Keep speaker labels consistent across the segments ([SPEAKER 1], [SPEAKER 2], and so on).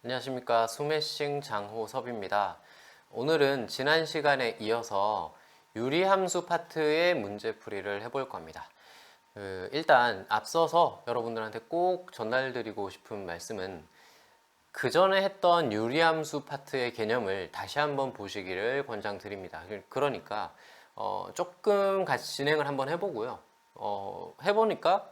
[SPEAKER 1] 안녕하십니까. 스매싱 장호섭입니다. 오늘은 지난 시간에 이어서 유리함수 파트의 문제풀이를 해볼 겁니다. 일단 앞서서 여러분들한테 꼭 전달드리고 싶은 말씀은 그 전에 했던 유리함수 파트의 개념을 다시 한번 보시기를 권장드립니다. 그러니까 조금 같이 진행을 한번 해보고요. 해보니까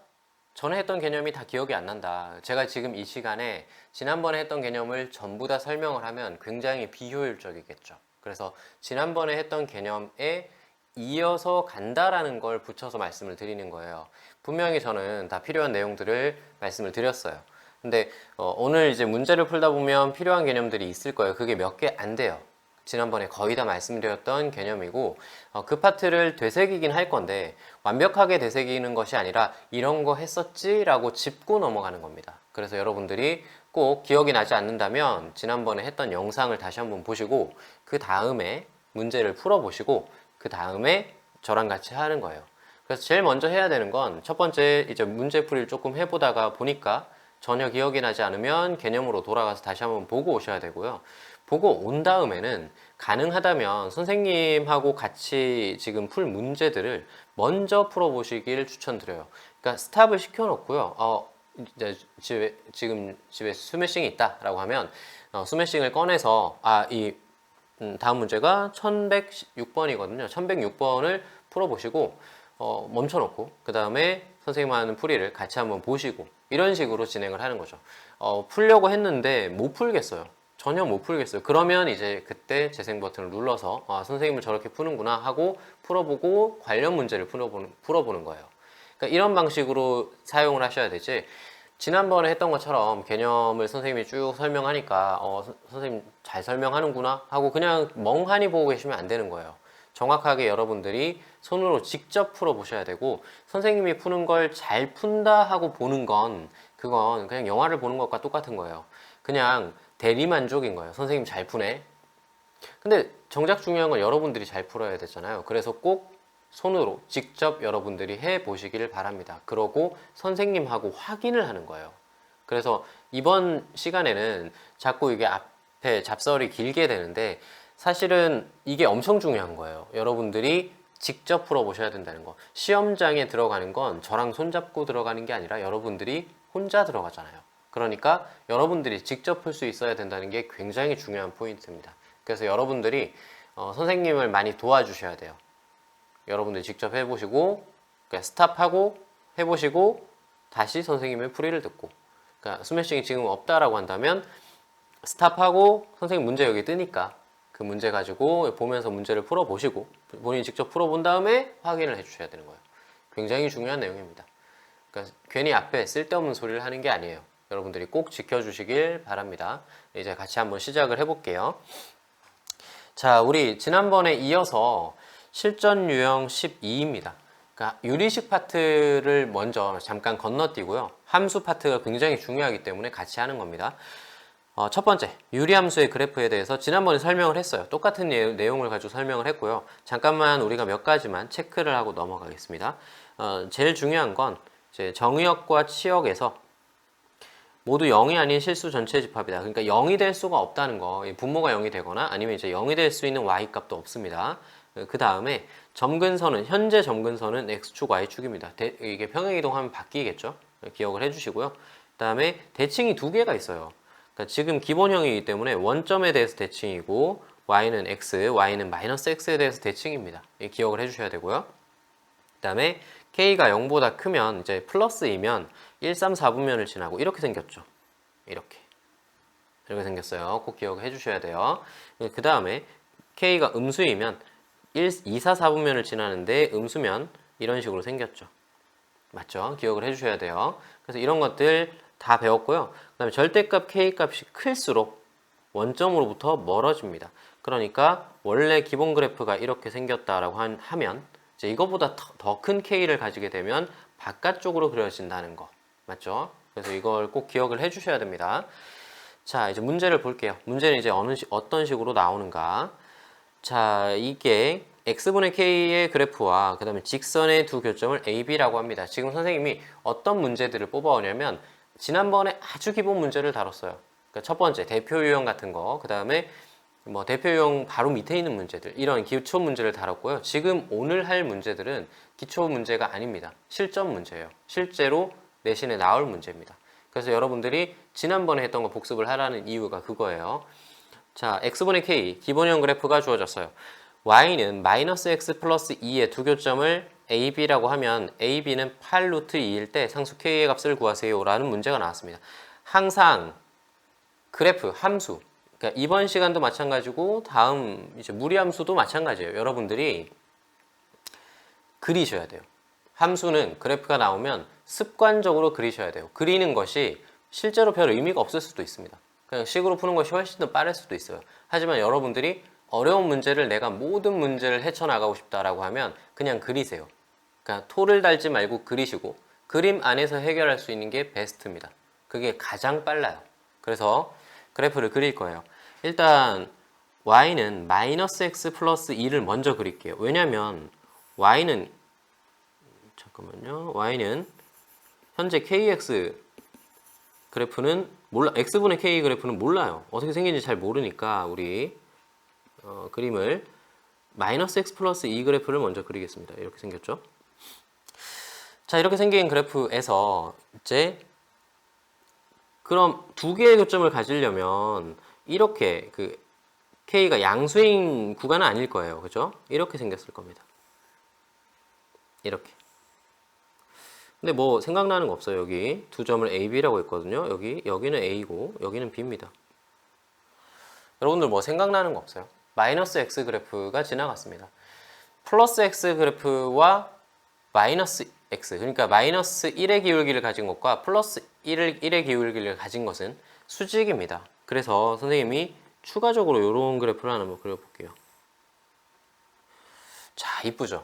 [SPEAKER 1] 전에 했던 개념이 다 기억이 안 난다. 제가 지금 이 시간에 지난번에 했던 개념을 전부 다 설명을 하면 굉장히 비효율적이겠죠. 그래서 지난번에 했던 개념에 이어서 간다라는 걸 붙여서 말씀을 드리는 거예요. 분명히 저는 다 필요한 내용들을 말씀을 드렸어요. 근데 오늘 이제 문제를 풀다 보면 필요한 개념들이 있을 거예요. 그게 몇 개 안 돼요. 지난번에 거의 다 말씀드렸던 개념이고 그 파트를 되새기긴 할 건데 완벽하게 되새기는 것이 아니라 이런 거 했었지? 라고 짚고 넘어가는 겁니다. 그래서 여러분들이 꼭 기억이 나지 않는다면 지난번에 했던 영상을 다시 한번 보시고 그 다음에 문제를 풀어보시고 그 다음에 저랑 같이 하는 거예요. 그래서 제일 먼저 해야 되는 건 첫 번째 이제 문제풀이를 조금 해보다가 보니까 전혀 기억이 나지 않으면 개념으로 돌아가서 다시 한번 보고 오셔야 되고요. 보고 온 다음에는 가능하다면 선생님하고 같이 지금 풀 문제들을 먼저 풀어보시길 추천드려요. 그러니까 스탑을 시켜놓고요. 이제 지금 집에 스매싱이 있다라고 하면 스매싱을 꺼내서 다음 문제가 1106번이거든요. 1106번을 풀어보시고 멈춰놓고 그 다음에 선생님 하는 풀이를 같이 한번 보시고 이런 식으로 진행을 하는 거죠. 풀려고 했는데 못 풀겠어요. 전혀 못 풀겠어요. 그러면 이제 그때 재생 버튼을 눌러서 선생님은 저렇게 푸는구나 하고 풀어보고 관련 문제를 풀어보는 거예요. 그러니까 이런 방식으로 사용을 하셔야 되지, 지난번에 했던 것처럼 개념을 선생님이 쭉 설명하니까 선생님 잘 설명하는구나 하고 그냥 멍하니 보고 계시면 안 되는 거예요. 정확하게 여러분들이 손으로 직접 풀어보셔야 되고, 선생님이 푸는 걸 잘 푼다 하고 보는 건 그건 그냥 영화를 보는 것과 똑같은 거예요. 그냥 대리만족인 거예요. 선생님 잘 푸네. 근데 정작 중요한 건 여러분들이 잘 풀어야 되잖아요. 그래서 꼭 손으로 직접 여러분들이 해 보시기를 바랍니다. 그러고 선생님하고 확인을 하는 거예요. 그래서 이번 시간에는 자꾸 이게 앞에 잡설이 길게 되는데 사실은 이게 엄청 중요한 거예요. 여러분들이 직접 풀어보셔야 된다는 거. 시험장에 들어가는 건 저랑 손잡고 들어가는 게 아니라 여러분들이 혼자 들어가잖아요. 그러니까 여러분들이 직접 풀 수 있어야 된다는 게 굉장히 중요한 포인트입니다. 그래서 여러분들이 선생님을 많이 도와주셔야 돼요. 여러분들이 직접 해보시고, 그러니까 스탑하고 해보시고 다시 선생님의 풀이를 듣고, 그러니까 스매싱이 지금 없다라고 한다면 스탑하고 선생님 문제 여기 뜨니까 그 문제 가지고 보면서 문제를 풀어보시고 본인이 직접 풀어본 다음에 확인을 해주셔야 되는 거예요. 굉장히 중요한 내용입니다. 그러니까 괜히 앞에 쓸데없는 소리를 하는 게 아니에요. 여러분들이 꼭 지켜주시길 바랍니다. 이제 같이 한번 시작을 해볼게요. 자, 우리 지난번에 이어서 실전 유형 12입니다. 그러니까 유리식 파트를 먼저 잠깐 건너뛰고요. 함수 파트가 굉장히 중요하기 때문에 같이 하는 겁니다. 첫 번째, 유리함수의 그래프에 대해서 지난번에 설명을 했어요. 똑같은 내용을 가지고 설명을 했고요. 잠깐만 우리가 몇 가지만 체크를 하고 넘어가겠습니다. 제일 중요한 건 이제 정의역과 치역에서 모두 0이 아닌 실수 전체 집합이다. 그러니까 0이 될 수가 없다는 거. 분모가 0이 되거나 아니면 이제 0이 될 수 있는 y값도 없습니다. 그 다음에 점근선은, 현재 점근선은 x축, y축입니다. 이게 평행이동하면 바뀌겠죠? 기억을 해주시고요. 그 다음에 대칭이 두 개가 있어요. 그러니까 지금 기본형이기 때문에 원점에 대해서 대칭이고 y는 x, y는 마이너스 x에 대해서 대칭입니다. 기억을 해주셔야 되고요. 그 다음에 k가 0보다 크면 이제 플러스이면 1, 3, 4분면을 지나고 이렇게 생겼죠. 이렇게 생겼어요. 꼭 기억해 주셔야 돼요. 그 다음에 k가 음수이면 1, 2, 4, 4분면을 지나는데 음수면 이런 식으로 생겼죠. 맞죠? 기억을 해주셔야 돼요. 그래서 이런 것들 다 배웠고요. 그 다음에 절대값 k값이 클수록 원점으로부터 멀어집니다. 그러니까 원래 기본 그래프가 이렇게 생겼다라고 하면 이제 이거보다 더 큰 k를 가지게 되면 바깥쪽으로 그려진다는 거. 맞죠? 그래서 이걸 꼭 기억을 해주셔야 됩니다. 자, 이제 문제를 볼게요. 문제는 이제 어떤 식으로 나오는가. 자, 이게 x분의 k의 그래프와 그 다음에 직선의 두 교점을 AB라고 합니다. 지금 선생님이 어떤 문제들을 뽑아오냐면 지난번에 아주 기본 문제를 다뤘어요. 그러니까 그러니까 첫 번째 대표 유형 같은 거, 그 다음에 뭐 대표 유형 바로 밑에 있는 문제들, 이런 기초 문제를 다뤘고요. 지금 오늘 할 문제들은 기초 문제가 아닙니다. 실전 문제예요. 실제로 내신에 나올 문제입니다. 그래서 여러분들이 지난번에 했던 거 복습을 하라는 이유가 그거예요. 자, x분의 k 기본형 그래프가 주어졌어요. y는 마이너스 x 플러스 2의 두 교점을 a, b라고 하면 a, b는 8 루트 2일 때 상수 k의 값을 구하세요 라는 문제가 나왔습니다. 항상 그래프, 함수, 그러니까 이번 시간도 마찬가지고 다음 이제 무리함수도 마찬가지예요. 여러분들이 그리셔야 돼요. 함수는 그래프가 나오면 습관적으로 그리셔야 돼요. 그리는 것이 실제로 별 의미가 없을 수도 있습니다. 그냥 식으로 푸는 것이 훨씬 더 빠를 수도 있어요. 하지만 여러분들이 어려운 문제를 내가 모든 문제를 헤쳐나가고 싶다라고 하면 그냥 그리세요. 그러니까 토를 달지 말고 그리시고 그림 안에서 해결할 수 있는 게 베스트입니다. 그게 가장 빨라요. 그래서 그래프를 그릴 거예요. 일단 y는 마이너스 x 플러스 2를 먼저 그릴게요. 왜냐면 y는 잠깐만요. y는 현재 kx 그래프는 몰라, x분의 k 그래프는 몰라요. 어떻게 생긴지 잘 모르니까 우리 그림을 마이너스 x 플러스 2 그래프를 먼저 그리겠습니다. 이렇게 생겼죠. 자, 이렇게 생긴 그래프에서 이제 그럼 두 개의 교점을 가지려면 이렇게 그 k가 양수인 구간은 아닐 거예요. 그죠? 이렇게 생겼을 겁니다. 이렇게. 근데 뭐 생각나는 거 없어요. 여기 두 점을 A, B라고 했거든요. 여기는 A고 여기는 B입니다. 여러분들 뭐 생각나는 거 없어요? 마이너스 X 그래프가 지나갔습니다. 플러스 X 그래프와 마이너스 X, 그러니까 마이너스 1의 기울기를 가진 것과 플러스 1의 기울기를 가진 것은 수직입니다. 그래서 선생님이 추가적으로 이런 그래프를 하나 한번 그려볼게요. 자, 이쁘죠?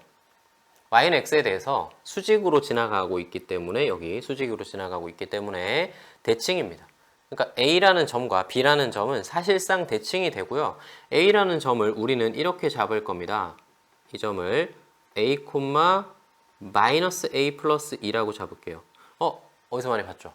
[SPEAKER 1] y는 x에 대해서 수직으로 지나가고 있기 때문에 여기 수직으로 지나가고 있기 때문에 대칭입니다. 그러니까 a라는 점과 b라는 점은 사실상 대칭이 되고요. a라는 점을 우리는 이렇게 잡을 겁니다. 이 점을 a, 마이너스 a 플러스 2라고 잡을게요. 어디서 많이 봤죠?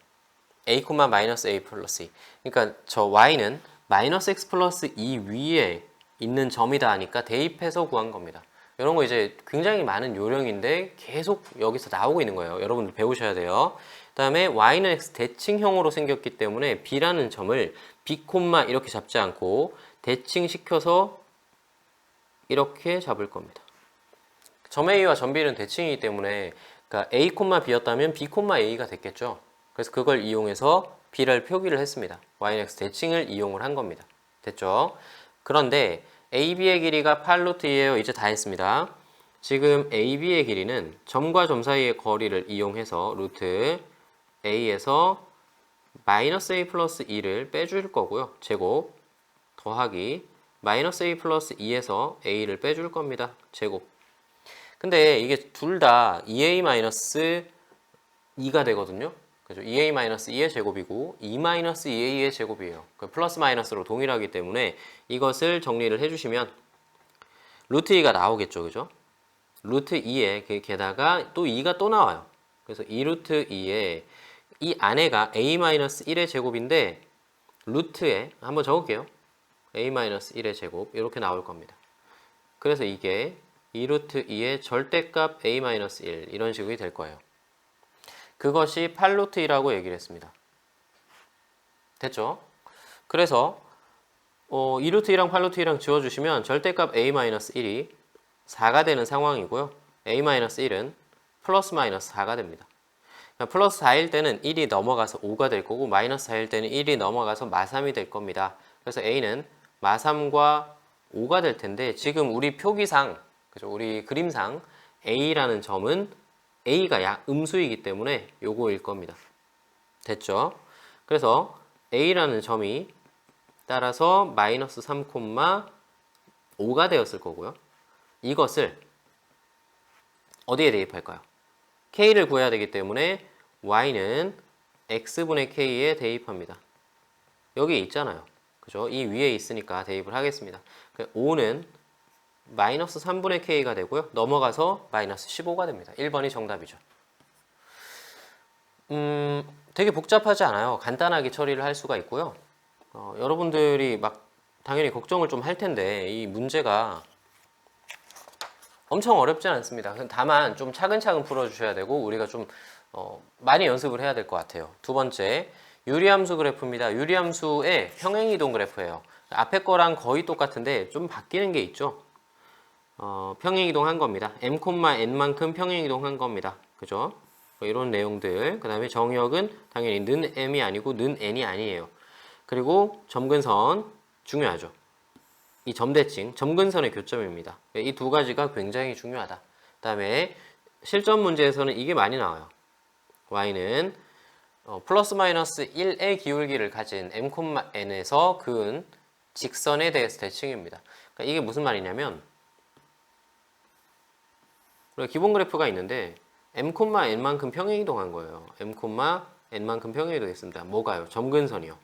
[SPEAKER 1] a, 마이너스 a 플러스 2. 그러니까 저 y는 마이너스 x 플러스 2 위에 있는 점이다 하니까 대입해서 구한 겁니다. 이런 거 이제 굉장히 많은 요령인데 계속 여기서 나오고 있는 거예요. 여러분들 배우셔야 돼요. 그 다음에 y는 x 대칭형으로 생겼기 때문에 b라는 점을 b, 이렇게 잡지 않고 대칭시켜서 이렇게 잡을 겁니다. 점 a와 점 b는 대칭이기 때문에 그러니까 a, b였다면 b, a가 됐겠죠. 그래서 그걸 이용해서 b를 표기를 했습니다. y는 x 대칭을 이용을 한 겁니다. 됐죠? 그런데 AB의 길이가 8루트이에요. 이제 다 했습니다. 지금 AB의 길이는 점과 점 사이의 거리를 이용해서 루트 A에서 마이너스 A 플러스 2를 빼줄 거고요. 제곱 더하기 마이너스 A 플러스 2에서 A를 빼줄 겁니다. 제곱. 근데 이게 둘 다 2A 마이너스 2가 되거든요. 그죠? 2A-2의 제곱이고 2-2A의 제곱이에요. 플러스 마이너스로 동일하기 때문에 이것을 정리를 해주시면 루트 2가 나오겠죠. 그죠? 루트 2에 게다가 또 2가 또 나와요. 그래서 2루트 2에 이 안에가 A-1의 제곱인데 루트에 한번 적을게요. A-1의 제곱 이렇게 나올 겁니다. 그래서 이게 2루트 2의 절대값 A-1 이런 식이 될 거예요. 그것이 8루트 2라고 얘기를 했습니다. 됐죠? 그래서 2루트 2랑 8루트 2랑 지워주시면 절대값 A-1이 4가 되는 상황이고요. A-1은 플러스 마이너스 4가 됩니다. 그러니까 플러스 4일 때는 1이 넘어가서 5가 될 거고 마이너스 4일 때는 1이 넘어가서 마3이 될 겁니다. 그래서 A는 마3과 5가 될 텐데 지금 우리 표기상, 그죠? 우리 그림상 A라는 점은 A가 음수이기 때문에 요거일 겁니다. 됐죠? 그래서 A라는 점이 따라서 마이너스 3,5가 되었을 거고요. 이것을 어디에 대입할까요? K를 구해야 되기 때문에 Y는 X분의 K에 대입합니다. 여기 있잖아요. 그죠? 이 위에 있으니까 대입을 하겠습니다. 5는 마이너스 3분의 K가 되고요. 넘어가서 마이너스 15가 됩니다. 1번이 정답이죠. 되게 복잡하지 않아요. 간단하게 처리를 할 수가 있고요. 여러분들이 막 당연히 걱정을 좀 할 텐데 이 문제가 엄청 어렵지 않습니다. 다만 좀 차근차근 풀어주셔야 되고 우리가 좀 많이 연습을 해야 될 것 같아요. 두 번째, 유리함수 그래프입니다. 유리함수의 평행이동 그래프예요. 앞에 거랑 거의 똑같은데 좀 바뀌는 게 있죠. 평행이동한 겁니다. m,n만큼 평행이동한 겁니다. 그죠? 이런 내용들. 그 다음에 정역은 당연히 는 m이 아니고 는 n이 아니에요. 그리고 점근선 중요하죠. 이 점대칭, 점근선의 교점입니다. 이 두 가지가 굉장히 중요하다. 그 다음에 실전 문제에서는 이게 많이 나와요. y는 플러스 마이너스 1의 기울기를 가진 m, n에서 그은 직선에 대해서 대칭입니다. 그러니까 이게 무슨 말이냐면 우리가 기본 그래프가 있는데 m, n만큼 평행이동한 거예요. m, n만큼 평행이동했습니다. 뭐가요? 점근선이요.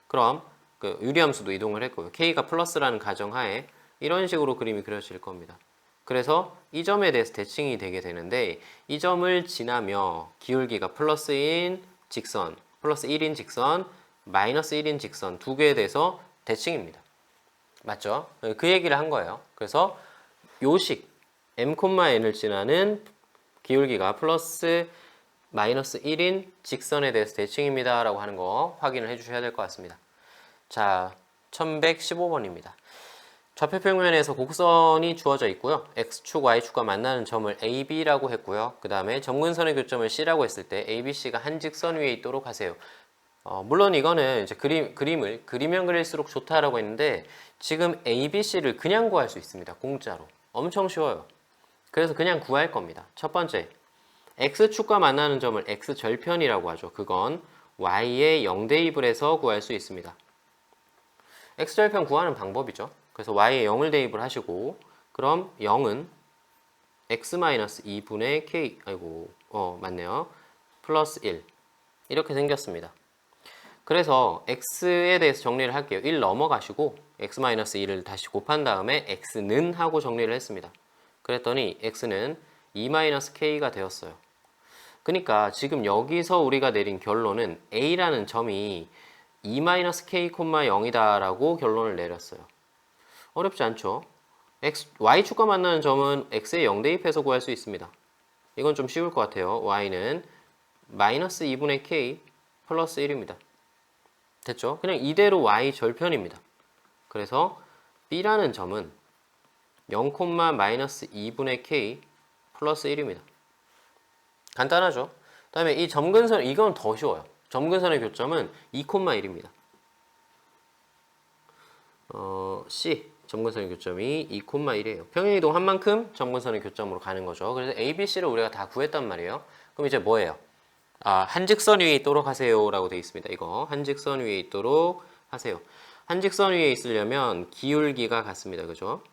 [SPEAKER 1] 그럼 그 유리함수도 이동을 했고요. k가 플러스라는 가정하에 이런 식으로 그림이 그려질 겁니다. 그래서 이 점에 대해서 대칭이 되게 되는데 이 점을 지나며 기울기가 플러스인 직선, 플러스 1인 직선, 마이너스 1인 직선 두 개에 대해서 대칭입니다. 맞죠? 그 얘기를 한 거예요. 그래서 요식 m, n을 지나는 기울기가 플러스 마이너스 1인 직선에 대해서 대칭입니다 라고 하는 거 확인을 해 주셔야 될 것 같습니다. 자, 1115번입니다. 좌표평면에서 곡선이 주어져 있고요. X축, Y축과 만나는 점을 AB라고 했고요. 그 다음에 점근선의 교점을 C라고 했을 때 ABC가 한 직선 위에 있도록 하세요. 물론 이거는 이제 그림을 그리면 그릴수록 좋다라고 했는데 지금 ABC를 그냥 구할 수 있습니다. 공짜로. 엄청 쉬워요. 그래서 그냥 구할 겁니다. 첫 번째, X축과 만나는 점을 X절편이라고 하죠. 그건 Y의 0대입을 해서 구할 수 있습니다. X절편 구하는 방법이죠. 그래서 Y에 0을 대입을 하시고 그럼 0은 X-2분의 K 맞네요. 플러스 1 이렇게 생겼습니다. 그래서 X에 대해서 정리를 할게요. 1 넘어가시고 X-2를 다시 곱한 다음에 X는 하고 정리를 했습니다. 그랬더니 X는 2-K가 되었어요. 그러니까 지금 여기서 우리가 내린 결론은 A라는 점이 2-K, 0이다 라고 결론을 내렸어요. 어렵지 않죠? Y축과 만나는 점은 X에 0대입해서 구할 수 있습니다. 이건 좀 쉬울 것 같아요. Y는 마이너스 2분의 K 플러스 1입니다. 됐죠? 그냥 이대로 Y 절편입니다. 그래서 B라는 점은 0, 마이너스 2분의 K 플러스 1입니다. 간단하죠? 그 다음에 이 점근선, 이건 더 쉬워요. 점근선의 교점은 2,1입니다. C, 점근선의 교점이 2,1이에요. 평행이동한 만큼 점근선의 교점으로 가는 거죠. 그래서 A, B, C를 우리가 다 구했단 말이에요. 그럼 이제 뭐예요? 한직선 위에 있도록 하세요 라고 되어 있습니다. 이거 한직선 위에 있도록 하세요. 한직선 위에 있으려면 기울기가 같습니다. 그죠?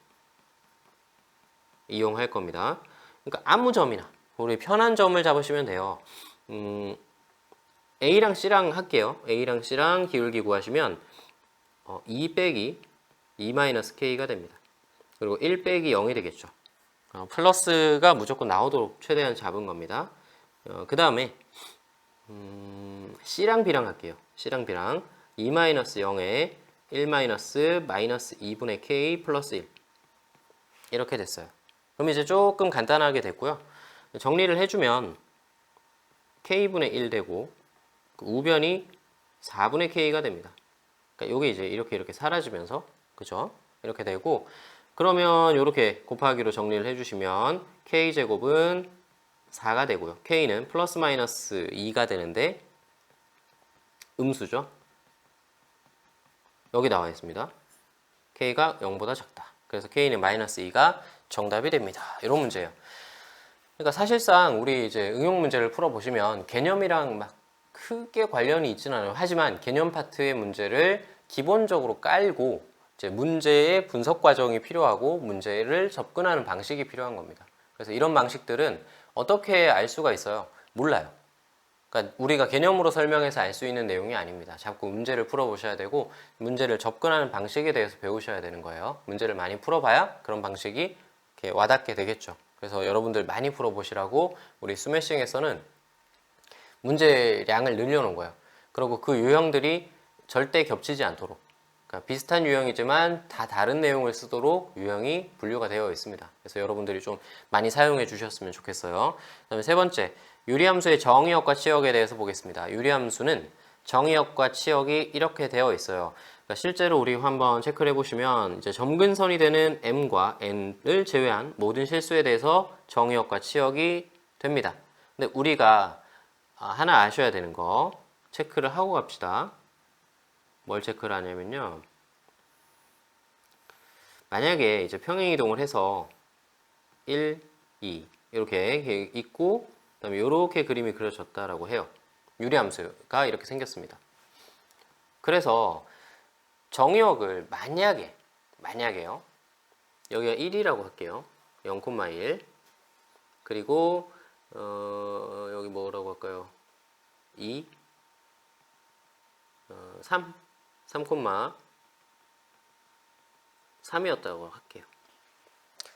[SPEAKER 1] 이용할 겁니다. 그러니까 아무 점이나 우리 편한 점을 잡으시면 돼요. A랑 C랑 할게요. A랑 C랑 기울기 구하시면 2 빼기 2-K가 됩니다. 그리고 1 빼기 0이 되겠죠. 플러스가 무조건 나오도록 최대한 잡은 겁니다. 그 다음에 C랑 B랑 할게요. C랑 B랑 2-0에 1-2분의 K 플러스 1 이렇게 됐어요. 그럼 이제 조금 간단하게 됐고요. 정리를 해주면 K분의 1 되고 그 우변이 4분의 K가 됩니다. 그러니까 요게 이제 이렇게 사라지면서 그죠? 이렇게 되고 그러면 이렇게 곱하기로 정리를 해주시면 K제곱은 4가 되고요. K는 플러스 마이너스 2가 되는데 음수죠. 여기 나와 있습니다. K가 0보다 작다. 그래서 K는 마이너스 2가 정답이 됩니다. 이런 문제예요. 그러니까 사실상 우리 이제 응용 문제를 풀어보시면 개념이랑 막 크게 관련이 있지는 않아요. 하지만 개념 파트의 문제를 기본적으로 깔고 이제 문제의 분석 과정이 필요하고 문제를 접근하는 방식이 필요한 겁니다. 그래서 이런 방식들은 어떻게 알 수가 있어요? 몰라요. 그러니까 우리가 개념으로 설명해서 알 수 있는 내용이 아닙니다. 자꾸 문제를 풀어보셔야 되고 문제를 접근하는 방식에 대해서 배우셔야 되는 거예요. 문제를 많이 풀어봐야 그런 방식이 이렇게 와닿게 되겠죠. 그래서 여러분들 많이 풀어보시라고 우리 스매싱에서는 문제량을 늘려놓은 거예요. 그리고 그 유형들이 절대 겹치지 않도록, 그러니까 비슷한 유형이지만 다 다른 내용을 쓰도록 유형이 분류가 되어 있습니다. 그래서 여러분들이 좀 많이 사용해 주셨으면 좋겠어요. 그다음에 세 번째, 유리함수의 정의역과 치역에 대해서 보겠습니다. 유리함수는 정의역과 치역이 이렇게 되어 있어요. 그러니까 실제로 우리 한번 체크를 해보시면 이제 점근선이 되는 m과 n을 제외한 모든 실수에 대해서 정의역과 치역이 됩니다. 근데 우리가 하나 아셔야 되는 거 체크를 하고 갑시다. 뭘 체크를 하냐면요. 만약에 이제 평행이동을 해서 1, 2 이렇게 있고 그다음에 이렇게 그림이 그려졌다라고 해요. 유리함수가 이렇게 생겼습니다. 그래서 정의역을 만약에요. 여기가 1이라고 할게요. 0,1 그리고 여기 뭐라고 할까요? 2 3 3,3이었다고 할게요.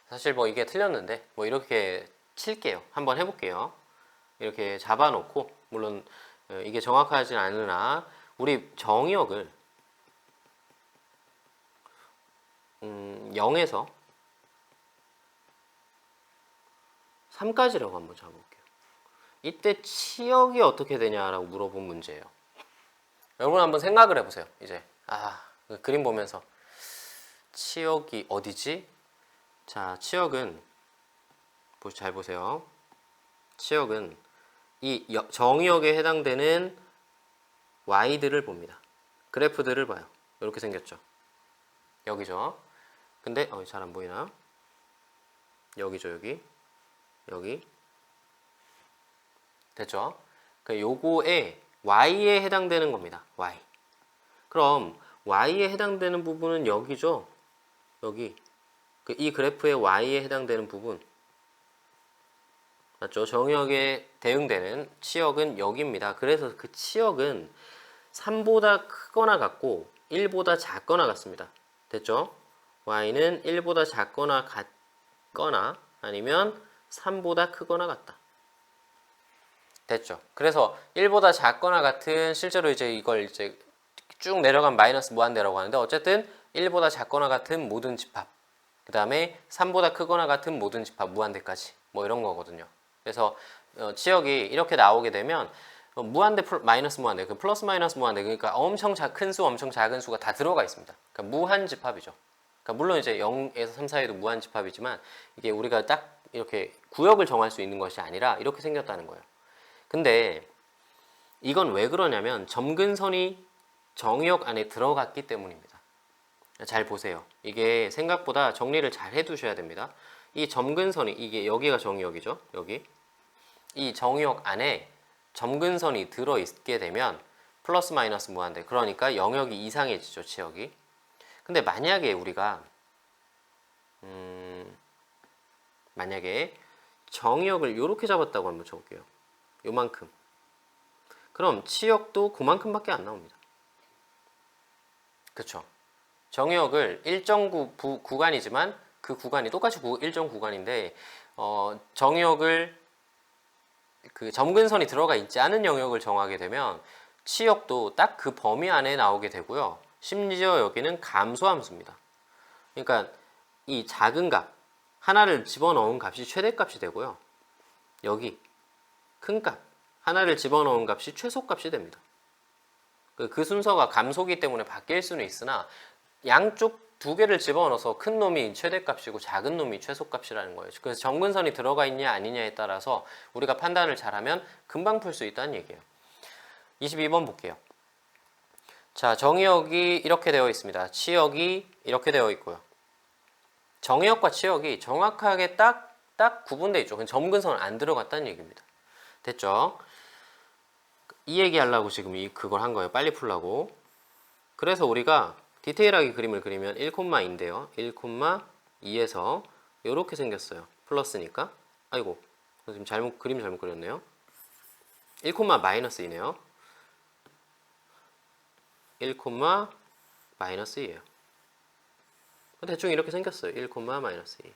[SPEAKER 1] 사실 뭐 이게 틀렸는데 뭐 이렇게 칠게요. 한번 해볼게요. 이렇게 잡아놓고 물론 이게 정확하진 않으나 우리 정의역을 0에서 3까지라고 한번 잡아볼게요. 이때 치역이 어떻게 되냐라고 물어본 문제예요. 여러분 한번 생각을 해보세요. 이제 그 그림 보면서 치역이 어디지? 자, 치역은 잘 보세요. 치역은 이 정의역에 해당되는 y들을 봅니다. 그래프들을 봐요. 이렇게 생겼죠. 여기죠. 근데 잘 안 보이나? 여기죠, 여기 됐죠? 그 요거에 y에 해당되는 겁니다. y. 그럼 y에 해당되는 부분은 여기죠. 여기 이 그래프의 y에 해당되는 부분 맞죠? 정의역에 대응되는 치역은 여기입니다. 그래서 그 치역은 3보다 크거나 같고 1보다 작거나 같습니다. 됐죠? y는 1보다 작거나 같거나 아니면 3보다 크거나 같다. 됐죠? 그래서 1보다 작거나 같은 실제로 이제 이걸 이제 쭉 내려가면 마이너스 무한대라고 하는데 어쨌든 1보다 작거나 같은 모든 집합 그 다음에 3보다 크거나 같은 모든 집합 무한대까지 뭐 이런 거거든요. 그래서 치역이 이렇게 나오게 되면 무한대 마이너스 무한대 그 플러스 마이너스 무한대 그러니까 엄청 큰 수 엄청 작은 수가 다 들어가 있습니다. 그러니까 무한 집합이죠. 그러니까 물론 이제 0에서 3 사이도 무한 집합이지만 이게 우리가 딱 이렇게 구역을 정할 수 있는 것이 아니라 이렇게 생겼다는 거예요. 근데 이건 왜 그러냐면 점근선이 정의역 안에 들어갔기 때문입니다. 잘 보세요. 이게 생각보다 정리를 잘 해두셔야 됩니다. 이 점근선이 이게 여기가 정의역이죠. 여기 이 정의역 안에 점근선이 들어있게 되면 플러스 마이너스 무한대 그러니까 영역이 이상해지죠. 치역이. 근데 만약에 우리가 만약에 정의역을 이렇게 잡았다고 한번 쳐볼게요. 요만큼. 그럼 치역도 그만큼밖에 안 나옵니다. 그쵸? 정의역을 일정 구간이지만 그 구간이 똑같이 일정 구간인데 정의역을 그 점근선이 들어가 있지 않은 영역을 정하게 되면 치역도 딱 그 범위 안에 나오게 되고요. 심지어 여기는 감소함수입니다. 그러니까 이 작은 값 하나를 집어넣은 값이 최대값이 되고요. 여기 큰 값 하나를 집어넣은 값이 최소값이 됩니다. 그 순서가 감소기 때문에 바뀔 수는 있으나 양쪽 두 개를 집어넣어서 큰 놈이 최대값이고 작은 놈이 최소값이라는 거예요. 그래서 점근선이 들어가 있냐 아니냐에 따라서 우리가 판단을 잘하면 금방 풀 수 있다는 얘기예요. 22번 볼게요. 자, 정의역이 이렇게 되어 있습니다. 치역이 이렇게 되어 있고요. 정의역과 치역이 정확하게 딱 구분되어 있죠. 점근선은 안 들어갔다는 얘기입니다. 됐죠? 이 얘기하려고 지금 그걸 한 거예요. 빨리 풀라고. 그래서 우리가 디테일하게 그림을 그리면 1,2인데요. 1,2에서 이렇게 생겼어요. 플러스니까. 아이고, 지금 그림 잘못 그렸네요. 1, 마이너스이네요. 1, 마이너스2예요. 대충 이렇게 생겼어요. 1, 마이너스 2.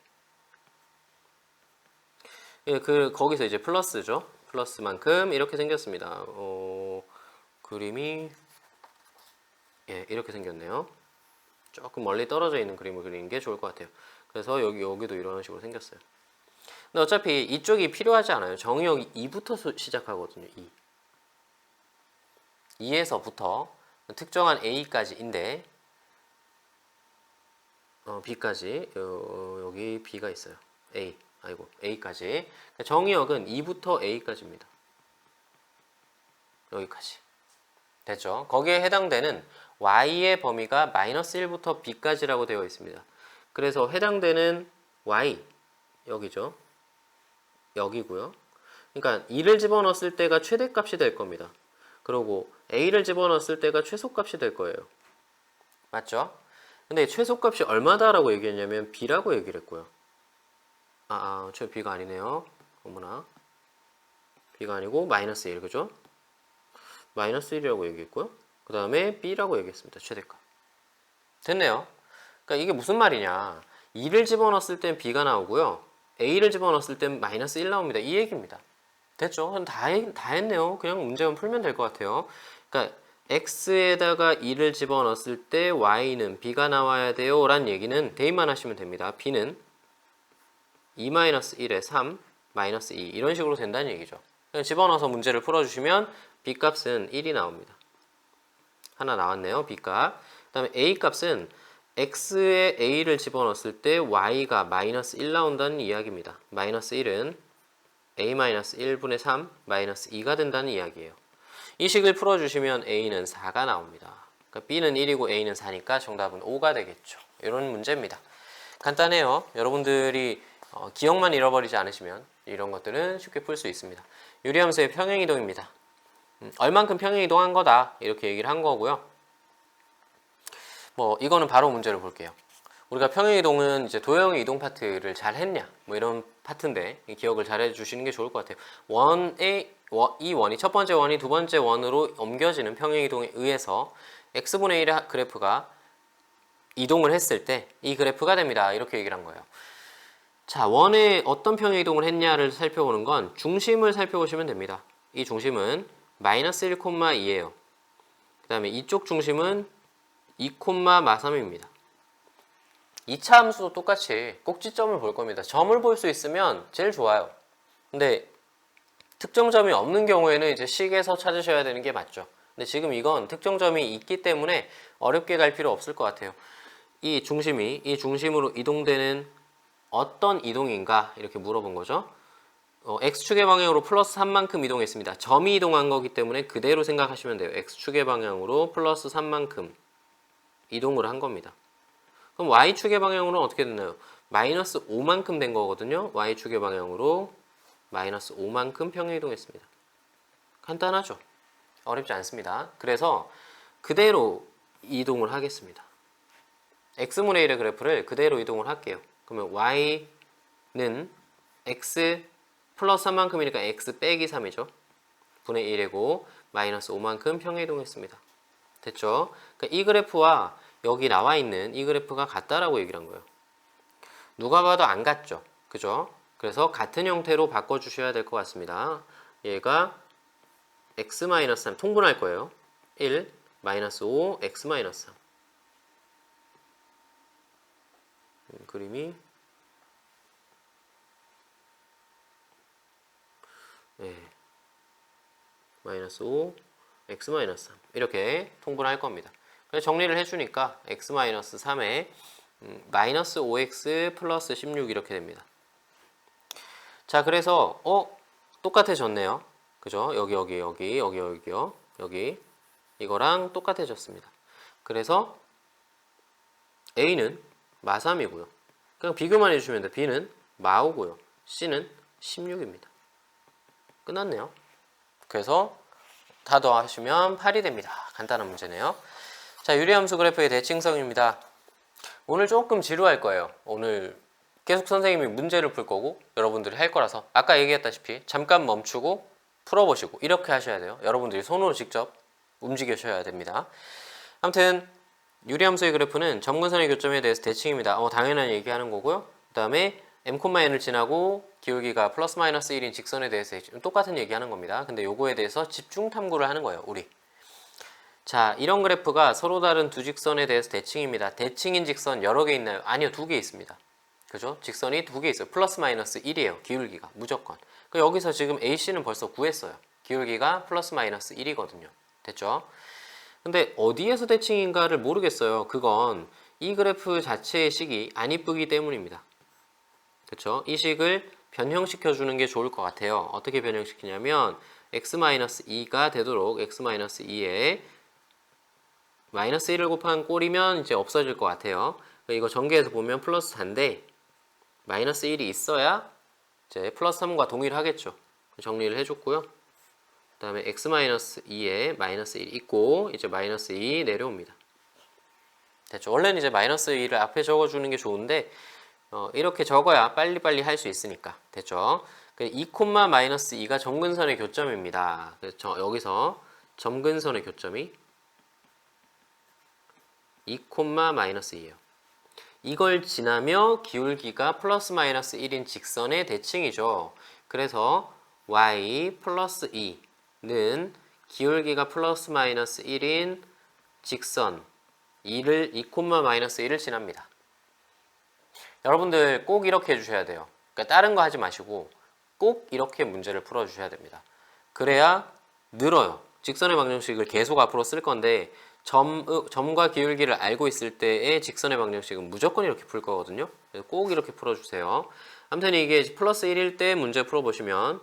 [SPEAKER 1] 예, 거기서 이제 플러스죠. 플러스만큼 이렇게 생겼습니다. 그림이 예, 이렇게 생겼네요. 조금 멀리 떨어져 있는 그림을 그리는 게 좋을 것 같아요. 그래서 여기도 이런 식으로 생겼어요. 근데 어차피 이쪽이 필요하지 않아요. 정의역이 2부터 시작하거든요. 2에서부터 특정한 A까지인데 B까지 여기 B가 있어요. A까지. 정의역은 2부터 A까지입니다. 여기까지. 됐죠? 거기에 해당되는 Y의 범위가 마이너스 1부터 B까지라고 되어 있습니다. 그래서 해당되는 Y 여기죠. 여기고요. 그러니까 2를 집어넣었을 때가 최대값이 될 겁니다. 그리고 A를 집어넣었을 때가 최소값이 될 거예요. 맞죠? 근데 최소값이 얼마다라고 얘기했냐면 B라고 얘기를 했고요. 저 B가 아니네요. 어머나. B가 아니고 마이너스 1, 그죠? 마이너스 1이라고 얘기했고요. 그 다음에 B라고 얘기했습니다. 최대값. 됐네요. 그러니까 이게 무슨 말이냐. 2를 집어넣었을 땐 B가 나오고요. A를 집어넣었을 땐 마이너스 1 나옵니다. 이 얘기입니다. 됐죠? 다 했네요. 그냥 문제만 풀면 될 것 같아요. 그러니까 X에다가 2를 집어넣었을 때 Y는 B가 나와야 돼요. 라는 얘기는 대입만 하시면 됩니다. B는 2-1에 3, 마이너스 2 이런 식으로 된다는 얘기죠. 그냥 집어넣어서 문제를 풀어주시면 B값은 1이 나옵니다. 하나 나왔네요. B값. 그 다음에 A값은 X에 A를 집어넣었을 때 Y가 마이너스 1 나온다는 이야기입니다. 마이너스 1은 A-1분의 3 마이너스 2가 된다는 이야기예요. 이 식을 풀어주시면 A는 4가 나옵니다. 그러니까 B는 1이고 A는 4니까 정답은 5가 되겠죠. 이런 문제입니다. 간단해요. 여러분들이 기억만 잃어버리지 않으시면 이런 것들은 쉽게 풀 수 있습니다. 유리함수의 평행이동입니다. 얼만큼 평행이동한 거다 이렇게 얘기를 한 거고요. 뭐 이거는 바로 문제를 볼게요. 우리가 평행이동은 이제 도형의 이동 파트를 잘 했냐 뭐 이런 파트인데 기억을 잘 해주시는 게 좋을 것 같아요. 이 원이 첫 번째 원이 두 번째 원으로 옮겨지는 평행이동에 의해서 x분의 1의 그래프가 이동을 했을 때 이 그래프가 됩니다. 이렇게 얘기를 한 거예요. 자, 원에 어떤 평행이동을 했냐를 살펴보는 건 중심을 살펴보시면 됩니다. 이 중심은 마이너스 1,2예요. 그 다음에 이쪽 중심은 2,3입니다. 2차 함수도 똑같이 꼭지점을 볼 겁니다. 점을 볼 수 있으면 제일 좋아요. 근데 특정점이 없는 경우에는 이제 식에서 찾으셔야 되는 게 맞죠. 근데 지금 이건 특정점이 있기 때문에 어렵게 갈 필요 없을 것 같아요. 이 중심으로 이동되는 어떤 이동인가 이렇게 물어본 거죠. x축의 방향으로 플러스 3만큼 이동했습니다. 점이 이동한 거기 때문에 그대로 생각하시면 돼요. x축의 방향으로 플러스 3만큼 이동을 한 겁니다. 그럼 y축의 방향으로는 어떻게 됐나요? 마이너스 5만큼 된 거거든요. y축의 방향으로 마이너스 5만큼 평행이동했습니다. 간단하죠? 어렵지 않습니다. 그래서 그대로 이동을 하겠습니다. x분의 1의 그래프를 그대로 이동을 할게요. 그러면 y는 x 플러스 3만큼이니까 x 빼기 3이죠. 분의 1이고 마이너스 5만큼 평행이동했습니다. 됐죠? 그러니까 이 그래프와 여기 나와 있는 이 그래프가 같다라고 얘기를 한 거예요. 누가 봐도 안 같죠? 그죠? 그래서 같은 형태로 바꿔주셔야 될 것 같습니다. 얘가 x-3 통분할 거예요. 1, 마이너스 5, x-3 그림이 마이너스 5, x-3 이렇게 통분할 겁니다. 그래서 정리를 해주니까 x-3에 마이너스 5x 플러스 16 이렇게 됩니다. 자, 그래서 똑같아졌네요. 그죠? 여기요. 여기 이거랑 똑같아졌습니다. 그래서 A는 마3이고요. 그냥 비교만 해주시면 돼요. B는 마5고요. C는 16입니다. 끝났네요. 그래서 다 더하시면 8이 됩니다. 간단한 문제네요. 자, 유리함수 그래프의 대칭성입니다. 오늘 조금 지루할 거예요. 오늘 계속 선생님이 문제를 풀 거고 여러분들이 할 거라서 아까 얘기했다시피 잠깐 멈추고 풀어보시고 이렇게 하셔야 돼요. 여러분들이 손으로 직접 움직이셔야 됩니다. 아무튼 유리함수의 그래프는 점근선의 교점에 대해서 대칭입니다. 당연한 얘기하는 거고요. 그 다음에 m,n을 지나고 기울기가 플러스 마이너스 1인 직선에 대해서 똑같은 얘기하는 겁니다. 근데 요거에 대해서 집중 탐구를 하는 거예요. 우리 자, 이런 그래프가 서로 다른 두 직선에 대해서 대칭입니다. 대칭인 직선 여러 개 있나요? 아니요, 두 개 있습니다. 그죠? 직선이 두 개 있어요. 플러스 마이너스 1이에요. 기울기가 무조건. 여기서 지금 AC는 벌써 구했어요. 기울기가 플러스 마이너스 1이거든요. 됐죠? 근데 어디에서 대칭인가를 모르겠어요. 그건 이 그래프 자체의 식이 안 이쁘기 때문입니다. 그쵸? 이 식을 변형시켜 주는 게 좋을 것 같아요. 어떻게 변형시키냐면 x-2가 되도록 x-2에 마이너스 1을 곱한 꼴이면 이제 없어질 것 같아요. 이거 전개해서 보면 플러스 4인데 마이너스 1이 있어야 이제 플러스 3과 동일하겠죠. 정리를 해줬고요. 그 다음에 x-2에 마이너스 1 있고 이제 마이너스 2 내려옵니다. 됐죠? 원래는 이제 마이너스 2를 앞에 적어주는 게 좋은데 이렇게 적어야 빨리빨리 할 수 있으니까. 됐죠? 2, 마이너스 2가 점근선의 교점입니다. 그래서 여기서 점근선의 교점이 2, 마이너스 2예요. 이걸 지나며 기울기가 플러스 마이너스 1인 직선의 대칭이죠. 그래서 y 플러스 2는 기울기가 플러스 마이너스 1인 직선 2, 마이너스 1을 지납니다. 여러분들 꼭 이렇게 해주셔야 돼요. 그러니까 다른 거 하지 마시고 꼭 이렇게 문제를 풀어주셔야 됩니다. 그래야 늘어요. 직선의 방정식을 계속 앞으로 쓸 건데 점과 기울기를 알고 있을 때의 직선의 방정식은 무조건 이렇게 풀 거거든요. 그래서 꼭 이렇게 풀어주세요. 아무튼 이게 플러스 1일 때 문제 풀어보시면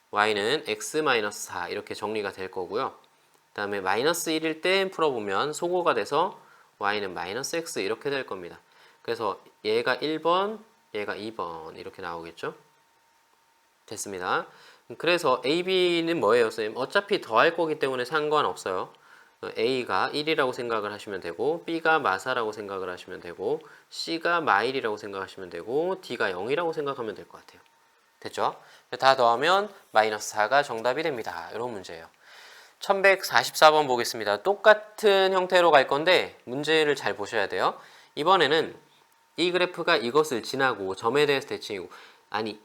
[SPEAKER 1] y는 x-4 이렇게 정리가 될 거고요. 그 다음에 마이너스 1일 때 풀어보면 소거가 돼서 y는 마이너스 x 이렇게 될 겁니다. 그래서 얘가 1번, 얘가 2번 이렇게 나오겠죠. 됐습니다. 그래서 A, B는 뭐예요, 선생님? 어차피 더할 거기 때문에 상관없어요. A가 1이라고 생각을 하시면 되고 B가 마사라고 생각을 하시면 되고 C가 마일이라고 생각하시면 되고 D가 0이라고 생각하면 될 것 같아요. 됐죠? 다 더하면 마이너스 4가 정답이 됩니다. 이런 문제예요. 1144번 보겠습니다. 똑같은 형태로 갈 건데 문제를 잘 보셔야 돼요. 이번에는 이 그래프가 이것을 지나고 점에 대해서 대칭이고 아니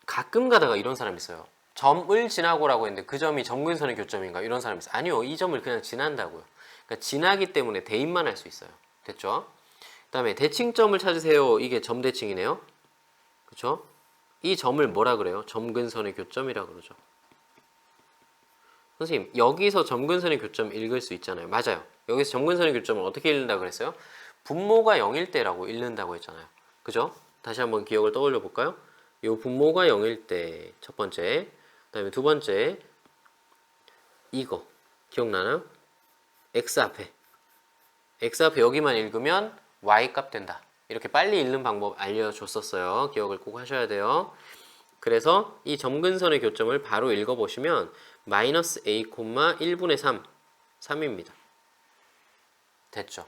[SPEAKER 1] 가끔 가다가 이런 사람이 있어요. 점을 지나고라고 했는데 그 점이 점근선의 교점인가 이런 사람이 있어요. 아니요, 이 점을 그냥 지난다고요. 그러니까 지나기 때문에 대입만 할 수 있어요. 됐죠? 그 다음에 대칭점을 찾으세요. 이게 점대칭이네요. 그쵸? 이 점을 뭐라 그래요? 점근선의 교점이라 그러죠. 선생님, 여기서 점근선의 교점 읽을 수 있잖아요. 맞아요. 여기서 점근선의 교점을 어떻게 읽는다 그랬어요? 분모가 0일 때라고 읽는다고 했잖아요. 그죠? 다시 한번 기억을 떠올려 볼까요? 요 분모가 0일 때 첫 번째, 그 다음에 두 번째 이거 기억나나요? x 앞에 여기만 읽으면 y 값 된다. 이렇게 빨리 읽는 방법 알려줬었어요. 기억을 꼭 하셔야 돼요. 그래서 이 점근선의 교점을 바로 읽어보시면 마이너스 a, 1분의 3, 3입니다. 됐죠?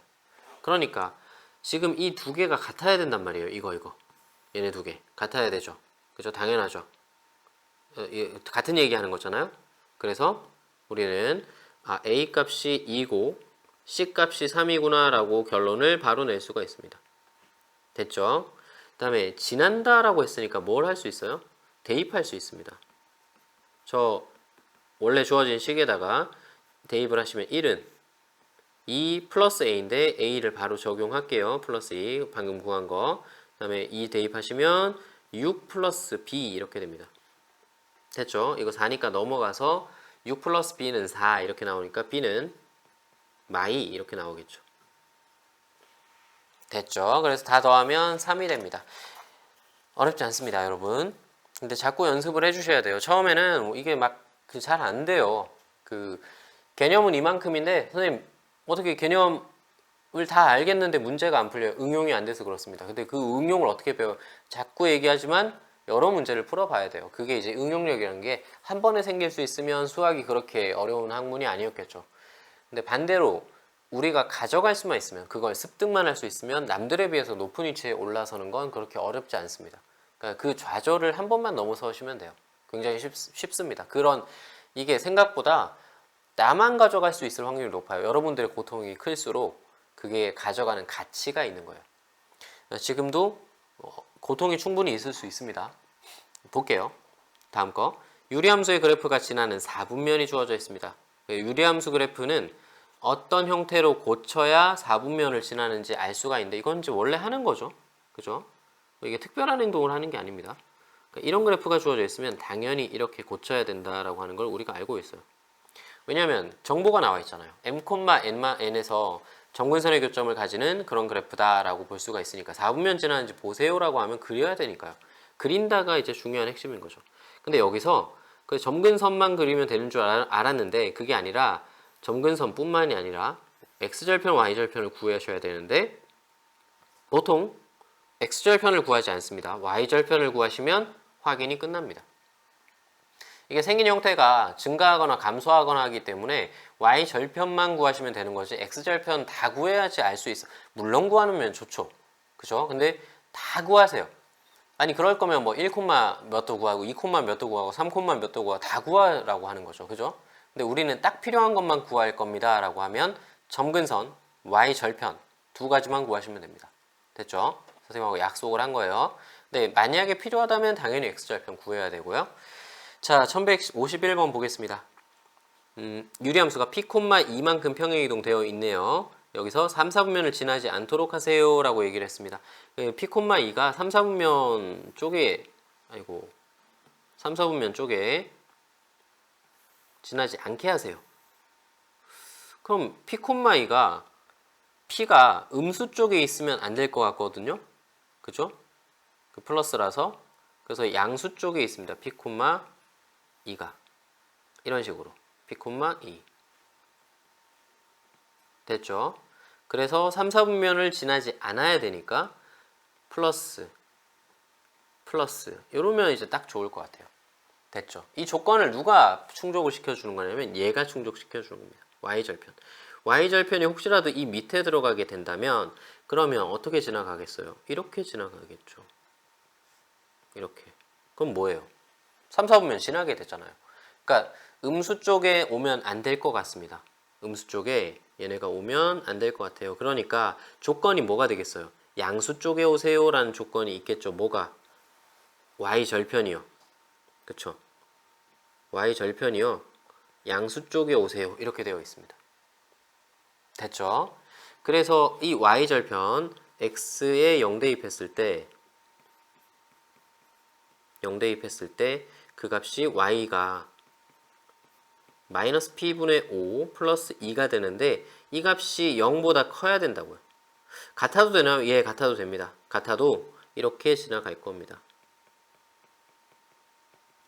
[SPEAKER 1] 그러니까 지금 이 두 개가 같아야 된단 말이에요. 이거. 얘네 두 개. 같아야 되죠. 그죠? 당연하죠. 같은 얘기하는 거잖아요. 그래서 우리는 A 값이 2고 C 값이 3이구나 라고 결론을 바로 낼 수가 있습니다. 됐죠? 그 다음에 지난다 라고 했으니까 뭘 할 수 있어요? 대입할 수 있습니다. 저 원래 주어진 식에다가 대입을 하시면 1은 2 플러스 A인데 A를 바로 적용할게요. 플러스 2 방금 구한 거. 그 다음에 2 대입하시면 6 플러스 B 이렇게 됩니다. 됐죠? 이거 4니까 넘어가서 6 플러스 B는 4 이렇게 나오니까 B는 마이 이렇게 나오겠죠. 됐죠? 그래서 다 더하면 3이 됩니다. 어렵지 않습니다, 여러분. 근데 자꾸 연습을 해주셔야 돼요. 처음에는 이게 막 잘 안 돼요. 개념은 이만큼인데 선생님 어떻게 개념을 다 알겠는데 문제가 안 풀려요. 응용이 안 돼서 그렇습니다. 근데 그 응용을 어떻게 배워요? 자꾸 얘기하지만 여러 문제를 풀어봐야 돼요. 그게 이제 응용력이라는 게 한 번에 생길 수 있으면 수학이 그렇게 어려운 학문이 아니었겠죠. 근데 반대로 우리가 가져갈 수만 있으면 그걸 습득만 할 수 있으면 남들에 비해서 높은 위치에 올라서는 건 그렇게 어렵지 않습니다. 그러니까 그 좌절을 한 번만 넘어서시면 돼요. 굉장히 쉽습니다. 이게 생각보다 나만 가져갈 수 있을 확률이 높아요. 여러분들의 고통이 클수록 그게 가져가는 가치가 있는 거예요. 지금도 고통이 충분히 있을 수 있습니다. 볼게요. 다음 거. 유리함수의 그래프가 지나는 4분면이 주어져 있습니다. 유리함수 그래프는 어떤 형태로 고쳐야 4분면을 지나는지 알 수가 있는데 이건 이제 원래 하는 거죠. 그죠? 이게 특별한 행동을 하는 게 아닙니다. 그러니까 이런 그래프가 주어져 있으면 당연히 이렇게 고쳐야 된다라고 하는 걸 우리가 알고 있어요. 왜냐하면 정보가 나와 있잖아요. m,n에서 정근선의 교점을 가지는 그런 그래프다라고 볼 수가 있으니까 4분면 지나는지 보세요라고 하면 그려야 되니까요. 그린다가 이제 중요한 핵심인 거죠. 근데 여기서 그 점근선만 그리면 되는 줄 알았는데 그게 아니라 점근선뿐만이 아니라 x절편, y절편을 구하셔야 되는데 보통 x절편을 구하지 않습니다. y절편을 구하시면 확인이 끝납니다. 이게 생긴 형태가 증가하거나 감소하거나 하기 때문에 y절편만 구하시면 되는 거지 x절편 다 구해야지 알 수 있어. 물론 구하면 좋죠. 그죠? 근데 다 구하세요. 아니 그럴 거면 뭐 1콤마 몇 도 구하고 2콤마 몇 도 구하고 3콤마 몇 도 구하고 다 구하라고 하는 거죠. 그죠? 근데 우리는 딱 필요한 것만 구할 겁니다 라고 하면 점근선, y절편 두 가지만 구하시면 됩니다. 됐죠? 선생님하고 약속을 한 거예요. 근데 만약에 필요하다면 당연히 x절편 구해야 되고요. 자, 1151번 보겠습니다. 유리함수가 p, 2만큼 평행이동되어 있네요. 여기서 3, 4분면을 지나지 않도록 하세요 라고 얘기를 했습니다. p, 2가 3, 4분면 쪽에 3, 4분면 쪽에 지나지 않게 하세요. 그럼 p, 2가 p가 음수 쪽에 있으면 안 될 것 같거든요. 그죠? 그 플러스라서 그래서 양수 쪽에 있습니다. p, 2가 이런 식으로 p, 2 됐죠? 그래서 3, 4분면을 지나지 않아야 되니까 플러스 이러면 이제 딱 좋을 것 같아요. 됐죠? 이 조건을 누가 충족을 시켜주는 거냐면 얘가 충족시켜주는 겁니다. y절편. y절편이 혹시라도 이 밑에 들어가게 된다면 그러면 어떻게 지나가겠어요? 이렇게 지나가겠죠. 이렇게. 그럼 뭐예요? 3, 4분면 지나게 되잖아요. 그러니까 음수 쪽에 오면 안 될 것 같습니다. 음수 쪽에 얘네가 오면 안 될 것 같아요. 그러니까 조건이 뭐가 되겠어요? 양수 쪽에 오세요 라는 조건이 있겠죠. 뭐가? y절편이요. 그쵸? y절편이요. 양수 쪽에 오세요. 이렇게 되어 있습니다. 됐죠? 그래서 이 y절편 x에 0 대입했을 때 0 대입했을 때 그 값이 y가 마이너스 p분의 5 플러스 2가 되는데 이 값이 0보다 커야 된다고요. 같아도 되나요? 예, 같아도 됩니다. 같아도 이렇게 지나갈 겁니다.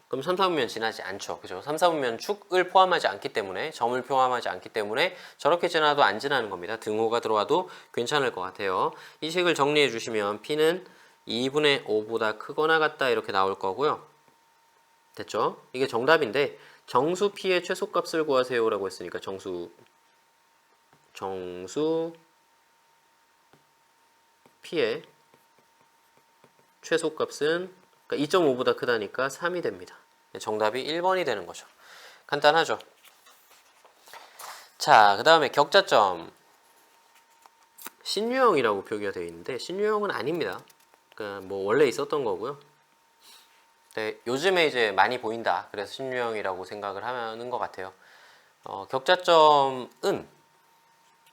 [SPEAKER 1] 그럼 3, 4분면 지나지 않죠. 그죠? 3, 4분면 축을 포함하지 않기 때문에 점을 포함하지 않기 때문에 저렇게 지나도 안 지나는 겁니다. 등호가 들어와도 괜찮을 것 같아요. 이 식을 정리해 주시면 p는 2분의 5보다 크거나 같다 이렇게 나올 거고요. 됐죠? 이게 정답인데 정수 p의 최소값을 구하세요 라고 했으니까 정수 p의 최소값은 그러니까 2.5보다 크다니까 3이 됩니다. 정답이 1번이 되는 거죠. 간단하죠? 자, 그 다음에 격자점 신유형이라고 표기가 되어 있는데 신유형은 아닙니다. 그러니까 뭐 원래 있었던 거고요. 네, 요즘에 이제 많이 보인다. 그래서 신유형이라고 생각을 하는 것 같아요. 격자점은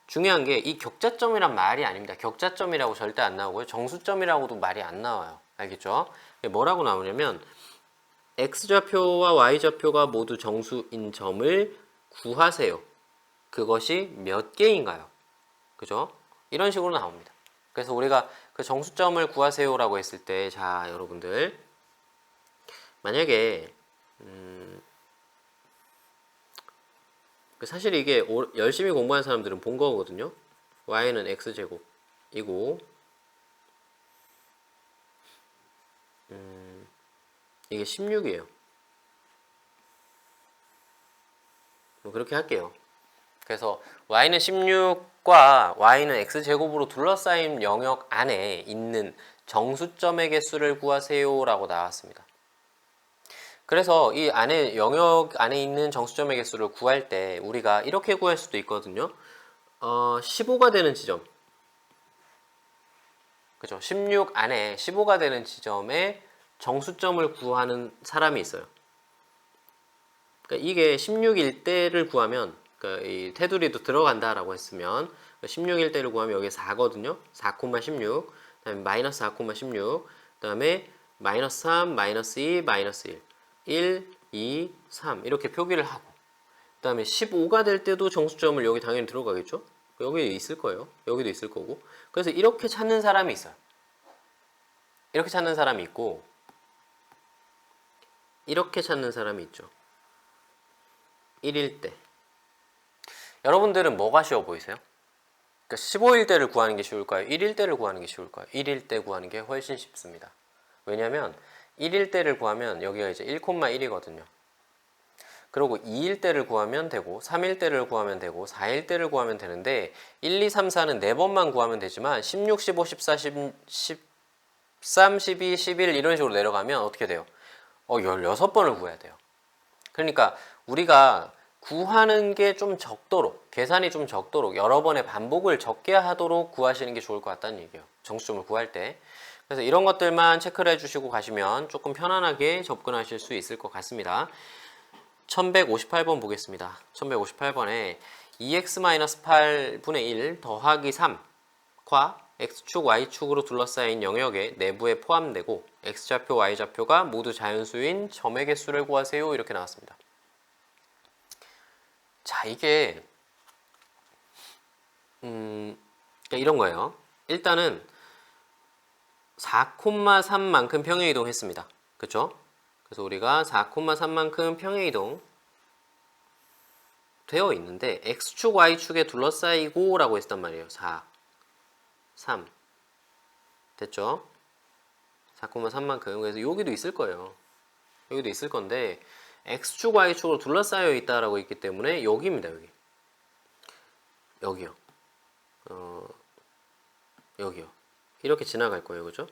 [SPEAKER 1] 중요한 게 이 격자점이란 말이 아닙니다. 격자점이라고 절대 안 나오고요. 정수점이라고도 말이 안 나와요. 알겠죠? 뭐라고 나오냐면 x좌표와 y좌표가 모두 정수인 점을 구하세요. 그것이 몇 개인가요? 그죠? 이런 식으로 나옵니다. 그래서 우리가 그 정수점을 구하세요라고 했을 때, 자, 여러분들 만약에 사실 이게 열심히 공부하는 사람들은 본 거거든요. y는 x제곱이고 이게 16이에요. 뭐 그렇게 할게요. 그래서 y는 16과 y는 x제곱으로 둘러싸인 영역 안에 있는 정수점의 개수를 구하세요 라고 나왔습니다. 그래서 이 안에 영역 안에 있는 정수점의 개수를 구할 때 우리가 이렇게 구할 수도 있거든요. 15가 되는 지점, 그죠? 16 안에 15가 되는 지점에 정수점을 구하는 사람이 있어요. 그러니까 이게 16일 때를 구하면 그러니까 이 테두리도 들어간다라고 했으면 16일 때를 구하면 여기 4거든요. 4,16. 그다음에 마이너스 4,16. 그다음에 마이너스 3, 마이너스 2, 마이너스 1. 1, 2, 3 이렇게 표기를 하고 그다음에 15가 될 때도 정수점을 여기 당연히 들어가겠죠. 여기 있을 거예요. 여기도 있을 거고. 그래서 이렇게 찾는 사람이 있어요. 이렇게 찾는 사람이 있고 이렇게 찾는 사람이 있죠. 1일 때. 여러분들은 뭐가 쉬워 보이세요? 그러니까 15일 때를 구하는 게 쉬울까요? 1일 때를 구하는 게 쉬울까요? 1일 때 구하는 게 훨씬 쉽습니다. 왜냐면 1일 때를 구하면 여기가 이제 1,1이거든요. 그리고 2일 때를 구하면 되고 3일 때를 구하면 되고 4일 때를 구하면 되는데 1, 2, 3, 4는 4번만 구하면 되지만 16, 15, 14, 13, 12, 11 이런 식으로 내려가면 어떻게 돼요? 16번을 구해야 돼요. 그러니까 우리가 구하는 게 좀 적도록, 계산이 좀 적도록 여러 번의 반복을 적게 하도록 구하시는 게 좋을 것 같다는 얘기예요. 정수점을 구할 때. 그래서 이런 것들만 체크를 해주시고 가시면 조금 편안하게 접근하실 수 있을 것 같습니다. 1158번 보겠습니다. 1158번에 2x-8분의 1 더하기 3과 x축, y축으로 둘러싸인 영역의 내부에 포함되고 x좌표, y좌표가 모두 자연수인 점의 개수를 구하세요. 이렇게 나왔습니다. 자, 이게 그러니까 이런 거예요. 일단은 4,3만큼 평행이동했습니다. 그렇죠? 그래서 우리가 4,3만큼 평행이동 되어 있는데 x축, y축에 둘러싸이고 라고 했단 말이에요. 4, 3 됐죠? 4,3만큼. 그래서 여기도 있을 거예요. 여기도 있을 건데 x축, y축으로 둘러싸여 있다라고 있기 때문에 여기입니다. 여기요. 여기요. 이렇게 지나갈 거예요. 그죠?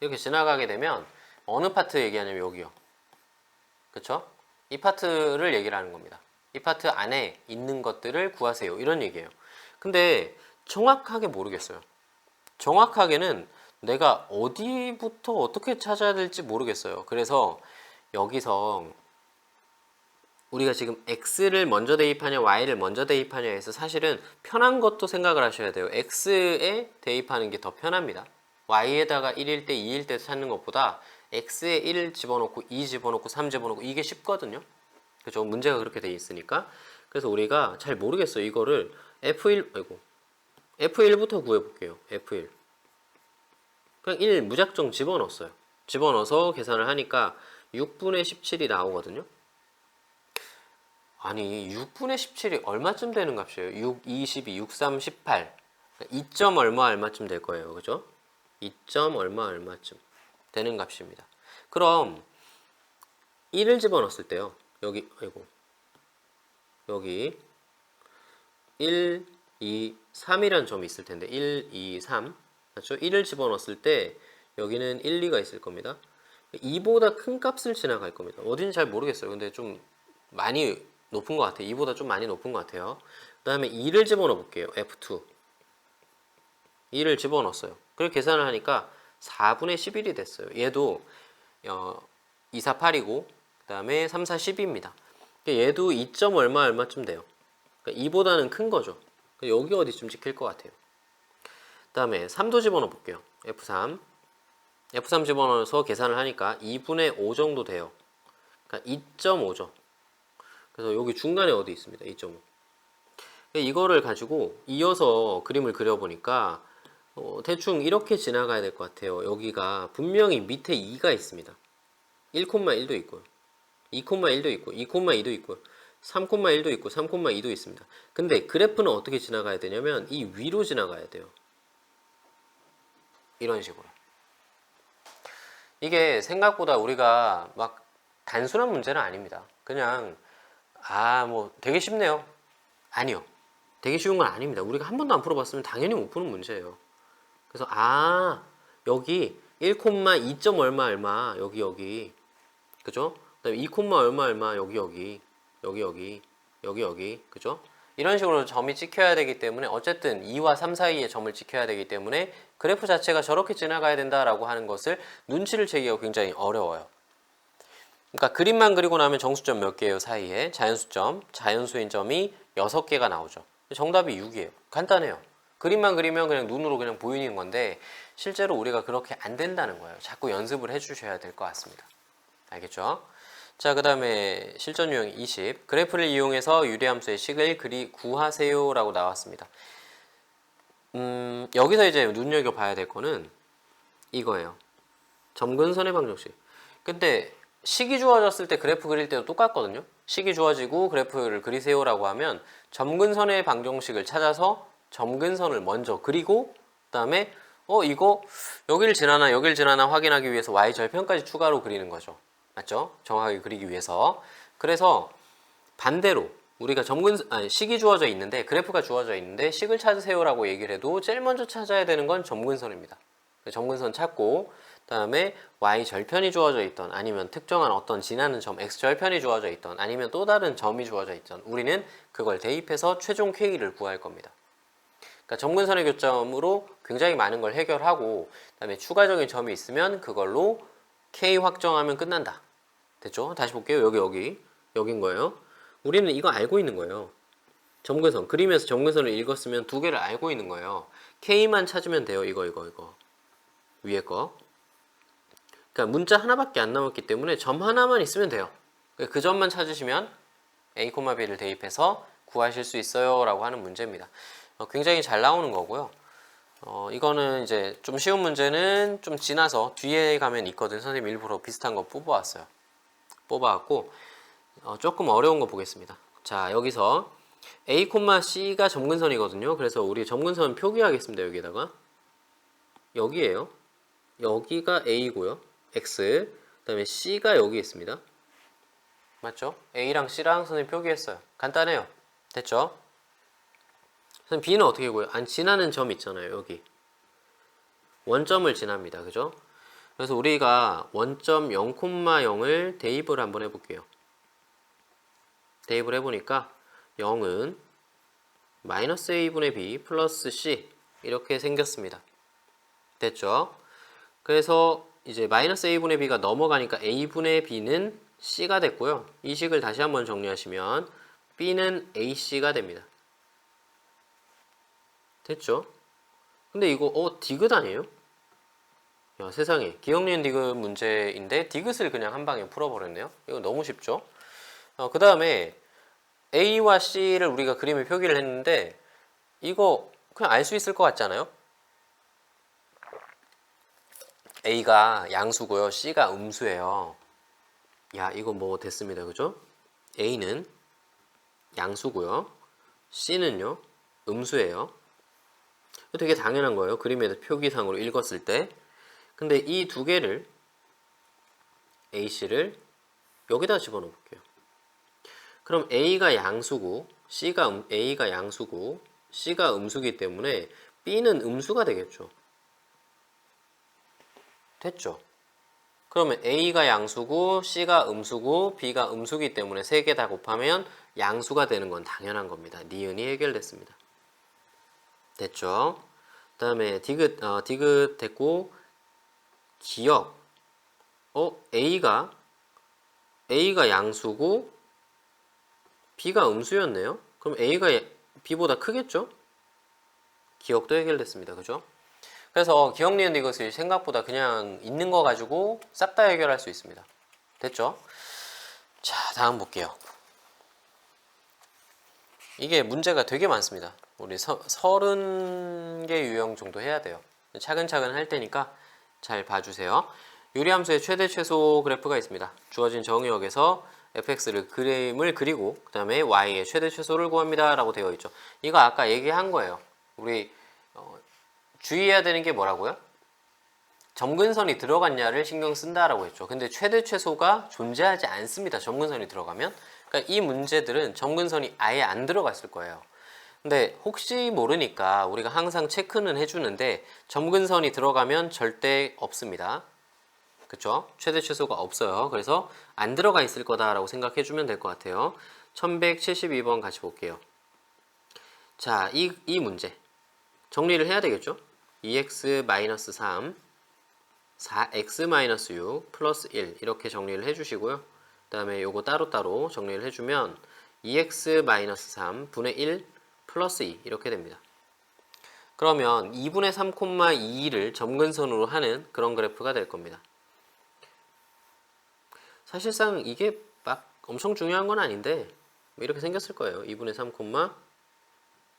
[SPEAKER 1] 이렇게 지나가게 되면 어느 파트 얘기하냐면 여기요. 그쵸? 이 파트를 얘기를 하는 겁니다. 이 파트 안에 있는 것들을 구하세요. 이런 얘기예요. 근데 정확하게 모르겠어요. 정확하게는 내가 어디부터 어떻게 찾아야 될지 모르겠어요. 그래서 여기서 우리가 지금 x를 먼저 대입하냐 y를 먼저 대입하냐 해서 사실은 편한 것도 생각을 하셔야 돼요. x에 대입하는 게 더 편합니다. y에다가 1일 때 2일 때 찾는 것보다 x에 1 집어넣고 2 집어넣고 3 집어넣고 이게 쉽거든요. 그죠? 문제가 그렇게 돼 있으니까. 그래서 우리가 잘 모르겠어요. 이거를 F1부터 구해볼게요. F1 그냥 1 무작정 집어넣었어요. 집어넣어서 계산을 하니까 6분의 17이 나오거든요. 아니 6분의 17이 얼마쯤 되는 값이에요? 6, 22, 6, 3, 18 2점 얼마 얼마쯤 될 거예요. 그죠? 2점 얼마 얼마쯤 되는 값입니다. 그럼 1을 집어넣었을 때요. 여기 여기 1, 2, 3이라는 점이 있을 텐데 1, 2, 3 맞죠? 1을 집어넣었을 때 여기는 1, 2가 있을 겁니다. 2보다 큰 값을 지나갈 겁니다. 어딘지 잘 모르겠어요. 근데 좀 많이 높은 것 같아요. 2보다 좀 많이 높은 것 같아요. 그 다음에 2를 집어넣어 볼게요. F2 2를 집어넣었어요. 그리고 계산을 하니까 4분의 11이 됐어요. 얘도 2, 4, 8이고 그 다음에 3, 4, 10입니다. 얘도 2점 얼마 얼마쯤 돼요. 그러니까 2보다는 큰 거죠. 여기 어디쯤 찍힐 것 같아요. 그 다음에 3도 집어넣어 볼게요. F3 집어넣어서 계산을 하니까 2분의 5 정도 돼요. 그러니까 2.5죠. 그래서 여기 중간에 어디 있습니다. 2.5. 이거를 가지고 이어서 그림을 그려보니까 대충 이렇게 지나가야 될 것 같아요. 여기가 분명히 밑에 2가 있습니다. 1,1도 있고요. 2,1도 있고 2,2도 있고요. 3,1도 있고 3,2도 있습니다. 근데 그래프는 어떻게 지나가야 되냐면 이 위로 지나가야 돼요. 이런 식으로. 이게 생각보다 우리가 막 단순한 문제는 아닙니다. 그냥 뭐 되게 쉽네요. 아니요. 되게 쉬운 건 아닙니다. 우리가 한 번도 안 풀어봤으면 당연히 못 푸는 문제예요. 그래서 여기 1,2점 얼마 얼마 여기 그죠? 그다음에 2, 얼마 얼마 여기 그죠? 이런 식으로 점이 찍혀야 되기 때문에 어쨌든 2와 3 사이에 점을 찍혀야 되기 때문에 그래프 자체가 저렇게 지나가야 된다라고 하는 것을 눈치를 채기가 굉장히 어려워요. 그러니까 그림만 그리고 나면 정수점 몇 개예요 사이에? 자연수점, 자연수인 점이 6개가 나오죠. 정답이 6이에요. 간단해요. 그림만 그리면 그냥 눈으로 그냥 보이는 건데 실제로 우리가 그렇게 안 된다는 거예요. 자꾸 연습을 해주셔야 될 것 같습니다. 알겠죠? 자, 그 다음에 실전 유형 20. 그래프를 이용해서 유리함수의 식을 구하세요 라고 나왔습니다. 여기서 이제 눈여겨봐야 될 거는 이거예요. 점근선의 방정식. 근데 식이 주어졌을 때 그래프 그릴 때도 똑같거든요. 식이 주어지고 그래프를 그리세요 라고 하면 점근선의 방정식을 찾아서 점근선을 먼저 그리고 그 다음에 이거 여길 지나나 확인하기 위해서 y절편까지 추가로 그리는 거죠. 맞죠? 정확하게 그리기 위해서. 그래서 반대로 우리가 식이 주어져 있는데 그래프가 주어져 있는데 식을 찾으세요 라고 얘기를 해도 제일 먼저 찾아야 되는 건 점근선입니다. 점근선 찾고 그다음에 y절편이 주어져 있던 아니면 특정한 어떤 지나는 점 x절편이 주어져 있던 아니면 또 다른 점이 주어져 있던 우리는 그걸 대입해서 최종 k를 구할 겁니다. 그러니까 점근선의 교점으로 굉장히 많은 걸 해결하고 그다음에 추가적인 점이 있으면 그걸로 k 확정하면 끝난다. 됐죠? 다시 볼게요. 여긴 거예요. 우리는 이거 알고 있는 거예요. 점근선 그리면서 점근선을 읽었으면 두 개를 알고 있는 거예요. k만 찾으면 돼요. 이거 위에 거. 그러니까 문자 하나밖에 안 남았기 때문에 점 하나만 있으면 돼요. 그 점만 찾으시면 a, b를 대입해서 구하실 수 있어요 라고 하는 문제입니다. 굉장히 잘 나오는 거고요. 이거는 이제 좀 쉬운 문제는 좀 지나서 뒤에 가면 있거든. 선생님 일부러 비슷한 거 뽑아왔고 조금 어려운 거 보겠습니다. 자, 여기서 a, c가 점근선이거든요. 그래서 우리 점근선 표기하겠습니다. 여기에다가 여기에요. 여기가 a고요. x 그 다음에 c가 여기 있습니다. 맞죠? a랑 c랑 선생님 표기했어요. 간단해요. 됐죠? 선생님 b는 어떻게 구해요? 안 지나는 점 있잖아요. 여기 원점을 지납니다. 그죠? 그래서 우리가 원점 0,0을 대입을 한번 해볼게요. 대입을 해보니까 0은 마이너스 a분의 b 플러스 c 이렇게 생겼습니다. 됐죠? 그래서 이제 마이너스 a분의 b가 넘어가니까 a분의 b는 c가 됐고요. 이 식을 다시 한번 정리하시면 b는 ac가 됩니다. 됐죠? 근데 이거 디귿 아니에요? 야, 세상에 기억니은 디귿 문제인데 디귿을 그냥 한 방에 풀어버렸네요. 이거 너무 쉽죠? 그 다음에 a와 c를 우리가 그림을 표기를 했는데 이거 그냥 알 수 있을 것 같지 않아요? a가 양수고요. c가 음수예요. 야, 이거 뭐 됐습니다. 그죠? a는 양수고요. c는요. 음수예요. 되게 당연한 거예요. 그림에서 표기상으로 읽었을 때. 근데 이 두 개를 ac를 여기다 집어넣어 볼게요. 그럼 a가 양수고 a가 양수고 c가 음수기 때문에 b는 음수가 되겠죠. 됐죠? 그러면 a가 양수고 c가 음수고 b가 음수기 때문에 세 개 다 곱하면 양수가 되는 건 당연한 겁니다. 니은이 해결됐습니다. 됐죠? 그 다음에 디귿 됐고 기억 a가 양수고 b가 음수였네요. 그럼 a가 b보다 크겠죠? 기억도 해결됐습니다. 그죠? 그래서 기억 니은 이것을 생각보다 그냥 있는 거 가지고 싹 다 해결할 수 있습니다. 됐죠? 자, 다음 볼게요. 이게 문제가 되게 많습니다. 우리 30개 유형 정도 해야 돼요. 차근차근 할 테니까 잘 봐주세요. 유리함수의 최대 최소 그래프가 있습니다. 주어진 정의역에서 fx를 그림을 그리고 그 다음에 y의 최대 최소를 구합니다 라고 되어 있죠. 이거 아까 얘기한 거예요. 우리 주의해야 되는 게 뭐라고요? 점근선이 들어갔냐를 신경 쓴다라고 했죠. 근데 최대 최소가 존재하지 않습니다. 점근선이 들어가면. 그러니까 이 문제들은 점근선이 아예 안 들어갔을 거예요. 근데 혹시 모르니까 우리가 항상 체크는 해주는데 점근선이 들어가면 절대 없습니다. 그쵸? 최대 최소가 없어요. 그래서 안 들어가 있을 거다라고 생각해주면 될 것 같아요. 1172번 같이 볼게요. 자, 이 문제 정리를 해야 되겠죠? 2x-3 4x-6 플러스 1 이렇게 정리를 해주시고요. 다음에 요거 따로따로 정리를 해주면 2x-3 분의 1 플러스 2 이렇게 됩니다. 그러면 2분의 3,2를 점근선으로 하는 그런 그래프가 될 겁니다. 사실상 이게 막 엄청 중요한 건 아닌데 이렇게 생겼을 거예요. 2분의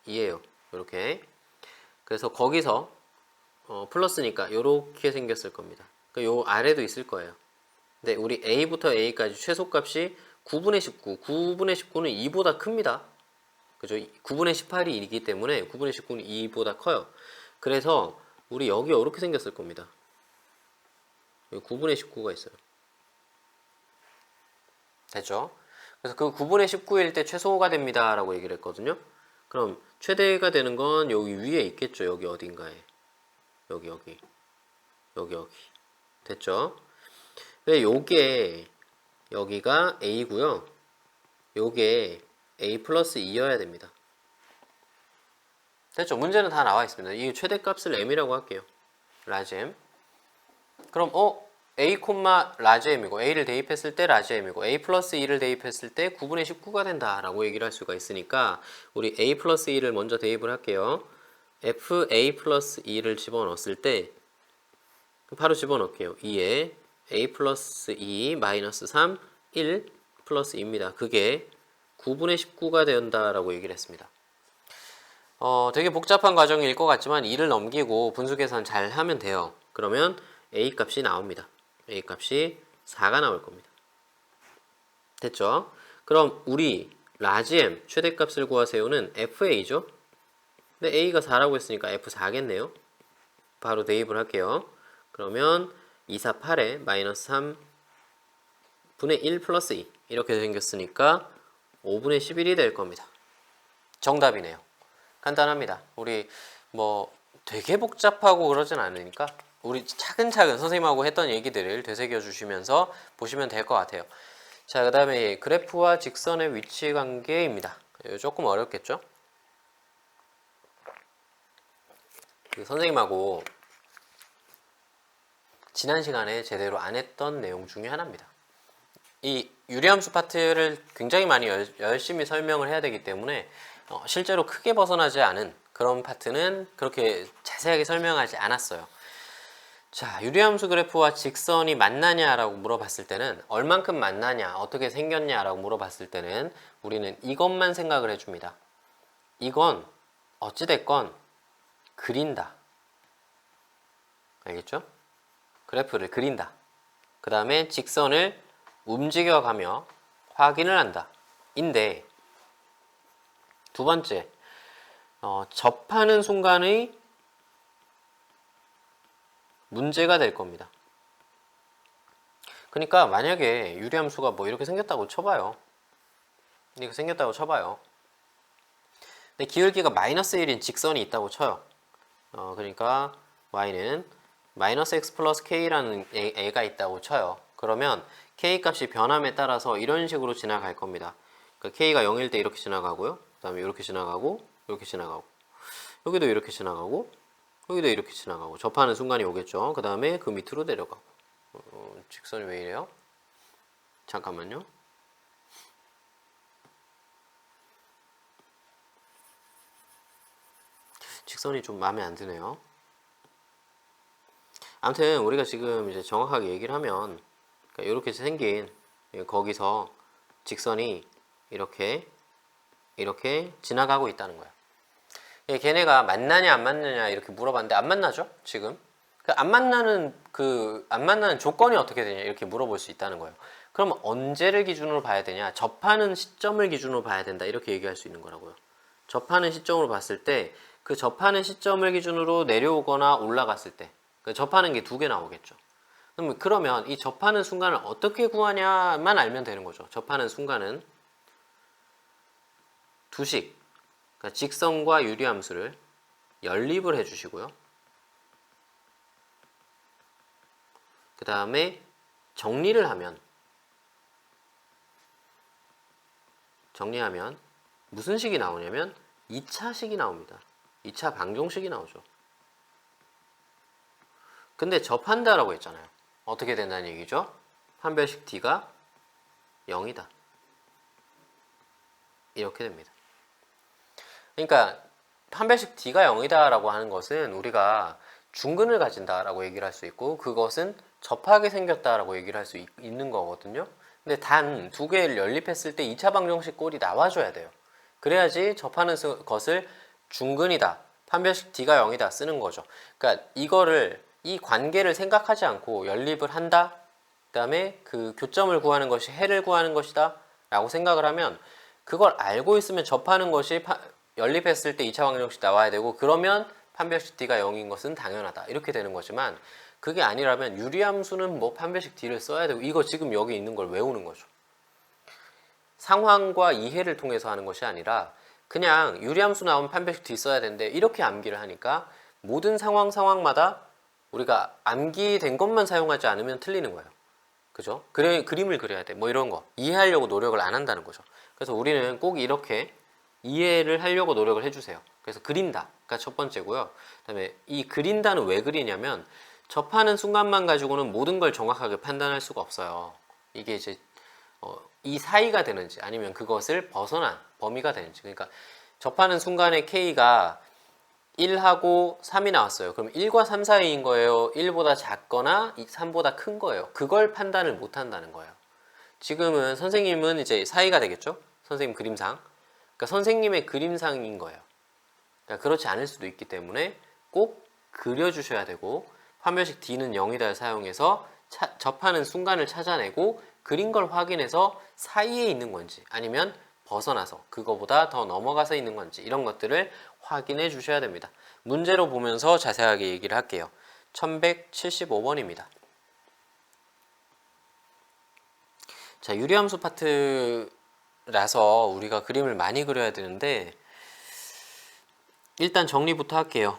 [SPEAKER 1] 3,2예요. 이렇게. 그래서 거기서 플러스니까 이렇게 생겼을 겁니다. 요 아래도 있을 거예요. 근데 우리 a부터 a까지 최소값이 9분의 19, 9분의 19는 2보다 큽니다. 그죠? 9분의 18이 1이기 때문에 9분의 19는 2보다 커요. 그래서 우리 여기 이렇게 생겼을 겁니다. 여기 9분의 19가 있어요. 됐죠? 그래서 그 9분의 19일 때 최소가 됩니다 라고 얘기를 했거든요. 그럼 최대가 되는 건 여기 위에 있겠죠. 여기 어딘가에. 여기. 됐죠? 근데 요게 여기가 a고요. 요게 a 플러스 2여야 됩니다. 됐죠? 문제는 다 나와 있습니다. 이 최대값을 m이라고 할게요. 라지 m. 그럼 a, 라지 m이고 a를 대입했을 때 라지 m이고 a 플러스 2를 대입했을 때 9분의 19가 된다라고 얘기를 할 수가 있으니까 우리 a 플러스 2를 먼저 대입을 할게요. f a 플러스 2를 집어넣었을 때 바로 집어넣을게요. 2에 a 플러스 2 마이너스 3 1 플러스 2입니다. 그게 9분의 19가 된다라고 얘기를 했습니다. 되게 복잡한 과정일 것 같지만 2를 넘기고 분수 계산 잘 하면 돼요. 그러면 a 값이 나옵니다. a 값이 4가 나올 겁니다. 됐죠? 그럼 우리 라지 m 최대값을 구하세요는 fa죠? 근데 a가 4라고 했으니까 f4겠네요. 바로 대입을 할게요. 그러면 2, 4, 8에 마이너스 3 분의 1 플러스 2 이렇게 생겼으니까 5분의 11이 될 겁니다. 정답이네요. 간단합니다. 우리 뭐 되게 복잡하고 그러진 않으니까 우리 차근차근 선생님하고 했던 얘기들을 되새겨 주시면서 보시면 될 것 같아요. 자, 그 다음에 그래프와 직선의 위치 관계입니다. 조금 어렵겠죠? 선생님하고 지난 시간에 제대로 안 했던 내용 중에 하나입니다. 이 유리함수 파트를 굉장히 많이 열심히 설명을 해야 되기 때문에 실제로 크게 벗어나지 않은 그런 파트는 그렇게 자세하게 설명하지 않았어요. 자, 유리함수 그래프와 직선이 만나냐라고 물어봤을 때는 얼만큼 만나냐, 어떻게 생겼냐라고 물어봤을 때는 우리는 이것만 생각을 해줍니다. 이건 어찌됐건 그린다. 알겠죠? 그래프를 그린다. 그 다음에 직선을 움직여가며 확인을 한다. 인데 두 번째, 접하는 순간의 문제가 될 겁니다. 그러니까 만약에 유리함수가 뭐 이렇게 생겼다고 쳐봐요. 이렇게 생겼다고 쳐봐요. 근데 기울기가 마이너스 1인 직선이 있다고 쳐요. 그러니까 y는 마이너스 x 플러스 k라는 애가 있다고 쳐요. 그러면 k 값이 변함에 따라서 이런 식으로 지나갈 겁니다. 그러니까 k가 0일 때 이렇게 지나가고요. 그 다음에 이렇게 지나가고 이렇게 지나가고 여기도 이렇게 지나가고 여기도 이렇게 지나가고 접하는 순간이 오겠죠. 그 다음에 그 밑으로 내려가고 직선이 왜 이래요? 잠깐만요. 직선이 좀 마음에 안 드네요. 아무튼 우리가 지금 이제 정확하게 얘기를 하면 그러니까 이렇게 생긴 거기서 직선이 이렇게 지나가고 있다는 거야. 걔네가 만나냐 안 만나냐 이렇게 물어봤는데 안 만나죠 지금. 안 만나는 조건이 어떻게 되냐 이렇게 물어볼 수 있다는 거예요. 그럼 언제를 기준으로 봐야 되냐? 접하는 시점을 기준으로 봐야 된다 이렇게 얘기할 수 있는 거라고요. 접하는 시점으로 봤을 때 그 접하는 시점을 기준으로 내려오거나 올라갔을 때 접하는 게 두 개 나오겠죠. 그러면 이 접하는 순간을 어떻게 구하냐만 알면 되는 거죠. 접하는 순간은 두식, 그러니까 직선과 유리함수를 연립을 해주시고요. 그 다음에 정리를 하면 무슨 식이 나오냐면 2차식이 나옵니다. 2차 방정식이 나오죠. 근데 접한다라고 했잖아요. 어떻게 된다는 얘기죠? 판별식 D가 0이다. 이렇게 됩니다. 그러니까 판별식 D가 0이다 라고 하는 것은 우리가 중근을 가진다 라고 얘기를 할 수 있고, 그것은 접하게 생겼다 라고 얘기를 할 수 있는 거거든요. 근데 단 두 개를 연립했을 때 2차 방정식 꼴이 나와줘야 돼요. 그래야지 접하는 것을 중근이다, 판별식 D가 0이다 쓰는 거죠. 그러니까 이 관계를 생각하지 않고 연립을 한다, 그 다음에 그 교점을 구하는 것이 해를 구하는 것이다 라고 생각을 하면, 그걸 알고 있으면 접하는 것이 연립했을 때 2차 방정식 나와야 되고, 그러면 판별식 D가 0인 것은 당연하다 이렇게 되는 거지만, 그게 아니라면 유리함수는 뭐 판별식 D를 써야 되고, 이거 지금 여기 있는 걸 외우는 거죠. 상황과 이해를 통해서 하는 것이 아니라 그냥 유리함수 나오면 판별식 D 써야 되는데, 이렇게 암기를 하니까 모든 상황마다 우리가 암기된 것만 사용하지 않으면 틀리는 거예요. 그죠? 그림을 그려야 돼. 뭐 이런 거. 이해하려고 노력을 안 한다는 거죠. 그래서 우리는 꼭 이렇게 이해를 하려고 노력을 해주세요. 그래서 그린다가 첫 번째고요. 그 다음에 이 그린다는 왜 그리냐면, 접하는 순간만 가지고는 모든 걸 정확하게 판단할 수가 없어요. 이게 이제 이 사이가 되는지 아니면 그것을 벗어난 범위가 되는지. 그러니까 접하는 순간에 K가 1하고 3이 나왔어요. 그럼 1과 3 사이인 거예요? 1보다 작거나 3보다 큰 거예요? 그걸 판단을 못 한다는 거예요. 지금은 선생님은 이제 사이가 되겠죠? 선생님 그림상. 그러니까 선생님의 그림상인 거예요. 그러니까 그렇지 않을 수도 있기 때문에 꼭 그려주셔야 되고, 판별식 D는 0이다를 사용해서 접하는 순간을 찾아내고 그린 걸 확인해서 사이에 있는 건지 아니면 벗어나서 그거보다 더 넘어가서 있는 건지, 이런 것들을 확인해 주셔야 됩니다. 문제로 보면서 자세하게 얘기를 할게요. 1175번입니다. 자, 유리함수 파트라서 우리가 그림을 많이 그려야 되는데, 일단 정리부터 할게요.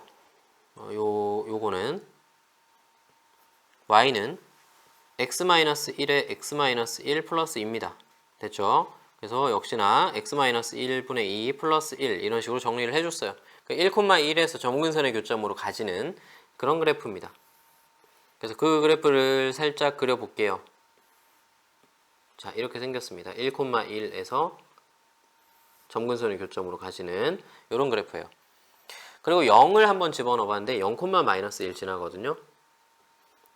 [SPEAKER 1] 요거는 y는 x-1에 x-1 플러스 2입니다. 됐죠? 그래서 역시나 x-1분의 2 플러스 1 이런 식으로 정리를 해줬어요. 그러니까 1,1에서 점근선의 교점으로 가지는 그런 그래프입니다. 그래서 그 그래프를 살짝 그려볼게요. 자, 이렇게 생겼습니다. 1,1에서 점근선의 교점으로 가지는 이런 그래프예요. 그리고 0을 한번 집어넣어 봤는데 0,-1 지나거든요.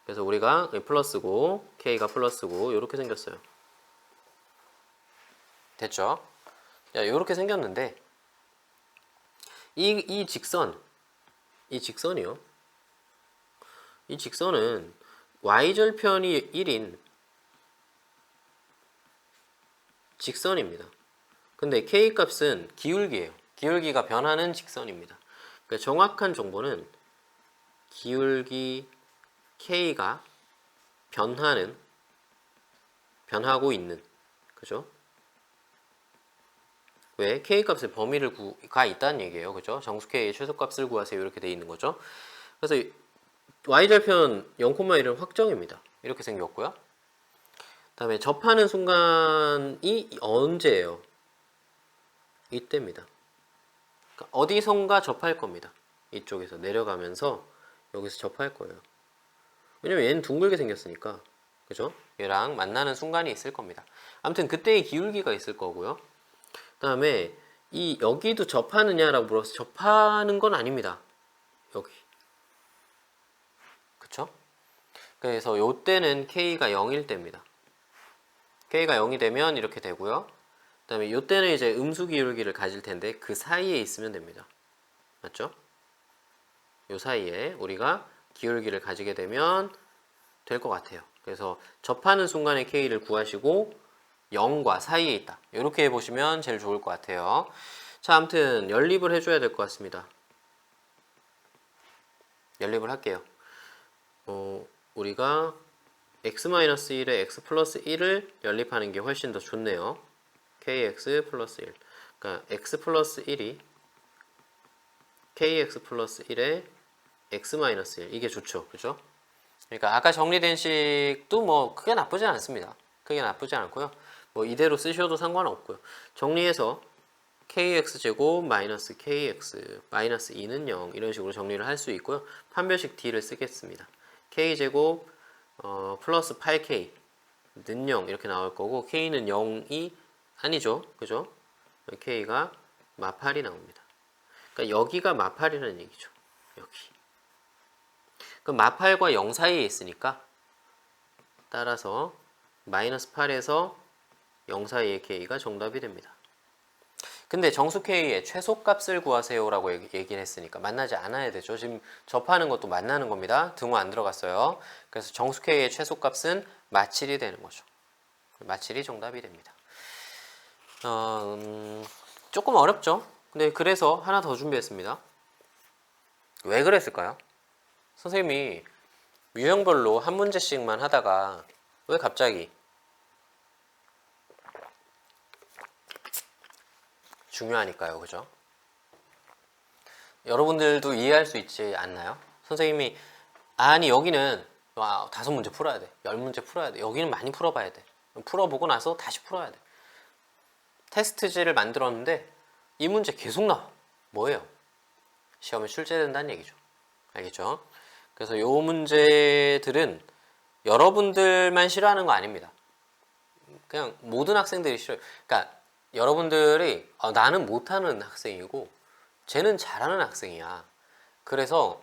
[SPEAKER 1] 그래서 우리가 플러스고 K가 플러스고 이렇게 생겼어요. 됐죠? 자, 이렇게 생겼는데 이 직선이요. 이 직선은 y절편이 1인 직선입니다. 근데 K 값은 기울기예요. 기울기가 변하는 직선입니다. 그러니까 정확한 정보는 기울기 K가 변하고 있는, 그죠? 왜? K값의 범위가 있다는 얘기예요. 그죠? 정수 K의 최소값을 구하세요. 이렇게 돼 있는 거죠. 그래서 Y절편 0,1은 확정입니다. 이렇게 생겼고요. 그 다음에 접하는 순간이 언제예요? 이때입니다. 그러니까 어디선가 접할 겁니다. 이쪽에서 내려가면서 여기서 접할 거예요. 왜냐면 얘는 둥글게 생겼으니까. 그죠? 얘랑 만나는 순간이 있을 겁니다. 아무튼 그때의 기울기가 있을 거고요. 그 다음에 여기도 접하느냐라고 물어서 접하는 건 아닙니다. 여기. 그쵸? 그래서 요때는 K가 0일 때입니다. K가 0이 되면 이렇게 되고요. 그 다음에 요때는 이제 음수 기울기를 가질 텐데 그 사이에 있으면 됩니다. 맞죠? 요 사이에 우리가 기울기를 가지게 되면 될 것 같아요. 그래서 접하는 순간에 K를 구하시고 0과 사이에 있다. 이렇게 해보시면 제일 좋을 것 같아요. 자, 아무튼 연립을 해줘야 될 것 같습니다. 연립을 할게요. 우리가 x-1에 x 플러스 1을 연립하는 게 훨씬 더 좋네요. kx 플러스 1. 그러니까 x 플러스 1이 kx 플러스 1에 x-1 이게 좋죠. 그죠? 그러니까 아까 정리된 식도 뭐 크게 나쁘지 않습니다. 크게 나쁘지 않고요. 뭐 이대로 쓰셔도 상관없고요. 정리해서 kx제곱 마이너스 kx 마이너스 2는 0 이런 식으로 정리를 할 수 있고요. 판별식 d를 쓰겠습니다. k제곱 플러스 8k 는 0 이렇게 나올 거고 K는 0이 아니죠. 그죠? K가 마팔이 나옵니다. 그러니까 여기가 마팔이라는 얘기죠. 여기. 그럼 마팔과 0 사이에 있으니까 따라서 마이너스 8에서 0 사이의 K가 정답이 됩니다. 근데 정수 K의 최소값을 구하세요라고 얘기를 했으니까 만나지 않아야 되죠. 지금 접하는 것도 만나는 겁니다. 등호 안 들어갔어요. 그래서 정수 K의 최소값은 마7이 되는 거죠. 마7이 정답이 됩니다. 조금 어렵죠? 근데 그래서 하나 더 준비했습니다. 왜 그랬을까요? 선생님이 유형별로 한 문제씩만 하다가 왜 갑자기 중요하니까요. 그죠? 여러분들도 이해할 수 있지 않나요? 선생님이 아니 여기는 5문제 풀어야 돼. 10문제 풀어야 돼. 여기는 많이 풀어봐야 돼. 풀어보고 나서 다시 풀어야 돼. 테스트지를 만들었는데 이 문제 계속 나와. 뭐예요? 시험에 출제된다는 얘기죠. 알겠죠? 그래서 이 문제들은 여러분들만 싫어하는 거 아닙니다. 그냥 모든 학생들이 싫어요. 그러니까 여러분들이 나는 못하는 학생이고 쟤는 잘하는 학생이야. 그래서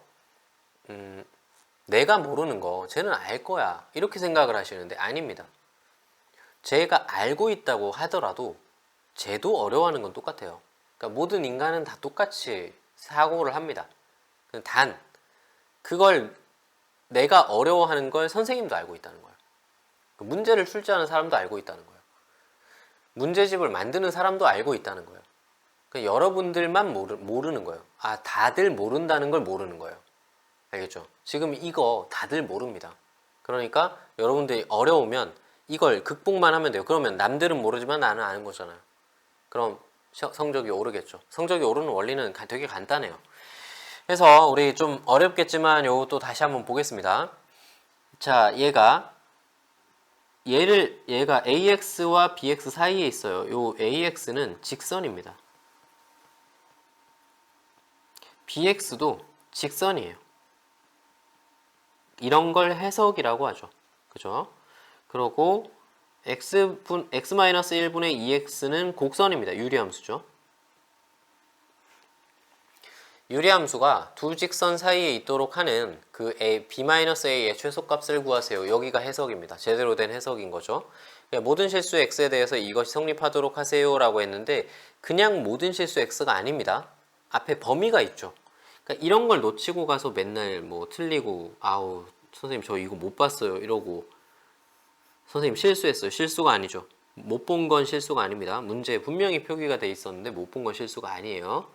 [SPEAKER 1] 내가 모르는 거 쟤는 알 거야. 이렇게 생각을 하시는데 아닙니다. 쟤가 알고 있다고 하더라도 쟤도 어려워하는 건 똑같아요. 그러니까 모든 인간은 다 똑같이 사고를 합니다. 단 그걸 내가 어려워하는 걸 선생님도 알고 있다는 거예요. 문제를 출제하는 사람도 알고 있다는 거예요. 문제집을 만드는 사람도 알고 있다는 거예요. 그러니까 여러분들만 모르는 거예요. 다들 모른다는 걸 모르는 거예요. 알겠죠? 지금 이거 다들 모릅니다. 그러니까 여러분들이 어려우면 이걸 극복만 하면 돼요. 그러면 남들은 모르지만 나는 아는 거잖아요. 그럼 성적이 오르겠죠. 성적이 오르는 원리는 되게 간단해요. 그래서 우리 좀 어렵겠지만 요것도 다시 한번 보겠습니다. 자, 얘가 AX와 BX 사이에 있어요. 요 AX는 직선입니다. BX도 직선이에요. 이런 걸 해석이라고 하죠. 그죠? 그리고 x-1분의 2x는 곡선입니다. 유리함수죠. 유리함수가 두 직선 사이에 있도록 하는 그 b-a의 최소값을 구하세요. 여기가 해석입니다. 제대로 된 해석인 거죠. 모든 실수 x에 대해서 이것이 성립하도록 하세요 라고 했는데 그냥 모든 실수 x가 아닙니다. 앞에 범위가 있죠. 그러니까 이런 걸 놓치고 가서 맨날 뭐 틀리고 선생님 저 이거 못 봤어요 이러고 선생님 실수했어요. 실수가 아니죠. 못 본 건 실수가 아닙니다. 문제에 분명히 표기가 돼 있었는데 못 본 건 실수가 아니에요.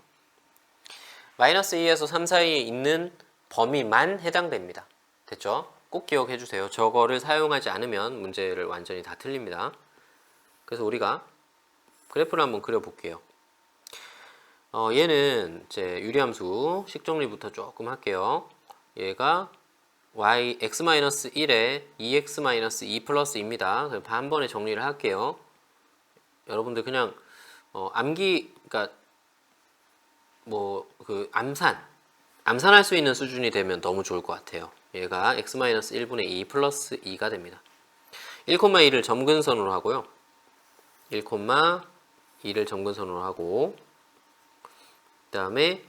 [SPEAKER 1] 마이너스 2에서 3 사이에 있는 범위만 해당됩니다. 됐죠? 꼭 기억해 주세요. 저거를 사용하지 않으면 문제를 완전히 다 틀립니다. 그래서 우리가 그래프를 한번 그려볼게요. 얘는 이제 유리함수 식정리부터 조금 할게요. 얘가 x-1에 2x-2 플러스 2입니다. 한 번에 정리를 할게요. 여러분들 그냥 그러니까 암산할 수 있는 수준이 되면 너무 좋을 것 같아요. 얘가 x-1분의 2 플러스 2가 됩니다. 1,2를 점근선으로 하고요. 1,2를 점근선으로 하고 그 다음에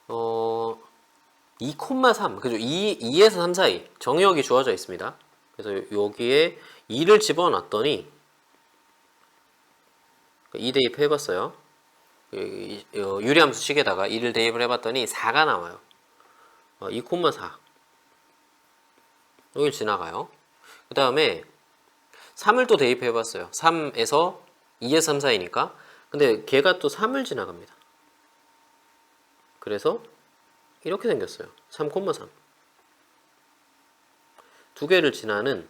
[SPEAKER 1] 2,3 그죠? 2에서 3 사이 정의역이 주어져 있습니다. 그래서 여기에 2를 집어넣었더니 2 대입 해봤어요. 유리함수 식에다가 2를 대입을 해봤더니 4가 나와요. 2,4 여길 지나가요. 그 다음에 3을 또 대입해봤어요. 3에서 2에서 3 사이니까 근데 걔가 또 3을 지나갑니다. 그래서 이렇게 생겼어요. 3,3 두 개를 지나는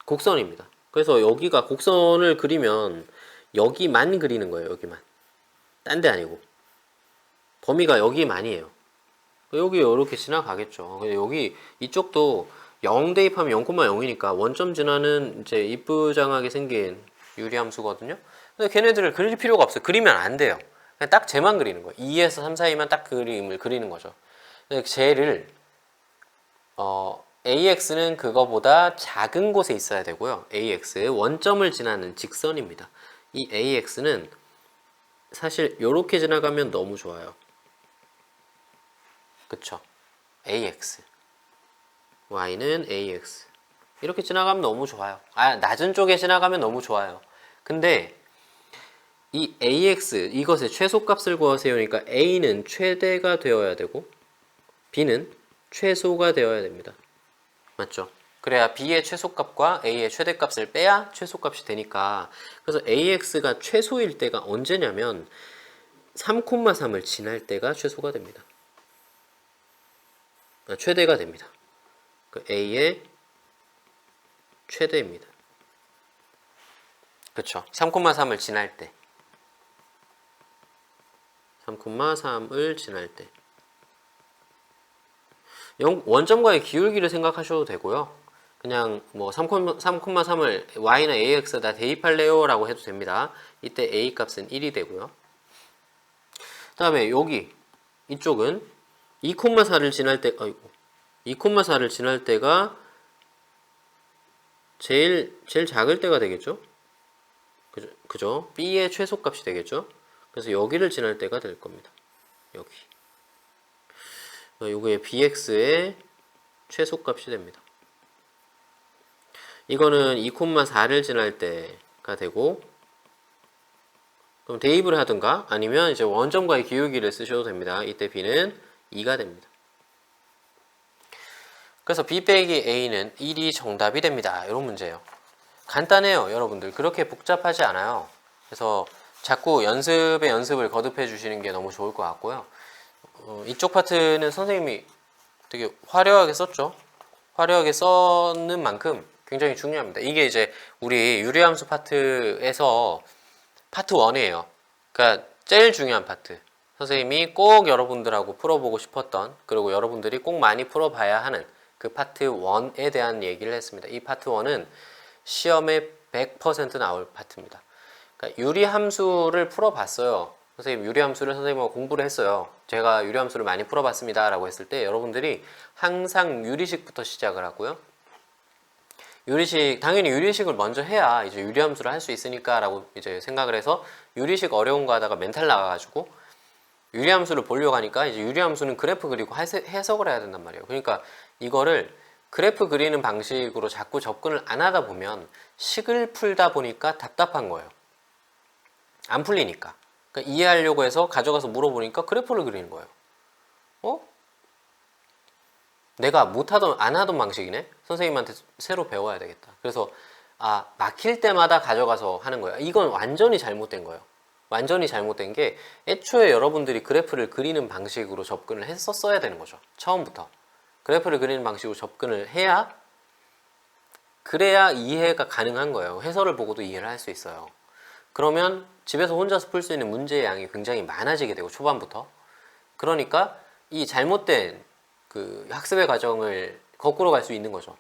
[SPEAKER 1] 곡선입니다. 그래서 여기가 곡선을 그리면 여기만 그리는 거예요. 여기만. 딴 데 아니고. 범위가 여기만이에요. 여기 이렇게 지나가겠죠. 근데 여기 이쪽도 0 대입하면 0,0이니까 원점 지나는 이제 이쁘장하게 생긴 유리함수거든요. 근데 걔네들을 그릴 필요가 없어요. 그리면 안 돼요. 그냥 딱 쟤만 그리는 거예요. 2에서 3 사이만 딱 그림을 그리는 거죠. 근데 쟤를 AX는 그거보다 작은 곳에 있어야 되고요. AX, 원점을 지나는 직선입니다. 이 AX는 사실 이렇게 지나가면 너무 좋아요. 그쵸? AX. Y는 AX. 이렇게 지나가면 너무 좋아요. 낮은 쪽에 지나가면 너무 좋아요. 근데 이 AX, 이것의 최소값을 구하세요. 그러니까 A는 최대가 되어야 되고 B는 최소가 되어야 됩니다. 맞죠? 그래야 B의 최소값과 A의 최대값을 빼야 최소값이 되니까. 그래서 AX가 최소일 때가 언제냐면 3,3을 지날 때가 최소가 됩니다. 최대가 됩니다. 그 A의 최대입니다. 그쵸? 3,3을 지날 때. 3,3을 지날 때. 원점과의 기울기를 생각하셔도 되고요. 그냥 뭐 3,3을 y나 ax에다 대입할래요 라고 해도 됩니다. 이때 a 값은 1이 되고요. 그 다음에 여기 이쪽은 2,4를 지날 때 2,4를 지날 때가 제일 작을 때가 되겠죠? 그죠? b의 최소값이 되겠죠? 그래서 여기를 지날 때가 될 겁니다. 여기. 요게 bx의 최소값이 됩니다. 이거는 2,4를 지날 때가 되고, 그럼 대입을 하든가 아니면 이제 원점과의 기울기를 쓰셔도 됩니다. 이때 b는 2가 됩니다. 그래서 b 빼기 a는 1이 정답이 됩니다. 이런 문제예요. 간단해요, 여러분들. 그렇게 복잡하지 않아요. 그래서 자꾸 연습을 거듭해 주시는 게 너무 좋을 것 같고요. 이쪽 파트는 선생님이 되게 화려하게 썼죠. 화려하게 썼는 만큼 굉장히 중요합니다. 이게 이제 우리 유리함수 파트에서 파트 1이에요. 그러니까 제일 중요한 파트. 선생님이 꼭 여러분들하고 풀어보고 싶었던, 그리고 여러분들이 꼭 많이 풀어봐야 하는 그 파트 1에 대한 얘기를 했습니다. 이 파트 1은 시험에 100% 나올 파트입니다. 그러니까 유리함수를 풀어봤어요. 선생님 유리함수를 선생님하고 공부를 했어요. 제가 유리함수를 많이 풀어봤습니다 라고 했을 때 여러분들이 항상 유리식부터 시작을 하고요. 당연히 유리식을 먼저 해야 이제 유리함수를 할 수 있으니까 라고 이제 생각을 해서 유리식 어려운 거 하다가 멘탈 나가가지고 유리함수를 보려고 하니까 이제 유리함수는 그래프 그리고 해석을 해야 된단 말이에요. 그러니까 이거를 그래프 그리는 방식으로 자꾸 접근을 안 하다 보면 식을 풀다 보니까 답답한 거예요. 안 풀리니까. 그러니까 이해하려고 해서 가져가서 물어보니까 그래프를 그리는 거예요. 내가 안 하던 방식이네? 선생님한테 새로 배워야 되겠다. 그래서 막힐 때마다 가져가서 하는 거예요. 이건 완전히 잘못된 거예요. 완전히 잘못된 게 애초에 여러분들이 그래프를 그리는 방식으로 접근을 했었어야 되는 거죠. 처음부터. 그래프를 그리는 방식으로 접근을 그래야 이해가 가능한 거예요. 해설을 보고도 이해를 할 수 있어요. 그러면 집에서 혼자서 풀 수 있는 문제의 양이 굉장히 많아지게 되고 초반부터. 그러니까 이 잘못된 그 학습의 과정을 거꾸로 갈 수 있는 거죠.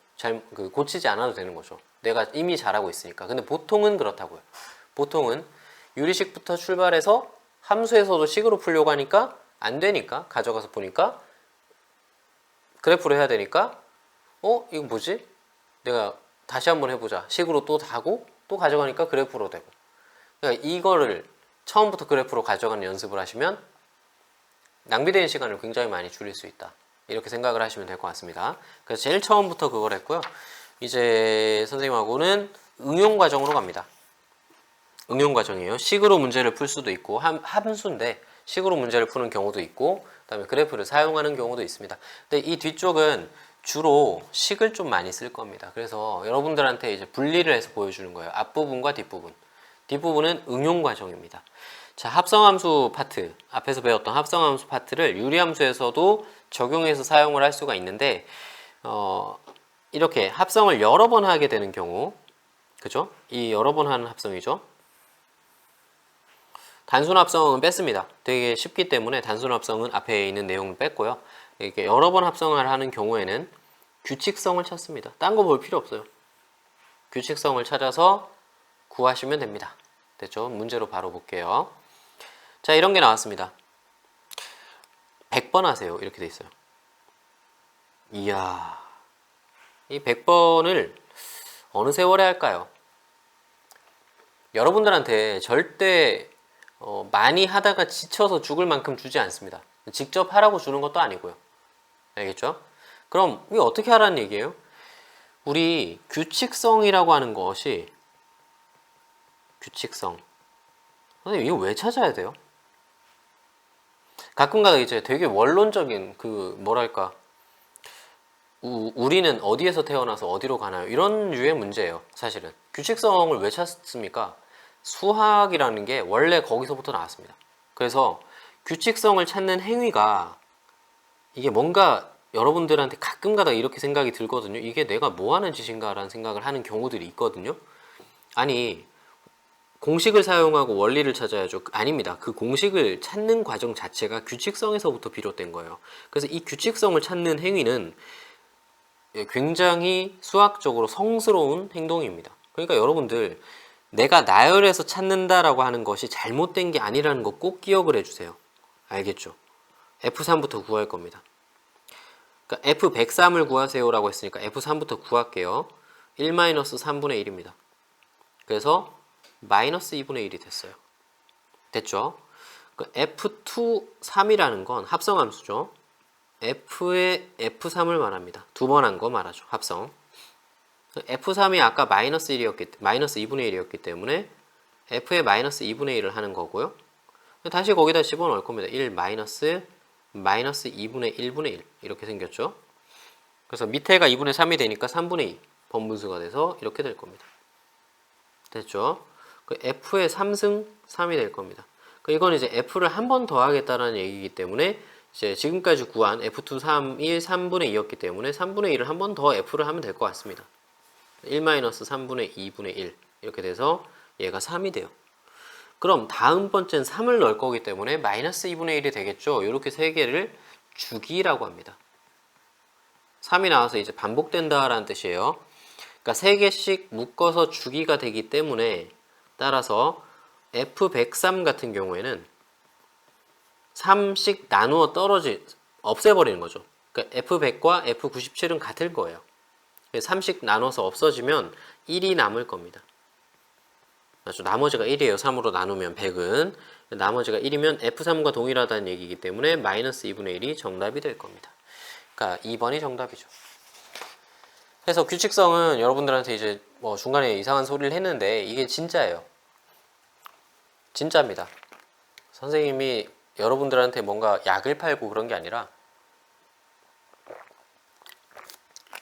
[SPEAKER 1] 고치지 않아도 되는 거죠. 내가 이미 잘하고 있으니까. 근데 보통은 그렇다고요. 보통은 유리식부터 출발해서 함수에서도 식으로 풀려고 하니까 안 되니까 가져가서 보니까 그래프로 해야 되니까 이거 뭐지? 내가 다시 한번 해보자. 식으로 또 하고 또 가져가니까 그래프로 되고. 그러니까 이거를 처음부터 그래프로 가져가는 연습을 하시면 낭비되는 시간을 굉장히 많이 줄일 수 있다. 이렇게 생각을 하시면 될 것 같습니다. 그래서 제일 처음부터 그걸 했고요. 이제 선생님하고는 응용 과정으로 갑니다. 응용 과정이에요. 식으로 문제를 풀 수도 있고 함수인데 식으로 문제를 푸는 경우도 있고 그다음에 그래프를 사용하는 경우도 있습니다. 근데 이 뒤쪽은 주로 식을 좀 많이 쓸 겁니다. 그래서 여러분들한테 이제 분리를 해서 보여주는 거예요. 앞부분과 뒷부분. 뒷부분은 응용 과정입니다. 자, 합성함수 파트, 앞에서 배웠던 합성함수 파트를 유리함수에서도 적용해서 사용을 할 수가 있는데 이렇게 합성을 여러 번 하게 되는 경우, 그죠? 이 여러 번 하는 합성이죠. 단순 합성은 뺐습니다. 되게 쉽기 때문에 단순 합성은 앞에 있는 내용을 뺐고요. 이렇게 여러 번 합성을 하는 경우에는 규칙성을 찾습니다. 딴 거 볼 필요 없어요. 규칙성을 찾아서 구하시면 됩니다. 됐죠? 문제로 바로 볼게요. 자, 이런 게 나왔습니다. 100번 하세요. 이렇게 돼 있어요. 이야. 이 100번을 어느 세월에 할까요? 여러분들한테 절대 많이 하다가 지쳐서 죽을 만큼 주지 않습니다. 직접 하라고 주는 것도 아니고요. 알겠죠? 그럼 이게 어떻게 하라는 얘기예요? 우리 규칙성이라고 하는 것이 규칙성. 선생님 이거 왜 찾아야 돼요? 가끔가다 이제 되게 원론적인 뭐랄까 우리는 어디에서 태어나서 어디로 가나요? 이런 류의 문제예요. 사실은 규칙성을 왜 찾습니까? 수학이라는 게 원래 거기서부터 나왔습니다. 그래서 규칙성을 찾는 행위가 이게 뭔가 여러분들한테 가끔가다 이렇게 생각이 들거든요. 이게 내가 뭐 하는 짓인가 라는 생각을 하는 경우들이 있거든요. 아니 공식을 사용하고 원리를 찾아야죠. 아닙니다. 그 공식을 찾는 과정 자체가 규칙성에서부터 비롯된 거예요. 그래서 이 규칙성을 찾는 행위는 굉장히 수학적으로 성스러운 행동입니다. 그러니까 여러분들 내가 나열해서 찾는다라고 하는 것이 잘못된 게 아니라는 거 꼭 기억을 해주세요. 알겠죠? F3부터 구할 겁니다. 그러니까 F103을 구하세요라고 했으니까 F3부터 구할게요. 1-3분의 1입니다. 그래서 마이너스 2분의 1이 됐어요. 됐죠? F2, 3이라는 건 합성함수죠. F의 F3을 말합니다. 두 번 한 거 말하죠. 합성. F3이 아까 마이너스 2분의 1이었기 때문에 F의 마이너스 2분의 1을 하는 거고요. 다시 거기다 집어넣을 겁니다. 1 마이너스 2분의 1분의 1 이렇게 생겼죠. 그래서 밑에가 2분의 3이 되니까 3분의 2 번분수가 돼서 이렇게 될 겁니다. 됐죠? F의 3승 3이 될 겁니다. 이건 이제 F를 한 번 더 하겠다는 얘기이기 때문에 이제 지금까지 구한 F2, 3, 1, 3분의 2였기 때문에 3분의 1을 한 번 더 F를 하면 될 것 같습니다. 1-3분의 2분의 1 이렇게 돼서 얘가 3이 돼요. 그럼 다음 번째는 3을 넣을 거기 때문에 마이너스 2분의 1이 되겠죠. 이렇게 세 개를 주기라고 합니다. 3이 나와서 이제 반복된다라는 뜻이에요. 그러니까 세 개씩 묶어서 주기가 되기 때문에 따라서 F103 같은 경우에는 3씩 나누어 없애버리는 거죠. 그러니까 F100과 F97은 같을 거예요. 3씩 나눠서 없어지면 1이 남을 겁니다. 맞죠? 나머지가 1이에요. 3으로 나누면 100은. 나머지가 1이면 F3과 동일하다는 얘기이기 때문에 마이너스 2분의 1이 정답이 될 겁니다. 그러니까 2번이 정답이죠. 그래서 규칙성은 여러분들한테 이제 뭐 중간에 이상한 소리를 했는데 이게 진짜예요. 진짜입니다. 선생님이 여러분들한테 뭔가 약을 팔고 그런 게 아니라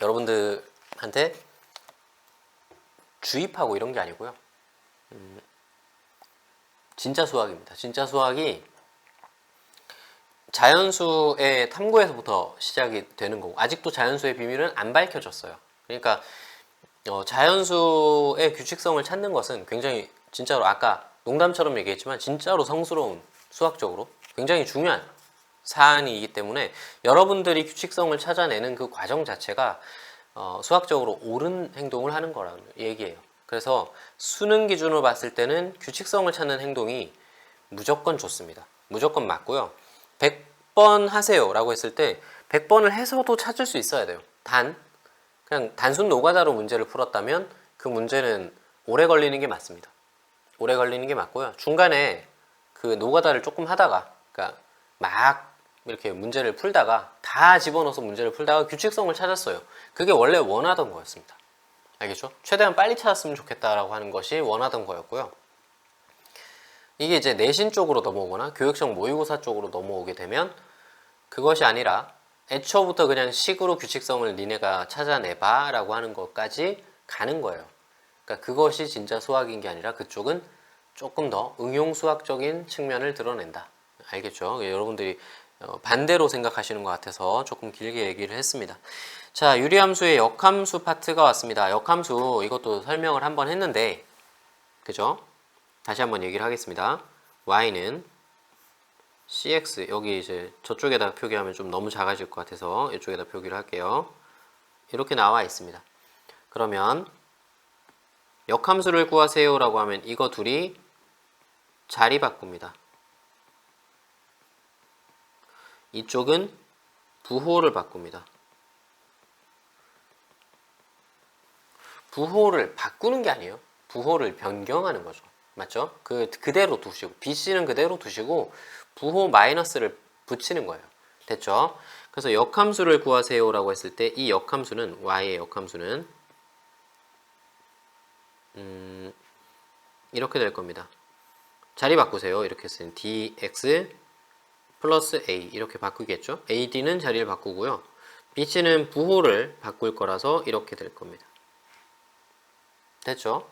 [SPEAKER 1] 여러분들한테 주입하고 이런 게 아니고요. 진짜 수학입니다. 진짜 수학이 자연수의 탐구에서부터 시작이 되는 거고 아직도 자연수의 비밀은 안 밝혀졌어요. 그러니까 자연수의 규칙성을 찾는 것은 굉장히 진짜로 아까 농담처럼 얘기했지만 진짜로 성스러운 수학적으로 굉장히 중요한 사안이기 때문에 여러분들이 규칙성을 찾아내는 그 과정 자체가 수학적으로 옳은 행동을 하는 거라는 얘기예요. 그래서 수능 기준으로 봤을 때는 규칙성을 찾는 행동이 무조건 좋습니다. 무조건 맞고요. 100번 하세요 라고 했을 때 100번을 해서도 찾을 수 있어야 돼요. 그냥 단순 노가다로 문제를 풀었다면 그 문제는 오래 걸리는 게 맞습니다. 오래 걸리는 게 맞고요. 중간에 그 노가다를 조금 하다가 그러니까 막 이렇게 문제를 풀다가 다 집어넣어서 문제를 풀다가 규칙성을 찾았어요. 그게 원래 원하던 거였습니다. 알겠죠? 최대한 빨리 찾았으면 좋겠다라고 하는 것이 원하던 거였고요. 이게 이제 내신 쪽으로 넘어오거나 교육청 모의고사 쪽으로 넘어오게 되면 그것이 아니라 애초부터 그냥 식으로 규칙성을 니네가 찾아내봐 라고 하는 것까지 가는 거예요. 그러니까 그것이 진짜 수학인 게 아니라 그쪽은 조금 더 응용수학적인 측면을 드러낸다. 알겠죠? 여러분들이 반대로 생각하시는 것 같아서 조금 길게 얘기를 했습니다. 자, 유리함수의 역함수 파트가 왔습니다. 역함수 이것도 설명을 한번 했는데 그죠? 다시 한번 얘기를 하겠습니다. y는 cx 여기 이제 저쪽에다 표기하면 좀 너무 작아질 것 같아서 이쪽에다 표기를 할게요. 이렇게 나와 있습니다. 그러면 역함수를 구하세요 라고 하면 이거 둘이 자리 바꿉니다. 이쪽은 부호를 바꿉니다. 부호를 바꾸는 게 아니에요. 부호를 변경하는 거죠. 맞죠? 그대로 두시고 BC는 그대로 두시고 부호 마이너스를 붙이는 거예요. 됐죠? 그래서 역함수를 구하세요라고 했을 때 이 역함수는 y의 역함수는 이렇게 될 겁니다. 자리 바꾸세요. 이렇게 쓰는 dx 플러스 a 이렇게 바꾸겠죠? ad는 자리를 바꾸고요. bc는 부호를 바꿀 거라서 이렇게 될 겁니다. 됐죠?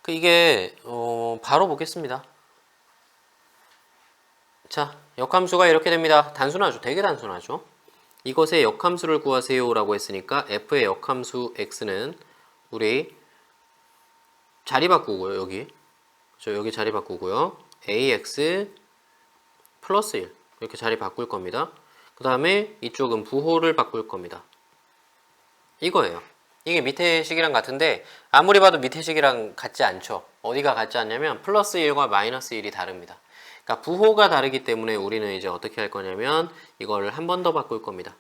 [SPEAKER 1] 이게 바로 보겠습니다. 자, 역함수가 이렇게 됩니다. 단순하죠? 되게 단순하죠? 이것의 역함수를 구하세요 라고 했으니까 f의 역함수 x는 우리 자리 바꾸고요. 여기 자리 바꾸고요. ax 플러스 1 이렇게 자리 바꿀 겁니다. 그 다음에 이쪽은 부호를 바꿀 겁니다. 이거예요. 이게 밑에 식이랑 같은데 아무리 봐도 밑에 식이랑 같지 않죠. 어디가 같지 않냐면 플러스 1과 마이너스 1이 다릅니다. 그러니까 부호가 다르기 때문에 우리는 이제 어떻게 할 거냐면 이걸 한 번 더 바꿀 겁니다.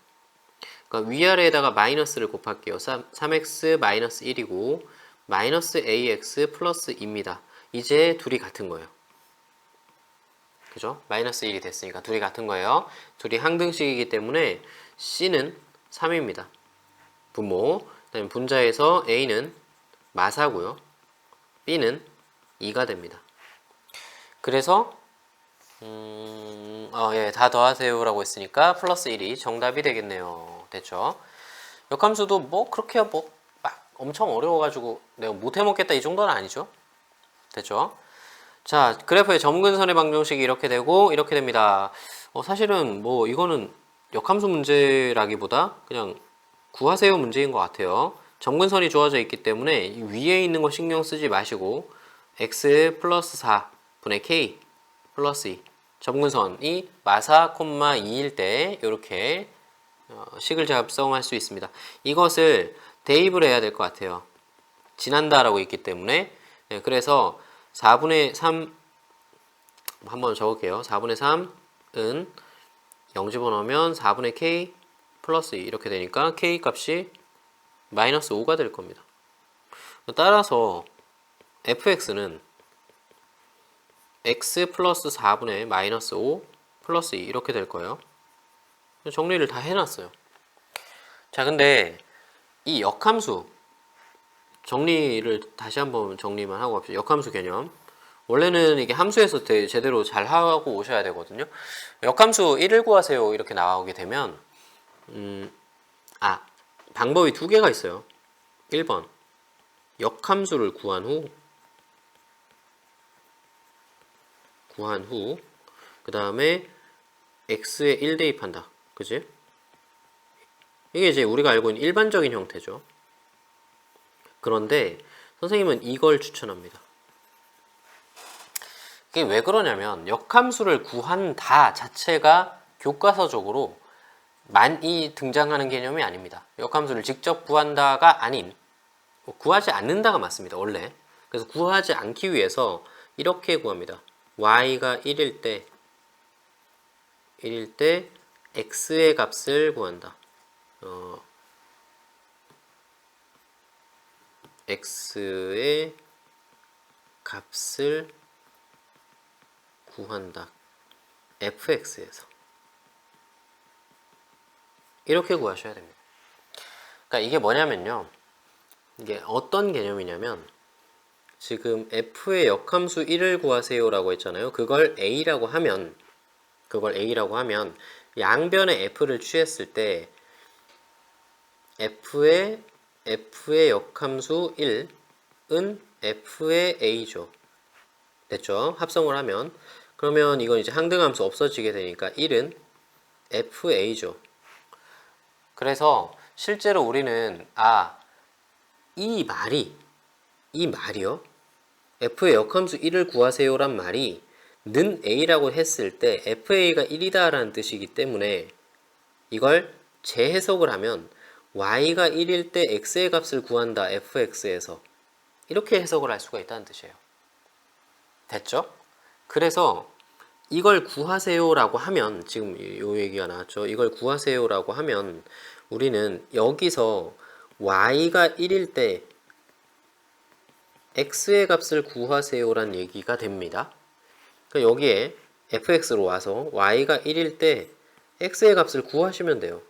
[SPEAKER 1] 그러니까 위아래에다가 마이너스를 곱할게요. 3x 마이너스 1이고 마이너스 ax 플러스 2입니다. 이제 둘이 같은 거예요. 그죠? 마이너스 1이 됐으니까 둘이 같은 거예요. 둘이 항등식이기 때문에 c는 3입니다. 분모. 그다음에 분자에서 a는 마사고요. b는 2가 됩니다. 그래서 예, 다 더하세요 라고 했으니까 플러스 1이 정답이 되겠네요. 됐죠? 역함수도 뭐 그렇게 뭐 막 엄청 어려워가지고 내가 못해먹겠다 이 정도는 아니죠. 됐죠? 자, 그래프의 점근선의 방정식이 이렇게 되고 이렇게 됩니다. 사실은 뭐 이거는 역함수 문제라기보다 그냥 구하세요 문제인 것 같아요. 점근선이 주어져 있기 때문에 위에 있는 거 신경 쓰지 마시고 x 플러스 4분의 k 플러스 2 점근선이 마사, 2일 때 이렇게 식을 작성할 수 있습니다. 이것을 대입을 해야 될 것 같아요. 지난다라고 있기 때문에. 네, 그래서 4분의 3 한번 적을게요. 4분의 3은 0 집어넣으면 4분의 k 플러스 2 이렇게 되니까 k 값이 마이너스 5가 될 겁니다. 따라서 fx는 x 플러스 4분의 마이너스 5 플러스 2 이렇게 될 거예요. 정리를 다 해놨어요. 자, 근데 이 역함수 정리를 다시 한번 정리만 하고 갑시다. 역함수 개념. 원래는 이게 함수에서 제대로 잘 하고 오셔야 되거든요. 역함수 1을 구하세요 이렇게 나오게 되면 방법이 두 개가 있어요. 1번 역함수를 구한 후 그 다음에 x에 1 대입한다. 그지? 이게 이제 우리가 알고 있는 일반적인 형태죠. 그런데 선생님은 이걸 추천합니다. 이게 왜 그러냐면 역함수를 구한다 자체가 교과서적으로 많이 등장하는 개념이 아닙니다. 역함수를 직접 구한다가 아닌 구하지 않는다가 맞습니다. 원래. 그래서 구하지 않기 위해서 이렇게 구합니다. y가 1일 때 x의 값을 구한다. x의 값을 구한다. fx에서 이렇게 구하셔야 됩니다. 그러니까 이게 뭐냐면요. 이게 어떤 개념이냐면 지금 f의 역함수 1을 구하세요 라고 했잖아요. 그걸 a라고 하면 양변의 f를 취했을 때 f의 역함수 1은 f의 a죠. 됐죠? 합성을 하면 그러면 이건 이제 항등함수 없어지게 되니까 1은 fa죠. 그래서 실제로 우리는 이 말이요. f의 역함수 1을 구하세요란 말이 는 a라고 했을 때 fa가 1이다 라는 뜻이기 때문에 이걸 재해석을 하면 y가 1일 때 x의 값을 구한다 fx에서 이렇게 해석을 할 수가 있다는 뜻이에요. 됐죠? 그래서 이걸 구하세요 라고 하면 지금 요 얘기가 나왔죠. 이걸 구하세요 라고 하면 우리는 여기서 y가 1일 때 x의 값을 구하세요란 얘기가 됩니다. 그러니까 여기에 fx로 와서 y가 1일 때 x의 값을 구하시면 돼요.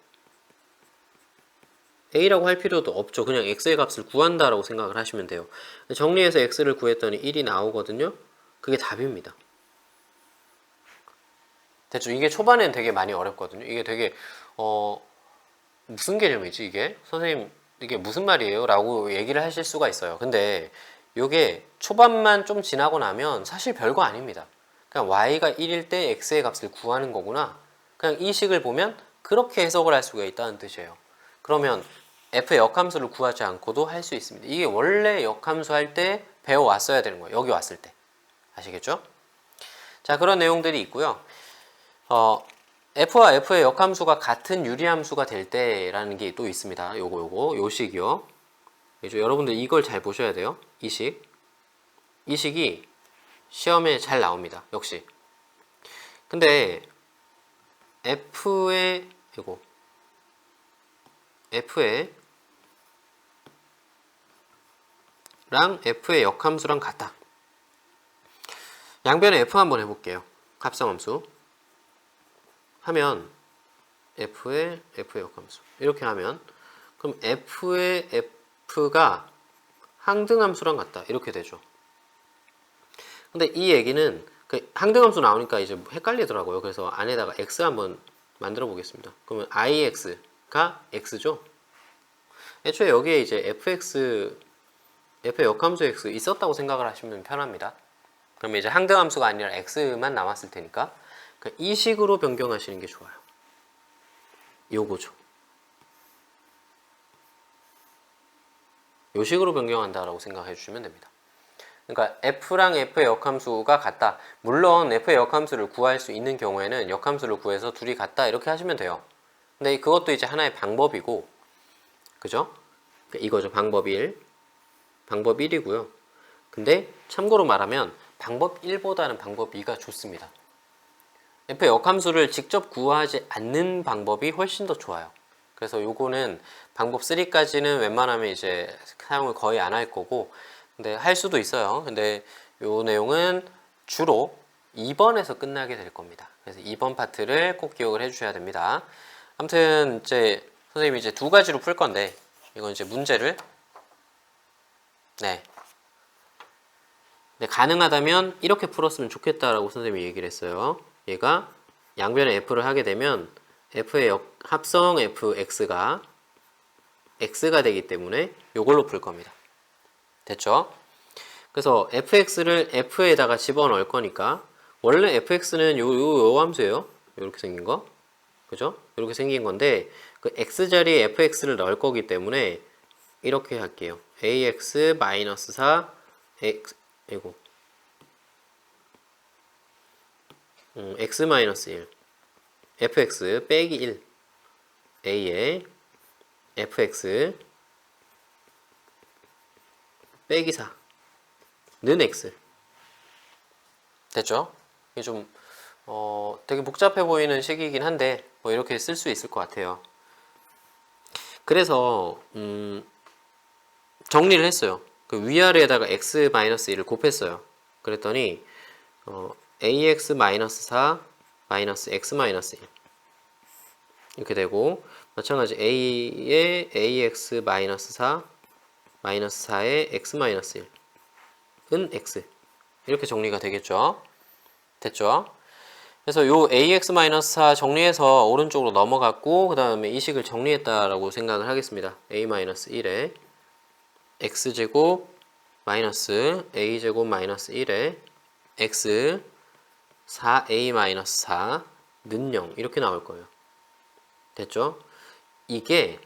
[SPEAKER 1] a라고 할 필요도 없죠. 그냥 x의 값을 구한다라고 생각을 하시면 돼요. 정리해서 x를 구했더니 1이 나오거든요. 그게 답입니다. 됐죠? 이게 초반엔 되게 많이 어렵거든요. 이게 되게 무슨 개념이지 이게? 선생님 이게 무슨 말이에요? 라고 얘기를 하실 수가 있어요. 근데 이게 초반만 좀 지나고 나면 사실 별거 아닙니다. 그냥 y가 1일 때 x의 값을 구하는 거구나. 그냥 이 식을 보면 그렇게 해석을 할 수가 있다는 뜻이에요. 그러면 f의 역함수를 구하지 않고도 할 수 있습니다. 이게 원래 역함수 할 때 배워왔어야 되는 거예요. 여기 왔을 때. 아시겠죠? 자, 그런 내용들이 있고요. f와 f의 역함수가 같은 유리함수가 될 때라는 게 또 있습니다. 요 식이요. 여러분들 이걸 잘 보셔야 돼요. 이 식이 시험에 잘 나옵니다. 역시. 근데 f의 f의 역함수랑 같다. 양변에 f 한번 해볼게요. 합성함수 하면 f의 역함수 이렇게 하면 그럼 f의 f가 항등함수랑 같다 이렇게 되죠. 근데 이 얘기는 그 항등함수 나오니까 이제 헷갈리더라고요. 그래서 안에다가 x 한번 만들어 보겠습니다. 그러면 ix가 x죠. 애초에 여기에 이제 f의 역함수 x 있었다고 생각을 하시면 편합니다. 그러면 이제 항등함수가 아니라 x만 남았을 테니까 이 식으로 변경하시는 게 좋아요. 요거죠. 요 식으로 변경한다라고 생각해 주시면 됩니다. 그러니까 f랑 f의 역함수가 같다. 물론 f의 역함수를 구할 수 있는 경우에는 역함수를 구해서 둘이 같다 이렇게 하시면 돼요. 근데 그것도 이제 하나의 방법이고, 그죠? 이거죠. 방법 1. 방법 1이고요. 근데 참고로 말하면 방법 1보다는 방법 2가 좋습니다. f의 역함수를 직접 구하지 않는 방법이 훨씬 더 좋아요. 그래서 요거는 방법 3까지는 웬만하면 이제 사용을 거의 안 할 거고, 근데 할 수도 있어요. 근데 요 내용은 주로 2번에서 끝나게 될 겁니다. 그래서 2번 파트를 꼭 기억을 해 주셔야 됩니다. 아무튼 이제 선생님이 이제 두 가지로 풀 건데, 이건 이제 문제를 네, 가능하다면 이렇게 풀었으면 좋겠다라고 선생님이 얘기를 했어요. 얘가 양변에 f를 하게 되면 f의 합성 fx가 x가 되기 때문에 이걸로 풀 겁니다. 됐죠? 그래서 fx를 f에다가 집어넣을 거니까 원래 fx는 요 함수예요. 이렇게 생긴 거. 그죠? 이렇게 생긴 건데 그 x 자리에 fx를 넣을 거기 때문에 이렇게 할게요. ax-4 x x-1 fx 빼기 1 a에 fx 빼기 4는 x. 됐죠? 이게 좀 되게 복잡해 보이는 식이긴 한데 뭐 이렇게 쓸 수 있을 것 같아요. 그래서 정리를 했어요. 그 위아래에다가 x-1을 곱했어요. 그랬더니 ax-4 x-1 이렇게 되고, 마찬가지 a에 ax-4 4에 x-1은 x 이렇게 정리가 되겠죠. 됐죠? 그래서 요 ax-4 정리해서 오른쪽으로 넘어갔고, 그 다음에 이 식을 정리했다라고 생각을 하겠습니다. a-1에 x제곱 마이너스 a제곱 마이너스 1에 x 4a-4는 0 이렇게 나올 거예요. 됐죠? 이게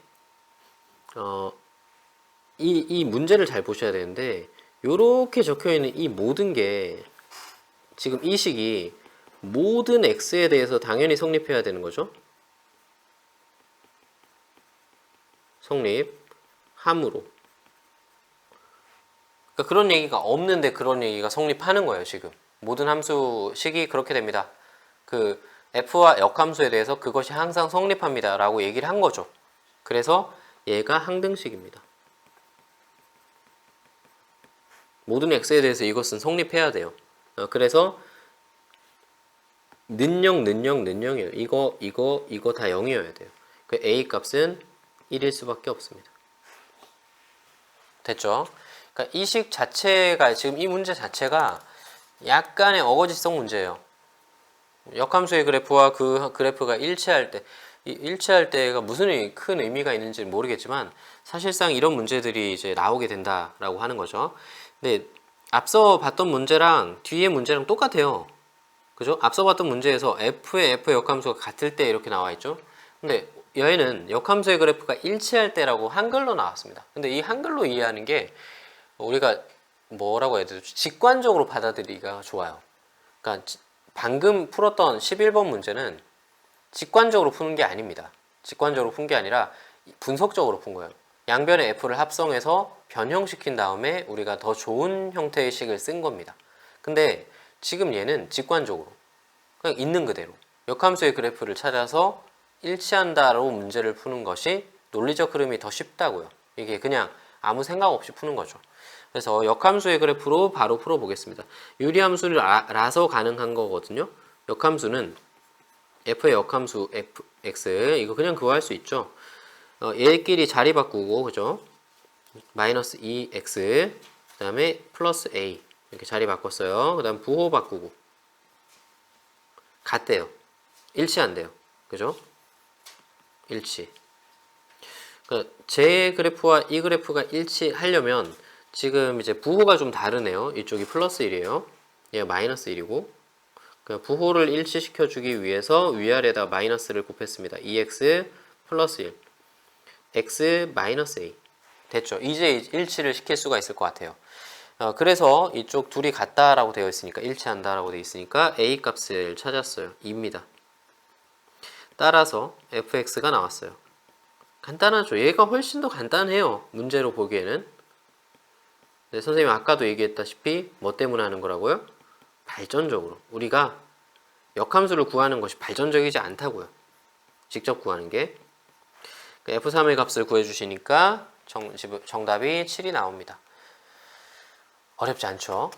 [SPEAKER 1] 이 문제를 잘 보셔야 되는데, 요렇게 적혀있는 이 모든 게 지금 이 식이 모든 x에 대해서 당연히 성립해야 되는 거죠. 성립함으로. 그러니까 그런 얘기가 없는데 그런 얘기가 성립하는 거예요. 지금 모든 함수식이 그렇게 됩니다. 그 f와 역함수에 대해서 그것이 항상 성립합니다 라고 얘기를 한 거죠. 그래서 얘가 항등식입니다. 모든 x에 대해서 이것은 성립해야 돼요. 그래서 는영이에요. 이거 다 0이어야 돼요. 그 a 값은 1일 수밖에 없습니다. 됐죠? 그러니까 이 식 자체가, 지금 이 문제 자체가 약간의 어거지성 문제예요. 역함수의 그래프와 그 그래프가 일치할 때, 일치할 때가 무슨 큰 의미가 있는지 모르겠지만 사실상 이런 문제들이 이제 나오게 된다라고 하는 거죠. 근데 앞서 봤던 문제랑 뒤에 문제랑 똑같아요. 그죠? 앞서 봤던 문제에서 f의 역함수가 같을 때 이렇게 나와 있죠. 근데 얘는 역함수의 그래프가 일치할 때라고 한글로 나왔습니다. 근데 이 한글로 이해하는 게 우리가 뭐라고 해야 되죠? 직관적으로 받아들이기가 좋아요. 그러니까 방금 풀었던 11번 문제는 직관적으로 푸는 게 아닙니다. 직관적으로 푼 게 아니라 분석적으로 푼 거예요. 양변의 f를 합성해서 변형시킨 다음에 우리가 더 좋은 형태의 식을 쓴 겁니다. 근데 지금 얘는 직관적으로 그냥 있는 그대로 역함수의 그래프를 찾아서 일치한다로 문제를 푸는 것이 논리적 흐름이 더 쉽다고요. 이게 그냥 아무 생각 없이 푸는 거죠. 그래서 역함수의 그래프로 바로 풀어보겠습니다. 유리함수를 라서 가능한 거거든요. 역함수는 f의 역함수 fx 이거 그냥 그거 할 수 있죠. 얘끼리 자리 바꾸고 그죠? 마이너스 2x 그 다음에 플러스 a 이렇게 자리 바꿨어요. 그 다음 부호 바꾸고 같대요. 일치한대요. 그죠? 일치. 그러니까 제 그래프와 이 그래프가 일치하려면 지금 이제 부호가 좀 다르네요. 이쪽이 플러스 1이에요. 얘가 마이너스 1이고 그러니까 부호를 일치시켜 주기 위해서 위아래에다 마이너스를 곱했습니다. 2x 플러스 1 x 마이너스 a 됐죠? 이제 일치를 시킬 수가 있을 것 같아요. 그래서 이쪽 둘이 같다라고 되어 있으니까 일치한다라고 되어 있으니까 a 값을 찾았어요. 2입니다. 따라서 fx가 나왔어요. 간단하죠? 얘가 훨씬 더 간단해요. 문제로 보기에는. 네, 선생님 아까도 얘기했다시피 뭐 때문에 하는 거라고요? 발전적으로. 우리가 역함수를 구하는 것이 발전적이지 않다고요. 직접 구하는 게. f3의 값을 구해주시니까 정답이 7이 나옵니다. 어렵지 않죠?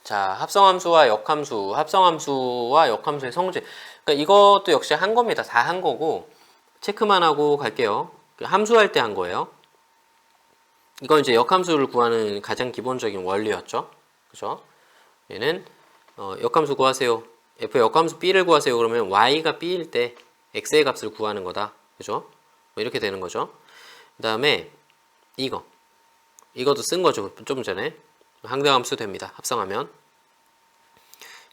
[SPEAKER 1] 자, 합성함수와 역함수의 성질. 그러니까 이것도 역시 한 겁니다. 다 한 거고 체크만 하고 갈게요. 함수할 때 한 거예요. 이건 이제 역함수를 구하는 가장 기본적인 원리였죠. 그죠? 얘는 역함수 구하세요. f 역함수 b를 구하세요. 그러면 y가 b일 때 x의 값을 구하는 거다. 그죠? 뭐 이렇게 되는 거죠. 그 다음에 이것도 쓴 거죠. 좀 전에. 항등함수 됩니다. 합성하면.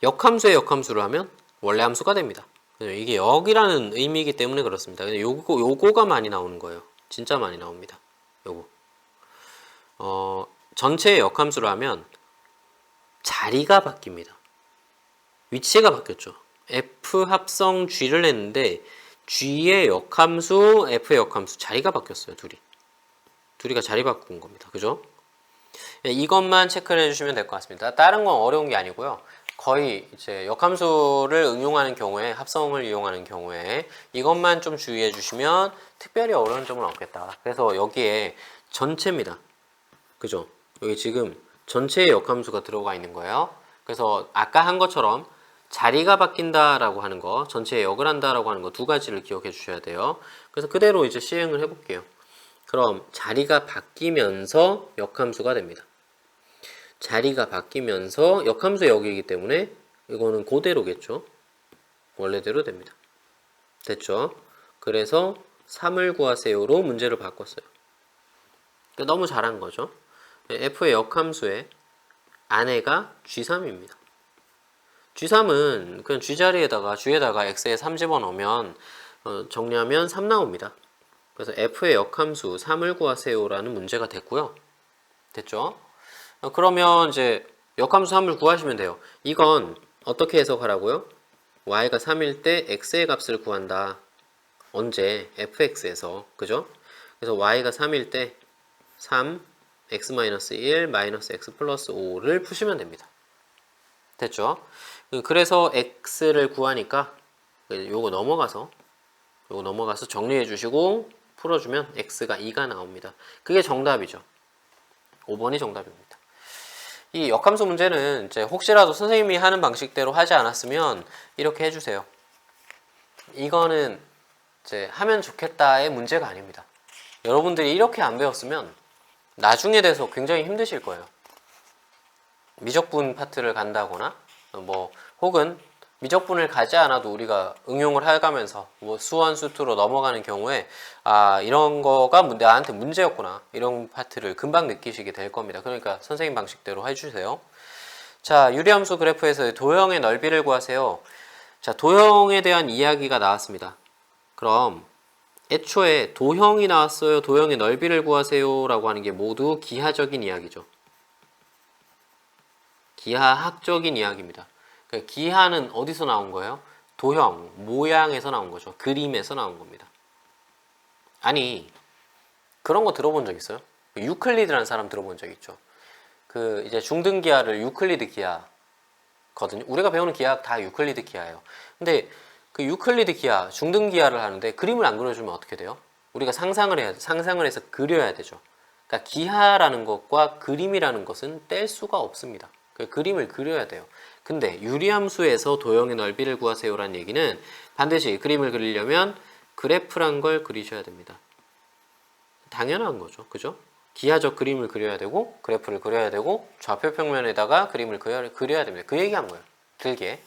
[SPEAKER 1] 역함수에 역함수를 하면 원래 함수가 됩니다. 이게 역이라는 의미이기 때문에 그렇습니다. 근데 요거가 많이 나오는 거예요. 진짜 많이 나옵니다. 요거. 전체의 역함수를 하면 자리가 바뀝니다. 위치가 바뀌었죠. F 합성 G를 했는데 G의 역함수, F의 역함수 자리가 바뀌었어요. 둘이가 자리 바꾼 겁니다. 그죠? 이것만 체크를 해주시면 될 것 같습니다. 다른 건 어려운 게 아니고요. 거의 이제 역함수를 응용하는 경우에, 합성을 이용하는 경우에 이것만 좀 주의해 주시면 특별히 어려운 점은 없겠다. 그래서 여기에 전체입니다. 그죠? 여기 지금 전체의 역함수가 들어가 있는 거예요. 그래서 아까 한 것처럼 자리가 바뀐다라고 하는 거, 전체의 역을 한다라고 하는 거 두 가지를 기억해 주셔야 돼요. 그래서 그대로 이제 시행을 해볼게요. 그럼 자리가 바뀌면서 역함수가 됩니다. 자리가 바뀌면서 역함수 역이기 때문에 이거는 그대로겠죠. 원래대로 됩니다. 됐죠? 그래서 3을 구하세요로 문제를 바꿨어요. 그러니까 너무 잘한 거죠. f의 역함수의 아내가 G3입니다. G3은 그냥 G자리에다가 G에다가 X에 3 집어넣으면 정리하면 3 나옵니다. 그래서 f의 역함수 3을 구하세요라는 문제가 됐고요. 됐죠? 그러면 이제 역함수 3을 구하시면 돼요. 이건 어떻게 해석하라고요? y가 3일 때 x의 값을 구한다. 언제? fx에서. 그죠? 그래서 y가 3일 때 3, x-1, x 플러스 5를 푸시면 됩니다. 됐죠? 그래서 x를 구하니까 요거 넘어가서 정리해 주시고 풀어주면 x가 2가 나옵니다. 그게 정답이죠. 5번이 정답입니다. 이 역함수 문제는 이제 혹시라도 선생님이 하는 방식대로 하지 않았으면 이렇게 해주세요. 이거는 이제 하면 좋겠다의 문제가 아닙니다. 여러분들이 이렇게 안 배웠으면 나중에 돼서 굉장히 힘드실 거예요. 미적분 파트를 간다거나 뭐 혹은 미적분을 가지 않아도 우리가 응용을 해가면서 뭐 수원 수투로 넘어가는 경우에 아 이런 거가 나한테 문제였구나 이런 파트를 금방 느끼시게 될 겁니다. 그러니까 선생님 방식대로 해주세요. 자, 유리함수 그래프에서 도형의 넓이를 구하세요. 자, 도형에 대한 이야기가 나왔습니다. 그럼 애초에 도형이 나왔어요, 도형의 넓이를 구하세요 라고 하는 게 모두 기하적인 이야기죠. 기하학적인 이야기입니다. 그러니까 기하는 어디서 나온 거예요? 도형, 모양에서 나온 거죠. 그림에서 나온 겁니다. 아니, 그런 거 들어본 적 있어요? 유클리드라는 사람 들어본 적 있죠. 그 이제 중등 기하를 유클리드 기하거든요. 우리가 배우는 기하 다 유클리드 기하예요. 근데 그 유클리드 기하, 중등 기하를 하는데 그림을 안 그려주면 어떻게 돼요? 우리가 상상을 해서 그려야 되죠. 그러니까 기하라는 것과 그림이라는 것은 뗄 수가 없습니다. 그 그림을 그려야 돼요. 근데 유리함수에서 도형의 넓이를 구하세요라는 얘기는 반드시 그림을 그리려면 그래프란 걸 그리셔야 됩니다. 당연한 거죠. 그죠? 기하적 그림을 그려야 되고 그래프를 그려야 되고 좌표 평면에다가 그림을 그려야 됩니다. 그 얘기한 거예요. 길게.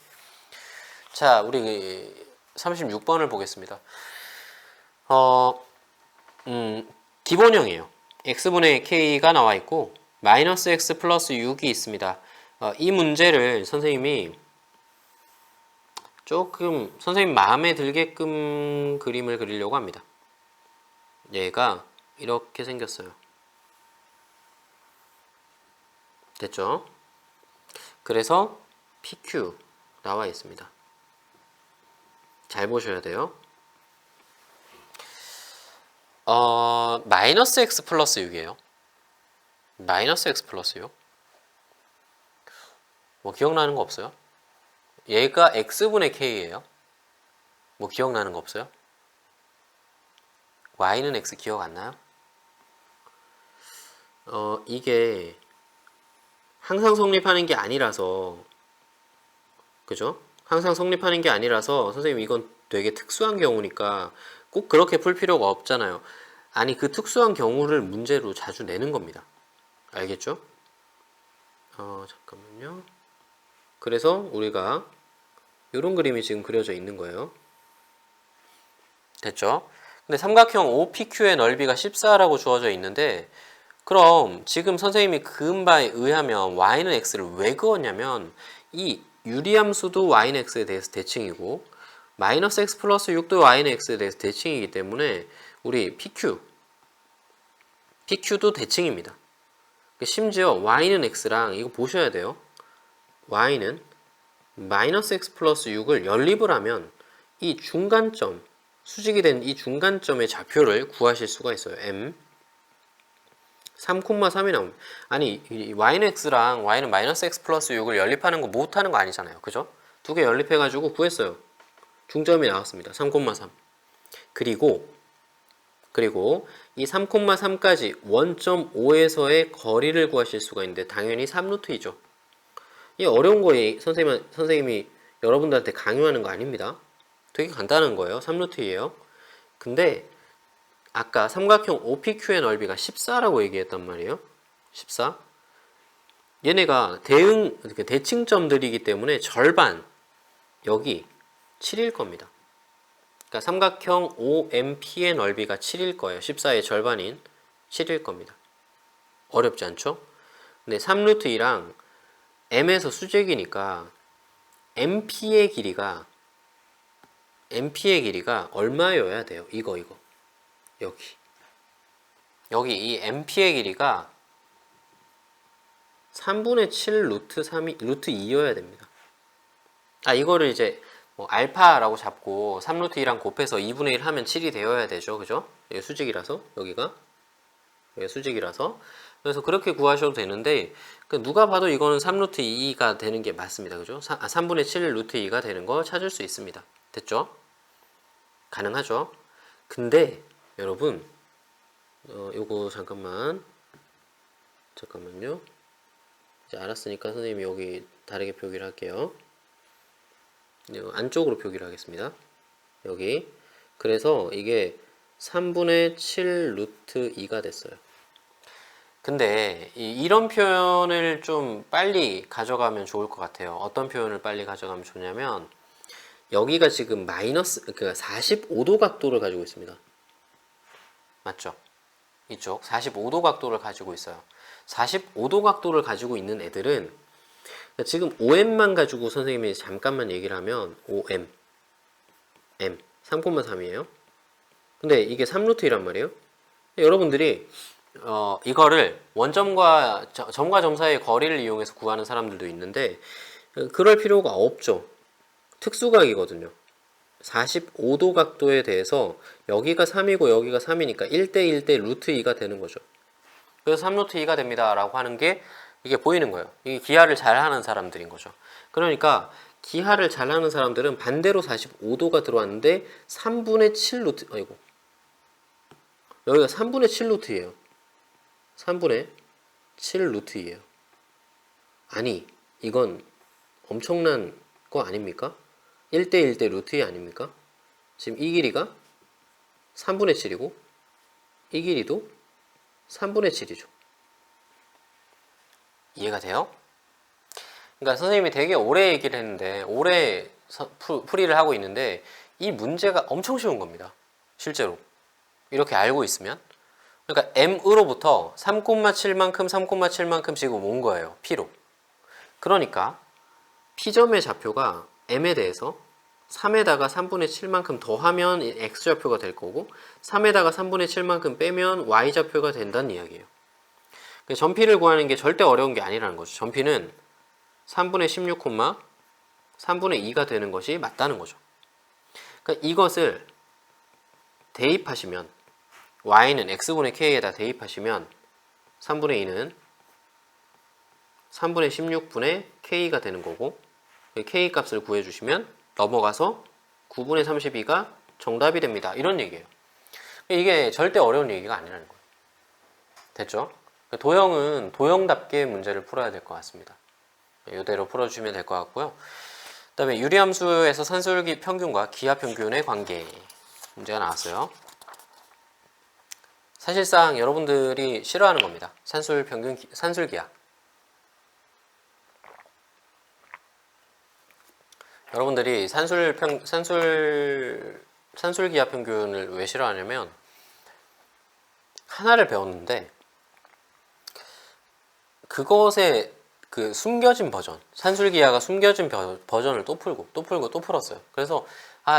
[SPEAKER 1] 자, 우리 36번을 보겠습니다. 기본형이에요. x분의 k가 나와 있고 마이너스 x 플러스 6이 있습니다. 이 문제를 선생님이 조금 선생님 마음에 들게끔 그림을 그리려고 합니다. 얘가 이렇게 생겼어요. 됐죠? 그래서 PQ 나와 있습니다. 잘 보셔야 돼요. 마이너스 x 플러스 6이에요. 마이너스 x 플러스 6. 뭐 기억나는 거 없어요? 얘가 x분의 k예요. 뭐 기억나는 거 없어요? y는 x 기억 안 나요? 이게 항상 성립하는 게 아니라서 그죠? 항상 성립하는 게 아니라서 선생님 이건 되게 특수한 경우니까 꼭 그렇게 풀 필요가 없잖아요. 아니 그 특수한 경우를 문제로 자주 내는 겁니다. 알겠죠? 잠깐만요. 그래서 우리가 이런 그림이 지금 그려져 있는 거예요. 됐죠? 근데 삼각형 OPQ의 넓이가 14라고 주어져 있는데 그럼 지금 선생님이 그은 바에 의하면 y는 x를 왜 그었냐면 이 유리함수도 y는 x에 대해서 대칭이고 마이너스 x 플러스 6도 y는 x에 대해서 대칭이기 때문에 우리 PQ도 대칭입니다. 심지어 y는 x랑 이거 보셔야 돼요. y는 마이너스 x 플러스 6을 연립을 하면 이 중간점, 수직이 된 이 중간점의 좌표를 구하실 수가 있어요. m 3,3이 나옵니다. 아니 이 y는 x랑 y는 마이너스 x 플러스 6을 연립하는 거 못하는 거 아니잖아요. 그죠? 두 개 연립해가지고 구했어요. 중점이 나왔습니다. 3,3. 그리고 이 3,3까지 원점 5에서의 거리를 구하실 수가 있는데 당연히 3루트이죠. 이 어려운 거에 선생님이 여러분들한테 강요하는 거 아닙니다. 되게 간단한 거예요. 3루트이에요. 근데 아까 삼각형 OPQ의 넓이가 14라고 얘기했단 말이에요. 14. 얘네가 대칭점들이기 때문에 절반 여기 7일 겁니다. 그러니까 삼각형 OMP의 넓이가 7일 거예요. 14의 절반인 7일 겁니다. 어렵지 않죠? 근데 3루트 2랑 M에서 수직이니까 MP의 길이가 얼마여야 돼요? 이거 여기 이 MP의 길이가 3분의 7 루트 2여야 됩니다. 이거를 이제 뭐 알파라고 잡고 3루트 2랑 곱해서 2분의 1 하면 7이 되어야 되죠. 그죠? 이게 수직이라서 여기가 수직이라서 그래서 그렇게 구하셔도 되는데 누가 봐도 이거는 3루트 2가 되는 게 맞습니다. 그죠? 3분의 7 루트 2가 되는 거 찾을 수 있습니다. 됐죠? 가능하죠? 근데 여러분 요거 잠깐만 잠깐만요. 이제 알았으니까 선생님이 여기 다르게 표기를 할게요. 안쪽으로 표기를 하겠습니다. 여기. 그래서 이게 3분의 7 루트 2가 됐어요. 근데 이런 표현을 좀 빨리 가져가면 좋을 것 같아요. 어떤 표현을 빨리 가져가면 좋냐면 여기가 지금 마이너스 그 45도 각도를 가지고 있습니다. 맞죠? 이쪽 45도 각도를 가지고 있어요. 45도 각도를 가지고 있는 애들은 지금 OM만 가지고 선생님이 잠깐만 얘기를 하면 OM, M 3,3이에요. 근데 이게 3루트이란 말이에요. 여러분들이 이거를 원점과 점과 점 사이의 거리를 이용해서 구하는 사람들도 있는데 그럴 필요가 없죠. 특수각이거든요. 45도 각도에 대해서 여기가 3이고 여기가 3이니까 1대1대 루트 2가 되는 거죠. 그래서 3루트 2가 됩니다 라고 하는 게 이게 보이는 거예요. 이게 기하를 잘하는 사람들인 거죠. 그러니까 기하를 잘하는 사람들은 반대로 45도가 들어왔는데 3분의 7 루트, 아이고, 여기가 3분의 7 루트예요. 3분의 7 루트이에요. 아니, 이건 엄청난 거 아닙니까? 1대1대 루트 2 아닙니까? 지금 이 길이가 3분의 7이고 이 길이도 3분의 7이죠. 이해가 돼요? 그러니까 선생님이 되게 오래 얘기를 했는데 오래 풀이를 하고 있는데 이 문제가 엄청 쉬운 겁니다. 실제로 이렇게 알고 있으면. 그러니까 M으로부터 3,7만큼 3,7만큼 지금 온 거예요. P로. 그러니까 P점의 좌표가 M에 대해서 3에다가 3분의 7만큼 더하면 X좌표가 될 거고 3에다가 3분의 7만큼 빼면 Y좌표가 된다는 이야기예요. 전피를 구하는 게 절대 어려운 게 아니라는 거죠. 전피는 3분의 16, 3분의 2가 되는 것이 맞다는 거죠. 그러니까 이것을 대입하시면 y는 x분의 k에다 대입하시면 3분의 2는 3분의 16분의 k가 되는 거고 k 값을 구해주시면 넘어가서 9분의 32가 정답이 됩니다. 이런 얘기예요. 이게 절대 어려운 얘기가 아니라는 거예요. 됐죠? 도형은 도형답게 문제를 풀어야 될 것 같습니다. 이대로 풀어주시면 될 것 같고요. 그 다음에 유리함수에서 산술기 평균과 기하 평균의 관계 문제가 나왔어요. 사실상 여러분들이 싫어하는 겁니다. 산술 평균, 산술 기하. 여러분들이 산술 기하 평균을 왜 싫어하냐면 하나를 배웠는데 그것의 그 숨겨진 버전, 산술기하가 숨겨진 버전을 또 풀고 또 풀었어요. 그래서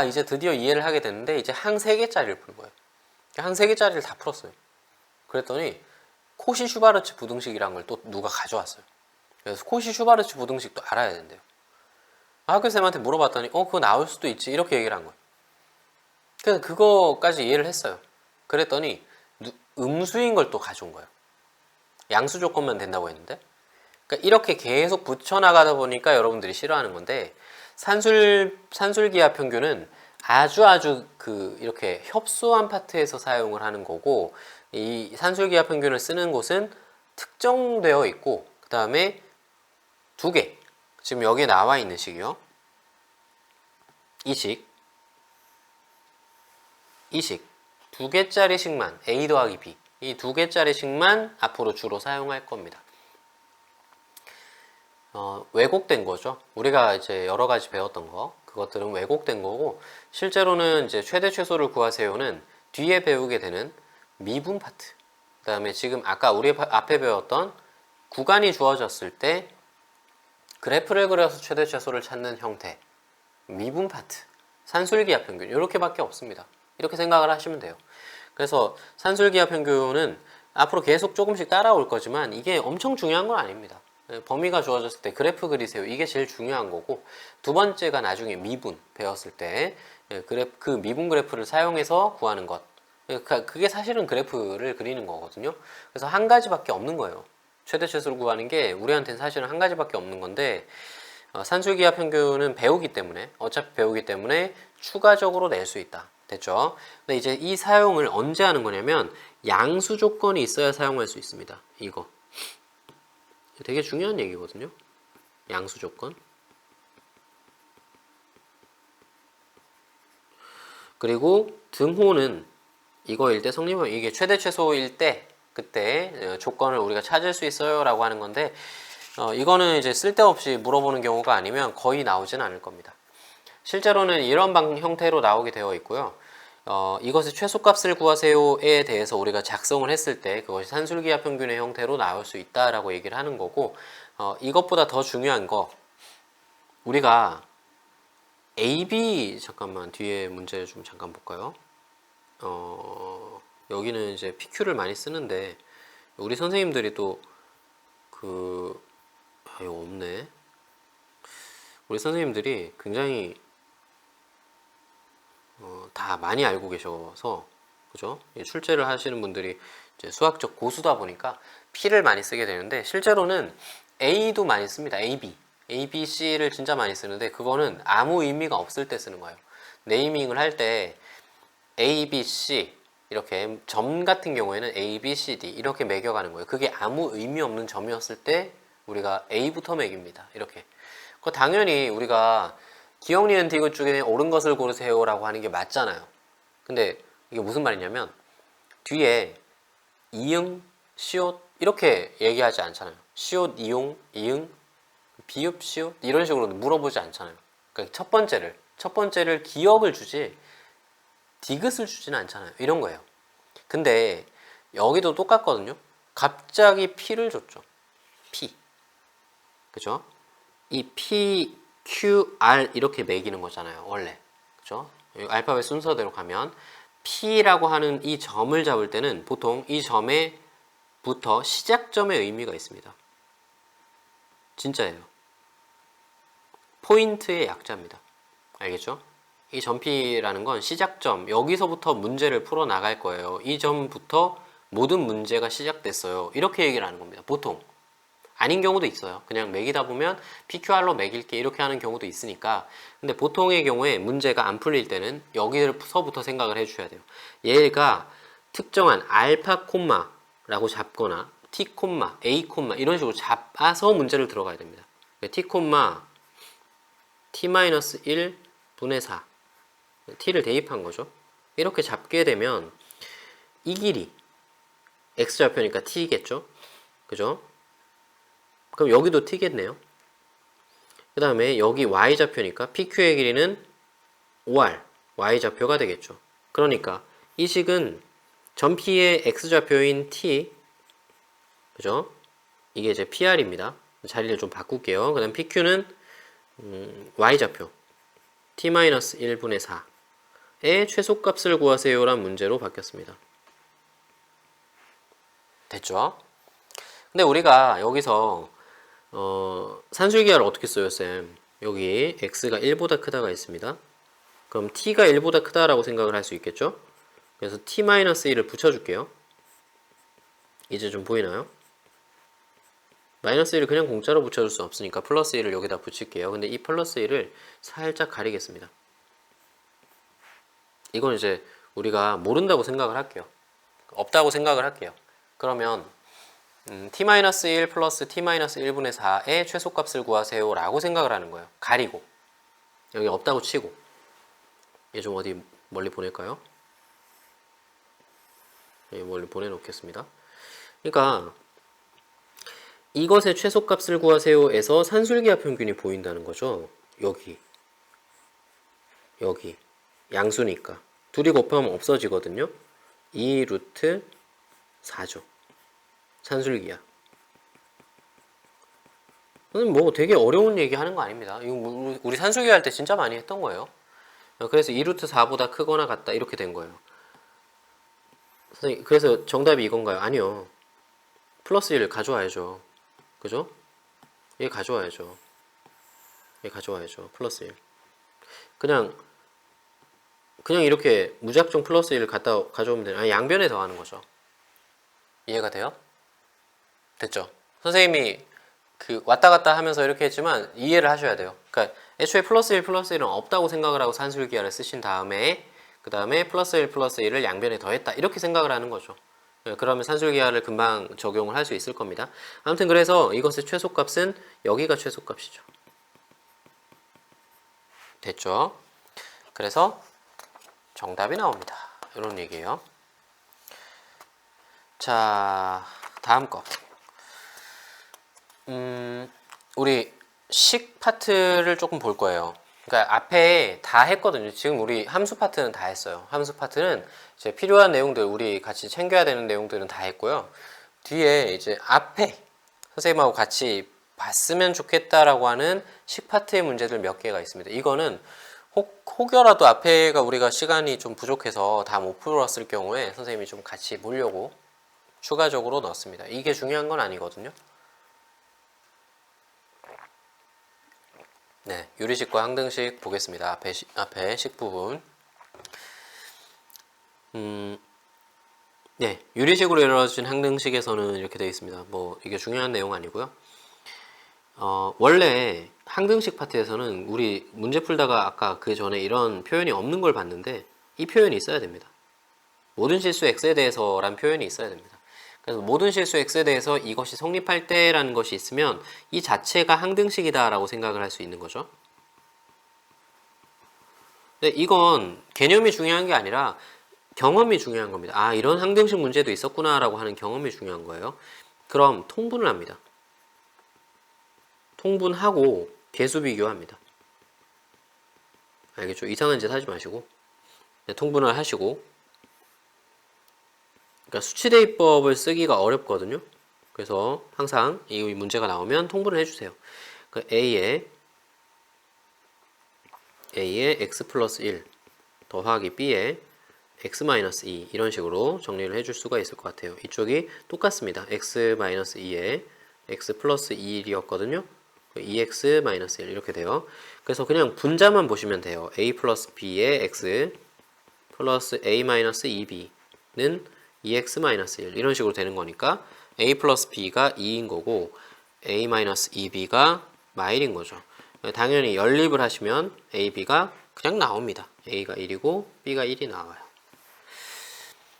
[SPEAKER 1] 이제 드디어 이해를 하게 됐는데 이제 항 3개짜리를 푸는 거예요. 항 3개짜리를 다 풀었어요. 그랬더니 코시-슈바르츠 부등식이란 걸 또 누가 가져왔어요. 그래서 코시-슈바르츠 부등식도 알아야 된대요. 학교쌤한테 물어봤더니 그거 나올 수도 있지 이렇게 얘기를 한 거예요. 그래서 그거까지 이해를 했어요. 그랬더니 음수인 걸 또 가져온 거예요. 양수 조건만 된다고 했는데 그러니까 이렇게 계속 붙여나가다 보니까 여러분들이 싫어하는 건데 산술기하 평균은 아주 이렇게 협소한 파트에서 사용을 하는 거고 이 산술기하 평균을 쓰는 곳은 특정되어 있고 그 다음에 2개 지금 여기에 나와 있는 식이요. 이 식 2개짜리 식만 A 더하기 B 이 2개짜리 식만 앞으로 주로 사용할 겁니다. 왜곡된 거죠. 우리가 이제 여러 가지 배웠던 거 그것들은 왜곡된 거고 실제로는 이제 최대 최소를 구하세요는 뒤에 배우게 되는 미분 파트 그 다음에 지금 아까 우리 앞에 배웠던 구간이 주어졌을 때 그래프를 그려서 최대 최소를 찾는 형태 미분 파트 산술기하 평균 이렇게밖에 없습니다. 이렇게 생각을 하시면 돼요. 그래서 산술기하 평균은 앞으로 계속 조금씩 따라올 거지만 이게 엄청 중요한 건 아닙니다. 범위가 주어졌을 때 그래프 그리세요. 이게 제일 중요한 거고 두 번째가 나중에 미분 배웠을 때 그 미분 그래프를 사용해서 구하는 것 그게 사실은 그래프를 그리는 거거든요. 그래서 한 가지밖에 없는 거예요. 최대 최소를 구하는 게 우리한테는 사실은 한 가지밖에 없는 건데 산술기하 평균은 어차피 배우기 때문에 추가적으로 낼 수 있다. 됐죠? 근데 이제 이 사용을 언제 하는 거냐면 양수 조건이 있어야 사용할 수 있습니다. 이거 되게 중요한 얘기거든요. 양수 조건. 그리고 등호는 이거일 때 성립하면 이게 최대 최소일 때 그때 조건을 우리가 찾을 수 있어요 라고 하는 건데 이거는 이제 쓸데없이 물어보는 경우가 아니면 거의 나오진 않을 겁니다. 실제로는 이런 형태로 나오게 되어 있고요. 이것의 최소값을 구하세요에 대해서 우리가 작성을 했을 때 그것이 산술기하 평균의 형태로 나올 수 있다라고 얘기를 하는 거고 이것보다 더 중요한 거 우리가 AB 잠깐만 뒤에 문제 좀 잠깐 볼까요? 여기는 이제 PQ를 많이 쓰는데 우리 선생님들이 또 이거 없네. 우리 선생님들이 굉장히 다 많이 알고 계셔서 그죠? 출제를 하시는 분들이 이제 수학적 고수다 보니까 P를 많이 쓰게 되는데 실제로는 A도 많이 씁니다. AB, A, B, C를 진짜 많이 쓰는데 그거는 아무 의미가 없을 때 쓰는 거예요. 네이밍을 할 때 A, B, C 이렇게 점 같은 경우에는 A, B, C, D 이렇게 매겨가는 거예요. 그게 아무 의미 없는 점이었을 때 우리가 A부터 매깁니다. 이렇게. 당연히 우리가 기억, 니은, 디귿 중에 옳은 것을 고르세요 라고 하는 게 맞잖아요. 근데 이게 무슨 말이냐면 뒤에 이응, 시옷 이렇게 얘기하지 않잖아요. 시옷, 이용, 이응, 비읍, 시옷 이런 식으로 물어보지 않잖아요. 그러니까 첫 번째를 기억을 주지 디귿을 주지는 않잖아요. 이런 거예요. 근데 여기도 똑같거든요. 갑자기 P를 줬죠. P. 그죠? 이 P, Q, R 이렇게 매기는 거잖아요. 원래. 그죠? 알파벳 순서대로 가면 P라고 하는 이 점을 잡을 때는 보통 이 점에부터 시작점의 의미가 있습니다. 진짜예요. 포인트의 약자입니다. 알겠죠? 이 점 P라는 건 시작점, 여기서부터 문제를 풀어 나갈 거예요. 이 점부터 모든 문제가 시작됐어요. 이렇게 얘기를 하는 겁니다. 보통. 아닌 경우도 있어요. 그냥 매기다 보면 PQR로 매길게 이렇게 하는 경우도 있으니까. 근데 보통의 경우에 문제가 안 풀릴 때는 여기서부터 생각을 해주셔야 돼요. 얘가 특정한 알파 콤마라고 잡거나 T 콤마, A 콤마 이런 식으로 잡아서 문제를 들어가야 됩니다. T 콤마 T-1 분의 4 T를 대입한 거죠. 이렇게 잡게 되면 이 길이 X좌표니까 T겠죠. 그죠? 그럼 여기도 T겠네요. 그 다음에 여기 Y좌표니까 PQ의 길이는 OR, Y좌표가 되겠죠. 그러니까 이 식은 점 P의 X좌표인 T, 그죠? 이게 이제 PR입니다. 자리를 좀 바꿀게요. 그 다음 PQ는 Y좌표 T-1분의 4의 최소값을 구하세요 라는 문제로 바뀌었습니다. 됐죠? 근데 우리가 여기서 산술기하를 어떻게 써요, 쌤? 여기 x가 1보다 크다가 있습니다. 그럼 t가 1보다 크다라고 생각을 할 수 있겠죠? 그래서 t-1을 붙여줄게요. 이제 좀 보이나요? 마이너스 1을 그냥 공짜로 붙여줄 수 없으니까 플러스 1을 여기다 붙일게요. 근데 이 플러스 1을 살짝 가리겠습니다. 이건 이제 우리가 모른다고 생각을 할게요. 없다고 생각을 할게요. 그러면 t-1 플러스 t-1분의 4의 최소값을 구하세요 라고 생각을 하는 거예요. 가리고 여기 없다고 치고 얘 좀 어디 멀리 보낼까요? 예, 멀리 보내놓겠습니다. 그러니까 이것의 최소값을 구하세요에서 산술기하 평균이 보인다는 거죠. 여기 양수니까 둘이 곱하면 없어지거든요. 2 루트 4죠. 산술기하. 뭐 되게 어려운 얘기 하는 거 아닙니다. 이거 우리 산술기 할 때 진짜 많이 했던 거예요. 그래서 2루트 4보다 크거나 같다 이렇게 된 거예요. 선생님, 그래서 정답이 이건가요? 아니요. 플러스 1을 가져와야죠. 그죠? 얘 가져와야죠. 플러스 1. 그냥 이렇게 무작정 플러스 1을 가져오면 되는. 아니, 양변에 더하는 거죠. 이해가 돼요? 됐죠? 선생님이 왔다 갔다 하면서 이렇게 했지만 이해를 하셔야 돼요. 그러니까 애초에 플러스 1은 없다고 생각을 하고 산술기하를 쓰신 다음에 그 다음에 플러스 1을 양변에 더했다 이렇게 생각을 하는 거죠. 그러면 산술기하를 금방 적용을 할 수 있을 겁니다. 아무튼 그래서 이것의 최소값은 여기가 최소값이죠. 됐죠? 그래서 정답이 나옵니다. 이런 얘기예요. 자, 다음 거. 우리 식 파트를 조금 볼 거예요. 그러니까 앞에 다 했거든요. 지금 우리 함수 파트는 다 했어요. 함수 파트는 이제 필요한 내용들, 우리 같이 챙겨야 되는 내용들은 다 했고요. 뒤에 이제 앞에 선생님하고 같이 봤으면 좋겠다라고 하는 식 파트의 문제들 몇 개가 있습니다. 이거는 혹여라도 앞에가 우리가 시간이 좀 부족해서 다 못 풀었을 경우에 선생님이 좀 같이 보려고 추가적으로 넣었습니다. 이게 중요한 건 아니거든요. 네, 유리식과 항등식 보겠습니다. 앞에 식 부분. 네, 유리식으로 이루어진 항등식에서는 이렇게 되어 있습니다. 뭐 이게 중요한 내용 아니고요. 원래 항등식 파트에서는 우리 문제 풀다가 아까 그 전에 이런 표현이 없는 걸 봤는데 이 표현이 있어야 됩니다. 모든 실수 x에 대해서란 표현이 있어야 됩니다. 그래서 모든 실수 x에 대해서 이것이 성립할 때라는 것이 있으면 이 자체가 항등식이다 라고 생각을 할 수 있는 거죠. 근데 이건 개념이 중요한 게 아니라 경험이 중요한 겁니다. 아, 이런 항등식 문제도 있었구나 라고 하는 경험이 중요한 거예요. 그럼 통분을 합니다. 통분하고 개수 비교합니다. 알겠죠? 이상한 짓 하지 마시고. 네, 통분을 하시고. 그러니까 수치대입법을 쓰기가 어렵거든요. 그래서 항상 이 문제가 나오면 통분을 해주세요. 그 A에 x 플러스 1 더하기 B에 x 마이너스 2 이런 식으로 정리를 해줄 수가 있을 것 같아요. 이쪽이 똑같습니다. x 마이너스 2에 x 플러스 2이었거든요. 2x 마이너스 1 이렇게 돼요. 그래서 그냥 분자만 보시면 돼요. a 플러스 b의 x 플러스 a 마이너스 2b는 2x 마이너스 1 이런 식으로 되는 거니까 a 플러스 b가 2인 거고 a 마이너스 2b가 마일인 거죠. 당연히 연립을 하시면 a, b가 그냥 나옵니다. a가 1이고 b가 1이 나와요.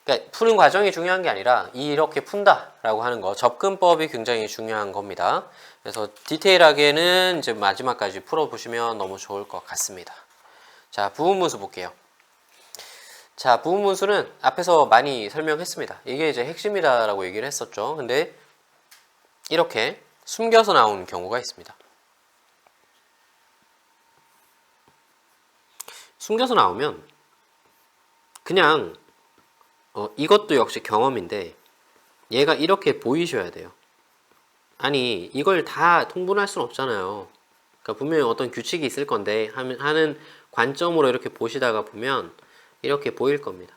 [SPEAKER 1] 그러니까 푸는 과정이 중요한 게 아니라 이렇게 푼다라고 하는 거, 접근법이 굉장히 중요한 겁니다. 그래서 디테일하게는 이제 마지막까지 풀어보시면 너무 좋을 것 같습니다. 자, 부분분수 볼게요. 자, 부분분수는 앞에서 많이 설명했습니다. 이게 이제 핵심이다라고 얘기를 했었죠. 근데 이렇게 숨겨서 나오는 경우가 있습니다. 숨겨서 나오면 그냥 이것도 역시 경험인데 얘가 이렇게 보이셔야 돼요. 아니 이걸 다 통분할 수는 없잖아요. 그러니까 분명히 어떤 규칙이 있을 건데 하는 관점으로 이렇게 보시다가 보면 이렇게 보일 겁니다.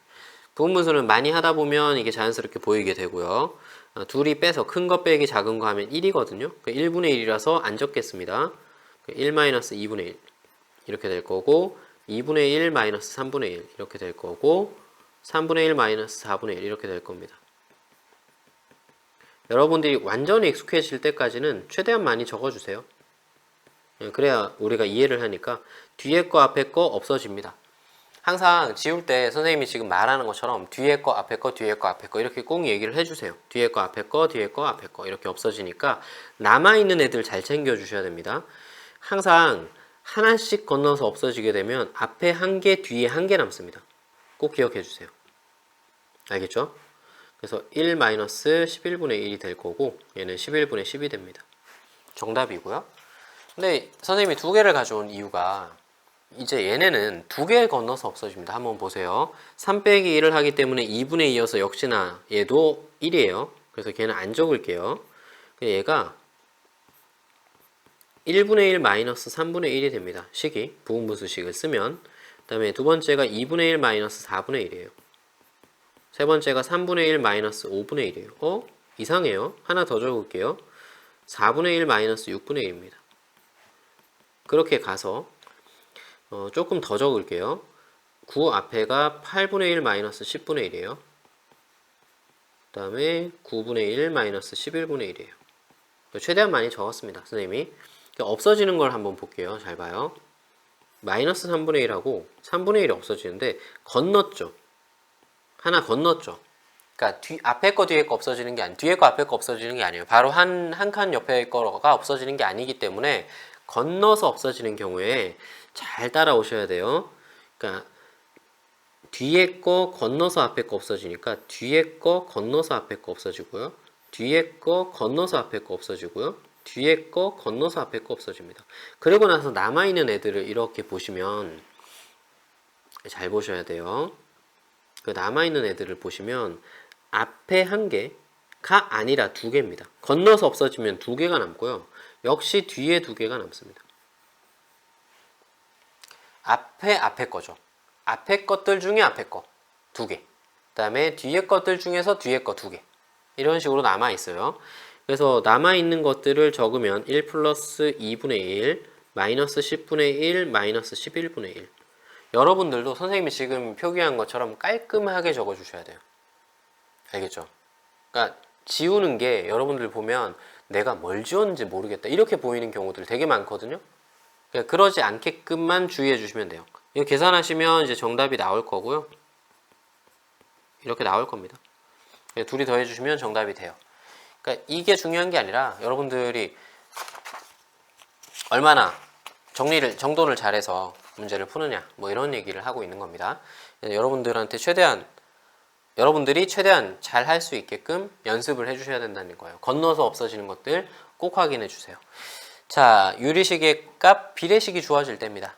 [SPEAKER 1] 부분분수는 많이 하다 보면 이게 자연스럽게 보이게 되고요. 둘이 빼서 큰 거 빼기 작은 거 하면 1이거든요. 1분의 1이라서 안 적겠습니다. 1-2분의 1 이렇게 될 거고 2분의 1 마이너스 3분의 1 이렇게 될 거고 3분의 1 마이너스 4분의 1 이렇게 될 겁니다. 여러분들이 완전히 익숙해질 때까지는 최대한 많이 적어주세요. 그래야 우리가 이해를 하니까 뒤에 거 앞에 거 없어집니다. 항상 지울 때 선생님이 지금 말하는 것처럼 뒤에 거 앞에 거 뒤에 거 앞에 거 이렇게 꼭 얘기를 해주세요. 뒤에 거 앞에 거 뒤에 거 앞에 거 이렇게 없어지니까 남아있는 애들 잘 챙겨주셔야 됩니다. 항상 하나씩 건너서 없어지게 되면 앞에 한 개 뒤에 한 개 남습니다. 꼭 기억해 주세요. 알겠죠? 그래서 1-11분의 1이 될 거고 얘는 11분의 10이 됩니다. 정답이고요. 근데 선생님이 두 개를 가져온 이유가 이제 얘네는 두 개 건너서 없어집니다. 한번 보세요. 3 빼기 1을 하기 때문에 2분의 2여서 역시나 얘도 1이에요. 그래서 걔는 안 적을게요. 얘가 1분의 1 마이너스 3분의 1이 됩니다. 식이 부분분수식을 쓰면. 그 다음에 두 번째가 2분의 1 마이너스 4분의 1이에요. 세 번째가 3분의 1 마이너스 5분의 1이에요. 이상해요. 하나 더 적을게요. 4분의 1 마이너스 6분의 1입니다. 그렇게 가서 조금 더 적을게요. 9 앞에가 8분의 1 마이너스 10분의 1이에요. 그 다음에 9분의 1 마이너스 11분의 1이에요. 최대한 많이 적었습니다. 선생님이. 없어지는 걸 한번 볼게요. 잘 봐요. 마이너스 3분의 1하고 3분의 1이 없어지는데 건넜죠. 하나 건넜죠. 그러니까 앞에 거 뒤에 거 없어지는 게 뒤에 거 앞에 거 없어지는 게 아니에요. 바로 한 칸 옆에 거가 없어지는 게 아니기 때문에 건너서 없어지는 경우에 잘 따라오셔야 돼요. 그러니까 뒤에 거 건너서 앞에 거 없어지니까 뒤에 거 건너서 앞에 거 없어지고요. 뒤에 거 건너서 앞에 거 없어지고요. 뒤에 거 건너서 앞에 거 없어집니다. 그리고 나서 남아있는 애들을 이렇게 보시면 잘 보셔야 돼요. 그 남아있는 애들을 보시면 앞에 한 개가 아니라 두 개입니다. 건너서 없어지면 두 개가 남고요. 역시 뒤에 두 개가 남습니다. 앞에 거죠. 앞에 것들 중에 앞에 거 두 개. 그 다음에 뒤에 것들 중에서 뒤에 거 두 개. 이런 식으로 남아있어요. 그래서 남아있는 것들을 적으면 1 플러스 2분의 1, 마이너스 10분의 1, 마이너스 11분의 1. 여러분들도 선생님이 지금 표기한 것처럼 깔끔하게 적어주셔야 돼요. 알겠죠? 그러니까 지우는 게 여러분들 보면 내가 뭘 지웠는지 모르겠다 이렇게 보이는 경우들 되게 많거든요. 그러니까 그러지 않게끔만 주의해 주시면 돼요. 이거 계산하시면 이제 정답이 나올 거고요. 이렇게 나올 겁니다. 둘이 더해 주시면 정답이 돼요. 그러니까 이게 중요한 게 아니라 여러분들이 얼마나 정돈을 잘해서 문제를 푸느냐 뭐 이런 얘기를 하고 있는 겁니다. 여러분들이 최대한 잘 할 수 있게끔 연습을 해주셔야 된다는 거예요. 건너서 없어지는 것들 꼭 확인해 주세요. 자, 유리식의 값 비례식이 주어질 때입니다.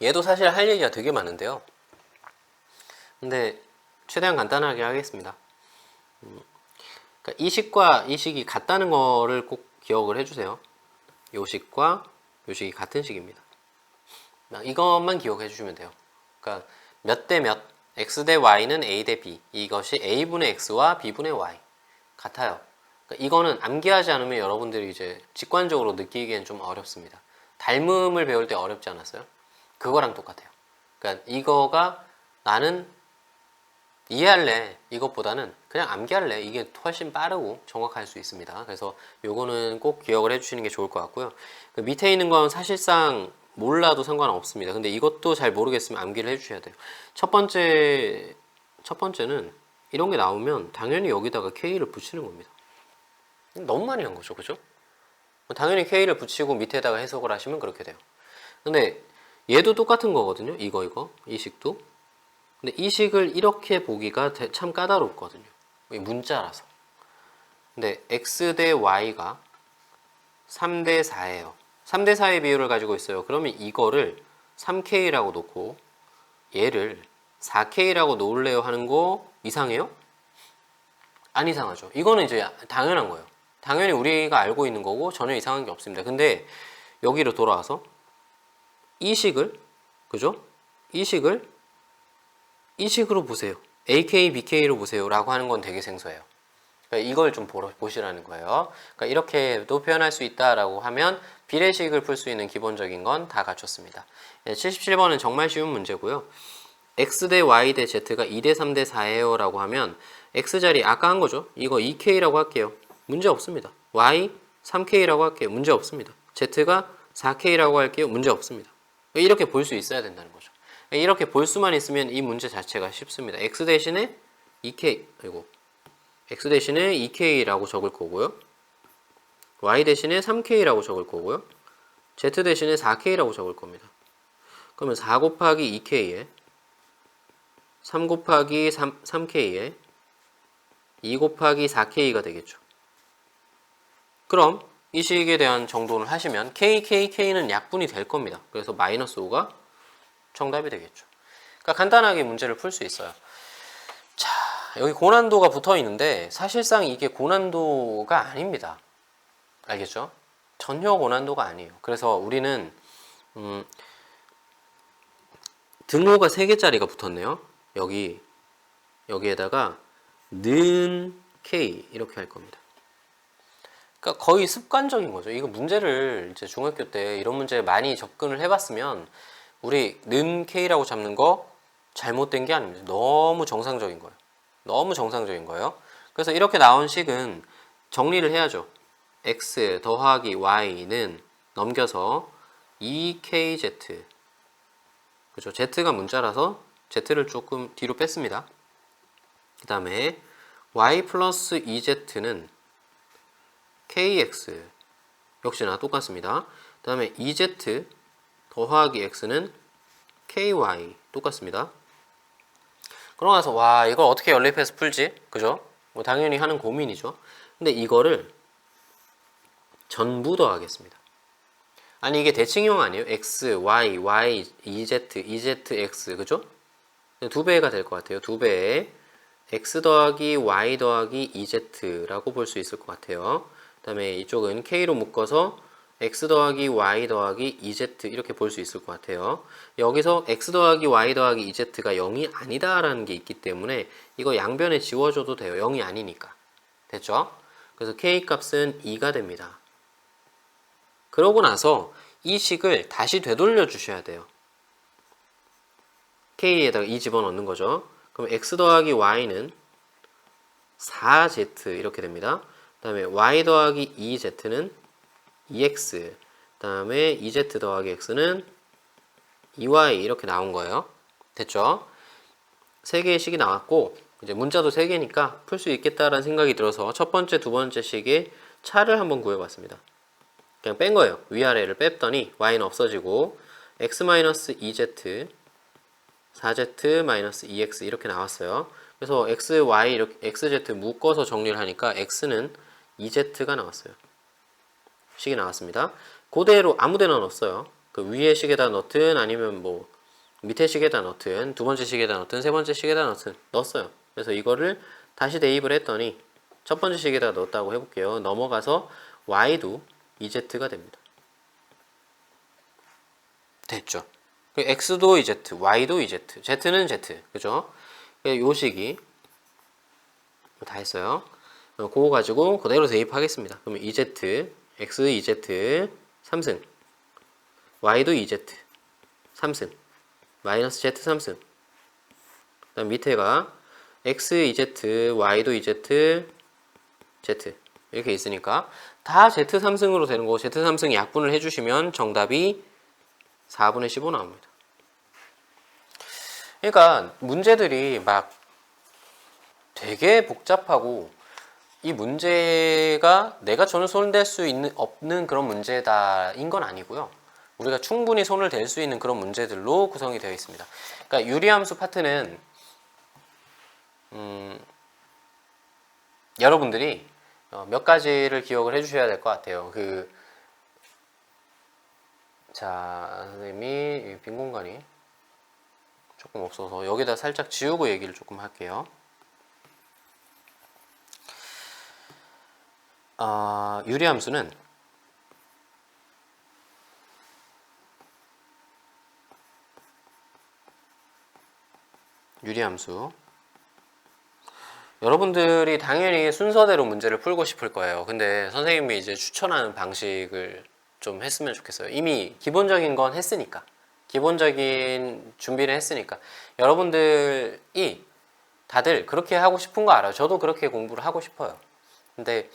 [SPEAKER 1] 얘도 사실 할 얘기가 되게 많은데요. 근데 최대한 간단하게 하겠습니다. 그러니까 이 식과 이 식이 같다는 거를 꼭 기억을 해주세요. 요 식과 요 식이 같은 식입니다. 이것만 기억해 주시면 돼요. 그러니까 몇 대 몇, x 대 y는 a 대 b, 이것이 a분의 x와 b분의 y 같아요. 그러니까 이거는 암기하지 않으면 여러분들이 이제 직관적으로 느끼기엔 좀 어렵습니다. 닮음을 배울 때 어렵지 않았어요? 그거랑 똑같아요. 그러니까 이거가 나는 이해할래 이것보다는 그냥 암기할래 이게 훨씬 빠르고 정확할 수 있습니다. 그래서 요거는 꼭 기억을 해주시는 게 좋을 것 같고요. 그 밑에 있는 건 사실상 몰라도 상관없습니다. 근데 이것도 잘 모르겠으면 암기를 해주셔야 돼요. 첫 번째는 이런 게 나오면 당연히 여기다가 K를 붙이는 겁니다. 너무 많이 한 거죠, 그죠? 당연히 K를 붙이고 밑에다가 해석을 하시면 그렇게 돼요. 근데 얘도 똑같은 거거든요. 이 식도. 근데 이 식을 이렇게 보기가 참 까다롭거든요. 문자라서. 근데 x 대 y가 3대 4예요. 3대 4의 비율을 가지고 있어요. 그러면 이거를 3k라고 놓고 얘를 4k라고 놓을래요 하는 거 이상해요? 안 이상하죠. 이거는 이제 당연한 거예요. 당연히 우리가 알고 있는 거고 전혀 이상한 게 없습니다. 근데 여기로 돌아와서 이 식을, 그죠? 이 식으로 보세요. AK, BK로 보세요. 라고 하는 건 되게 생소해요. 그러니까 이걸 좀 보시라는 거예요. 그러니까 이렇게도 표현할 수 있다라고 하면 비례식을 풀 수 있는 기본적인 건 다 갖췄습니다. 77번은 정말 쉬운 문제고요. x 대 y 대 z가 2대 3대 4예요 라고 하면 x자리 아까 한 거죠. 이거 2k라고 할게요. 문제 없습니다. y 3k라고 할게요. 문제 없습니다. z가 4k라고 할게요. 문제 없습니다. 이렇게 볼 수 있어야 된다는 거죠. 이렇게 볼 수만 있으면 이 문제 자체가 쉽습니다. x 대신에 2k라고 적을 거고요. y 대신에 3k라고 적을 거고요. z 대신에 4k라고 적을 겁니다. 그러면 4 곱하기 2k에 3 곱하기 3k에 2 곱하기 4k가 되겠죠. 그럼 이 식에 대한 정돈을 하시면 k는 약분이 될 겁니다. 그래서 마이너스 5가 정답이 되겠죠. 그러니까 간단하게 문제를 풀 수 있어요. 자, 여기 고난도가 붙어 있는데 사실상 이게 고난도가 아닙니다. 알겠죠? 전혀 고난도가 아니에요. 그래서 우리는 등호가 3개짜리가 붙었네요. 여기에다가 는 K 이렇게 할 겁니다. 그러니까 거의 습관적인 거죠. 이거 문제를 이제 중학교 때 이런 문제 많이 접근을 해봤으면 우리 는 K라고 잡는 거 잘못된 게 아닙니다. 너무 정상적인 거예요. 너무 정상적인 거예요. 그래서 이렇게 나온 식은 정리를 해야죠. x 더하기 y는 넘겨서 2kz 그죠? z가 문자라서 z를 조금 뒤로 뺐습니다. 그 다음에 y 플러스 2z는 kx 역시나 똑같습니다. 그 다음에 2z 더하기 x는 ky 똑같습니다. 그러고 나서 와 이걸 어떻게 연립해서 풀지? 그죠? 뭐 당연히 하는 고민이죠. 근데 이거를 전부 더하겠습니다. 아니 이게 대칭형 아니에요? x, y, y, 2z, 2zx 그죠? 두 배가 될 것 같아요. 두 배에 x 더하기 y 더하기 2z라고 볼 수 있을 것 같아요. 그 다음에 이쪽은 k로 묶어서 x 더하기 y 더하기 2z 이렇게 볼 수 있을 것 같아요. 여기서 x 더하기 y 더하기 2z가 0이 아니다라는 게 있기 때문에 이거 양변에 지워줘도 돼요. 0이 아니니까. 됐죠? 그래서 k 값은 2가 됩니다. 그러고 나서 이 식을 다시 되돌려 주셔야 돼요. k에다가 2 집어넣는 거죠. 그럼 x 더하기 y는 4z 이렇게 됩니다. 그 다음에 y 더하기 2z는 2x 그 다음에 2z 더하기 x는 2y 이렇게 나온 거예요. 됐죠? 3개의 식이 나왔고 이제 문자도 3개니까 풀 수 있겠다라는 생각이 들어서 첫 번째, 두 번째 식의 차를 한번 구해봤습니다. 그냥 뺀 거예요. 위아래를 뺐더니 y는 없어지고 x-2z 4z-2x 이렇게 나왔어요. 그래서 x, y, 이렇게 xz 묶어서 정리를 하니까 x는 2z가 나왔어요. 식이 나왔습니다. 그대로 아무데나 넣었어요. 그 위에 식에다 넣든 아니면 뭐 밑에 식에다 넣든 두 번째 식에다 넣든 세 번째 식에다 넣든 넣었어요. 그래서 이거를 다시 대입을 했더니 첫 번째 식에다 넣었다고 해볼게요. 넘어가서 y도 2z가 됩니다. 됐죠? x도 2z, y도 2z, z는 z, 그죠? 요 식이 다 했어요. 그거 가지고 그대로 대입하겠습니다. 그러면 2z, x 2z 3승, y도 2z 3승, 마이너스 z 3승. 그다음 밑에가 x 2z, y도 2z, z 이렇게 있으니까 다 z 3승으로 되는 거고 z 3승 약분을 해주시면 정답이 4분의 15 나옵니다. 그러니까 문제들이 막 되게 복잡하고 이 문제가 내가 저는 손댈 수 없는 그런 문제다인 건 아니고요. 우리가 충분히 손을 댈 수 있는 그런 문제들로 구성이 되어 있습니다. 그러니까 유리함수 파트는 여러분들이 몇 가지를 기억을 해주셔야 될 것 같아요. 자, 선생님이 빈 공간이 조금 없어서 여기다 살짝 지우고 얘기를 조금 할게요. 유리함수는 여러분들이 당연히 순서대로 문제를 풀고 싶을 거예요. 근데 선생님이 이제 추천하는 방식을 좀 했으면 좋겠어요. 이미 기본적인 건 했으니까. 기본적인 준비를 했으니까. 여러분들이 다들 그렇게 하고 싶은 거 알아요. 저도 그렇게 공부를 하고 싶어요. 근데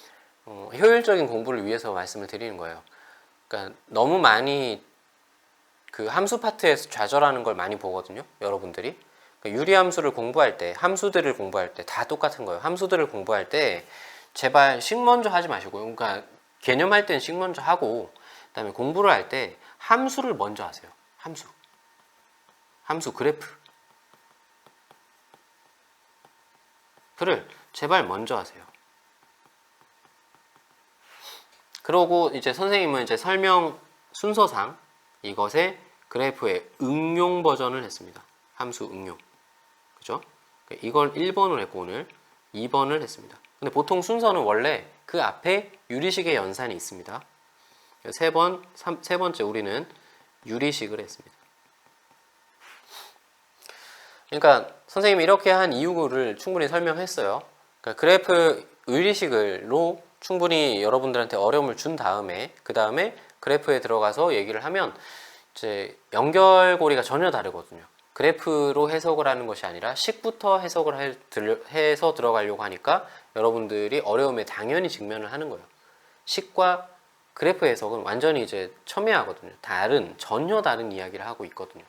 [SPEAKER 1] 효율적인 공부를 위해서 말씀을 드리는 거예요. 그러니까 너무 많이 그 함수 파트에서 좌절하는 걸 많이 보거든요. 여러분들이. 그러니까 유리함수를 공부할 때, 함수들을 공부할 때 다 똑같은 거예요. 함수들을 공부할 때 제발 식 먼저 하지 마시고요. 그러니까 개념할 때는 식 먼저 하고 그다음에 공부를 할 때 함수를 먼저 하세요. 함수 그래프를 제발 먼저 하세요. 그러고 이제 선생님은 이제 설명 순서상 이것의 그래프의 응용 버전을 했습니다. 함수 응용. 그죠? 이걸 1번으로 했고 오늘 2번을 했습니다. 근데 보통 순서는 원래 그 앞에 유리식의 연산이 있습니다. 세 번째 우리는 유리식을 했습니다. 그러니까 선생님이 이렇게 한 이유를 충분히 설명했어요. 그러니까 그래프 유리식으로 충분히 여러분들한테 어려움을 준 다음에 그 다음에 그래프에 들어가서 얘기를 하면 이제 연결고리가 전혀 다르거든요. 그래프로 해석을 하는 것이 아니라 식부터 해석을 해서 들어가려고 하니까 여러분들이 어려움에 당연히 직면을 하는 거예요. 식과 그래프 해석은 완전히 이제 첨예하거든요. 전혀 다른 이야기를 하고 있거든요.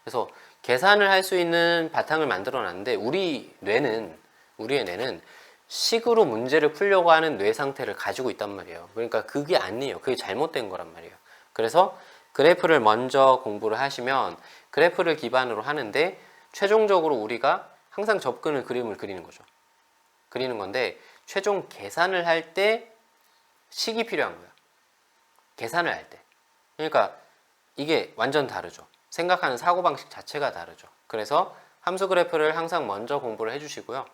[SPEAKER 1] 그래서 계산을 할 수 있는 바탕을 만들어 놨는데 우리의 뇌는 식으로 문제를 풀려고 하는 뇌 상태를 가지고 있단 말이에요. 그러니까 그게 아니에요. 그게 잘못된 거란 말이에요. 그래서 그래프를 먼저 공부를 하시면 그래프를 기반으로 하는데 최종적으로 우리가 항상 접근을 그림을 그리는 거죠. 그리는 건데 최종 계산을 할 때 식이 필요한 거예요. 계산을 할 때. 그러니까 이게 완전 다르죠. 생각하는 사고방식 자체가 다르죠. 그래서 함수 그래프를 항상 먼저 공부를 해주시고요.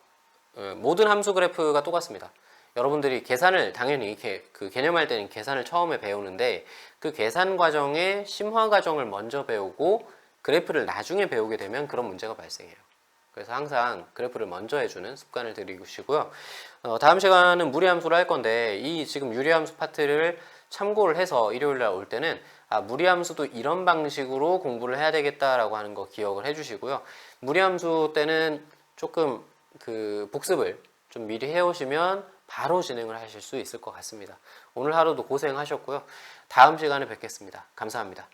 [SPEAKER 1] 모든 함수 그래프가 똑같습니다. 여러분들이 계산을 당연히 이렇게 그 개념할 때는 계산을 처음에 배우는데 그 계산 과정의 심화 과정을 먼저 배우고 그래프를 나중에 배우게 되면 그런 문제가 발생해요. 그래서 항상 그래프를 먼저 해주는 습관을 들이시고요. 다음 시간은 무리함수를 할 건데 이 지금 유리함수 파트를 참고를 해서 일요일날 올 때는 무리함수도 이런 방식으로 공부를 해야 되겠다라고 하는 거 기억을 해주시고요. 무리함수 때는 조금 그 복습을 좀 미리 해오시면 바로 진행을 하실 수 있을 것 같습니다. 오늘 하루도 고생하셨고요. 다음 시간에 뵙겠습니다. 감사합니다.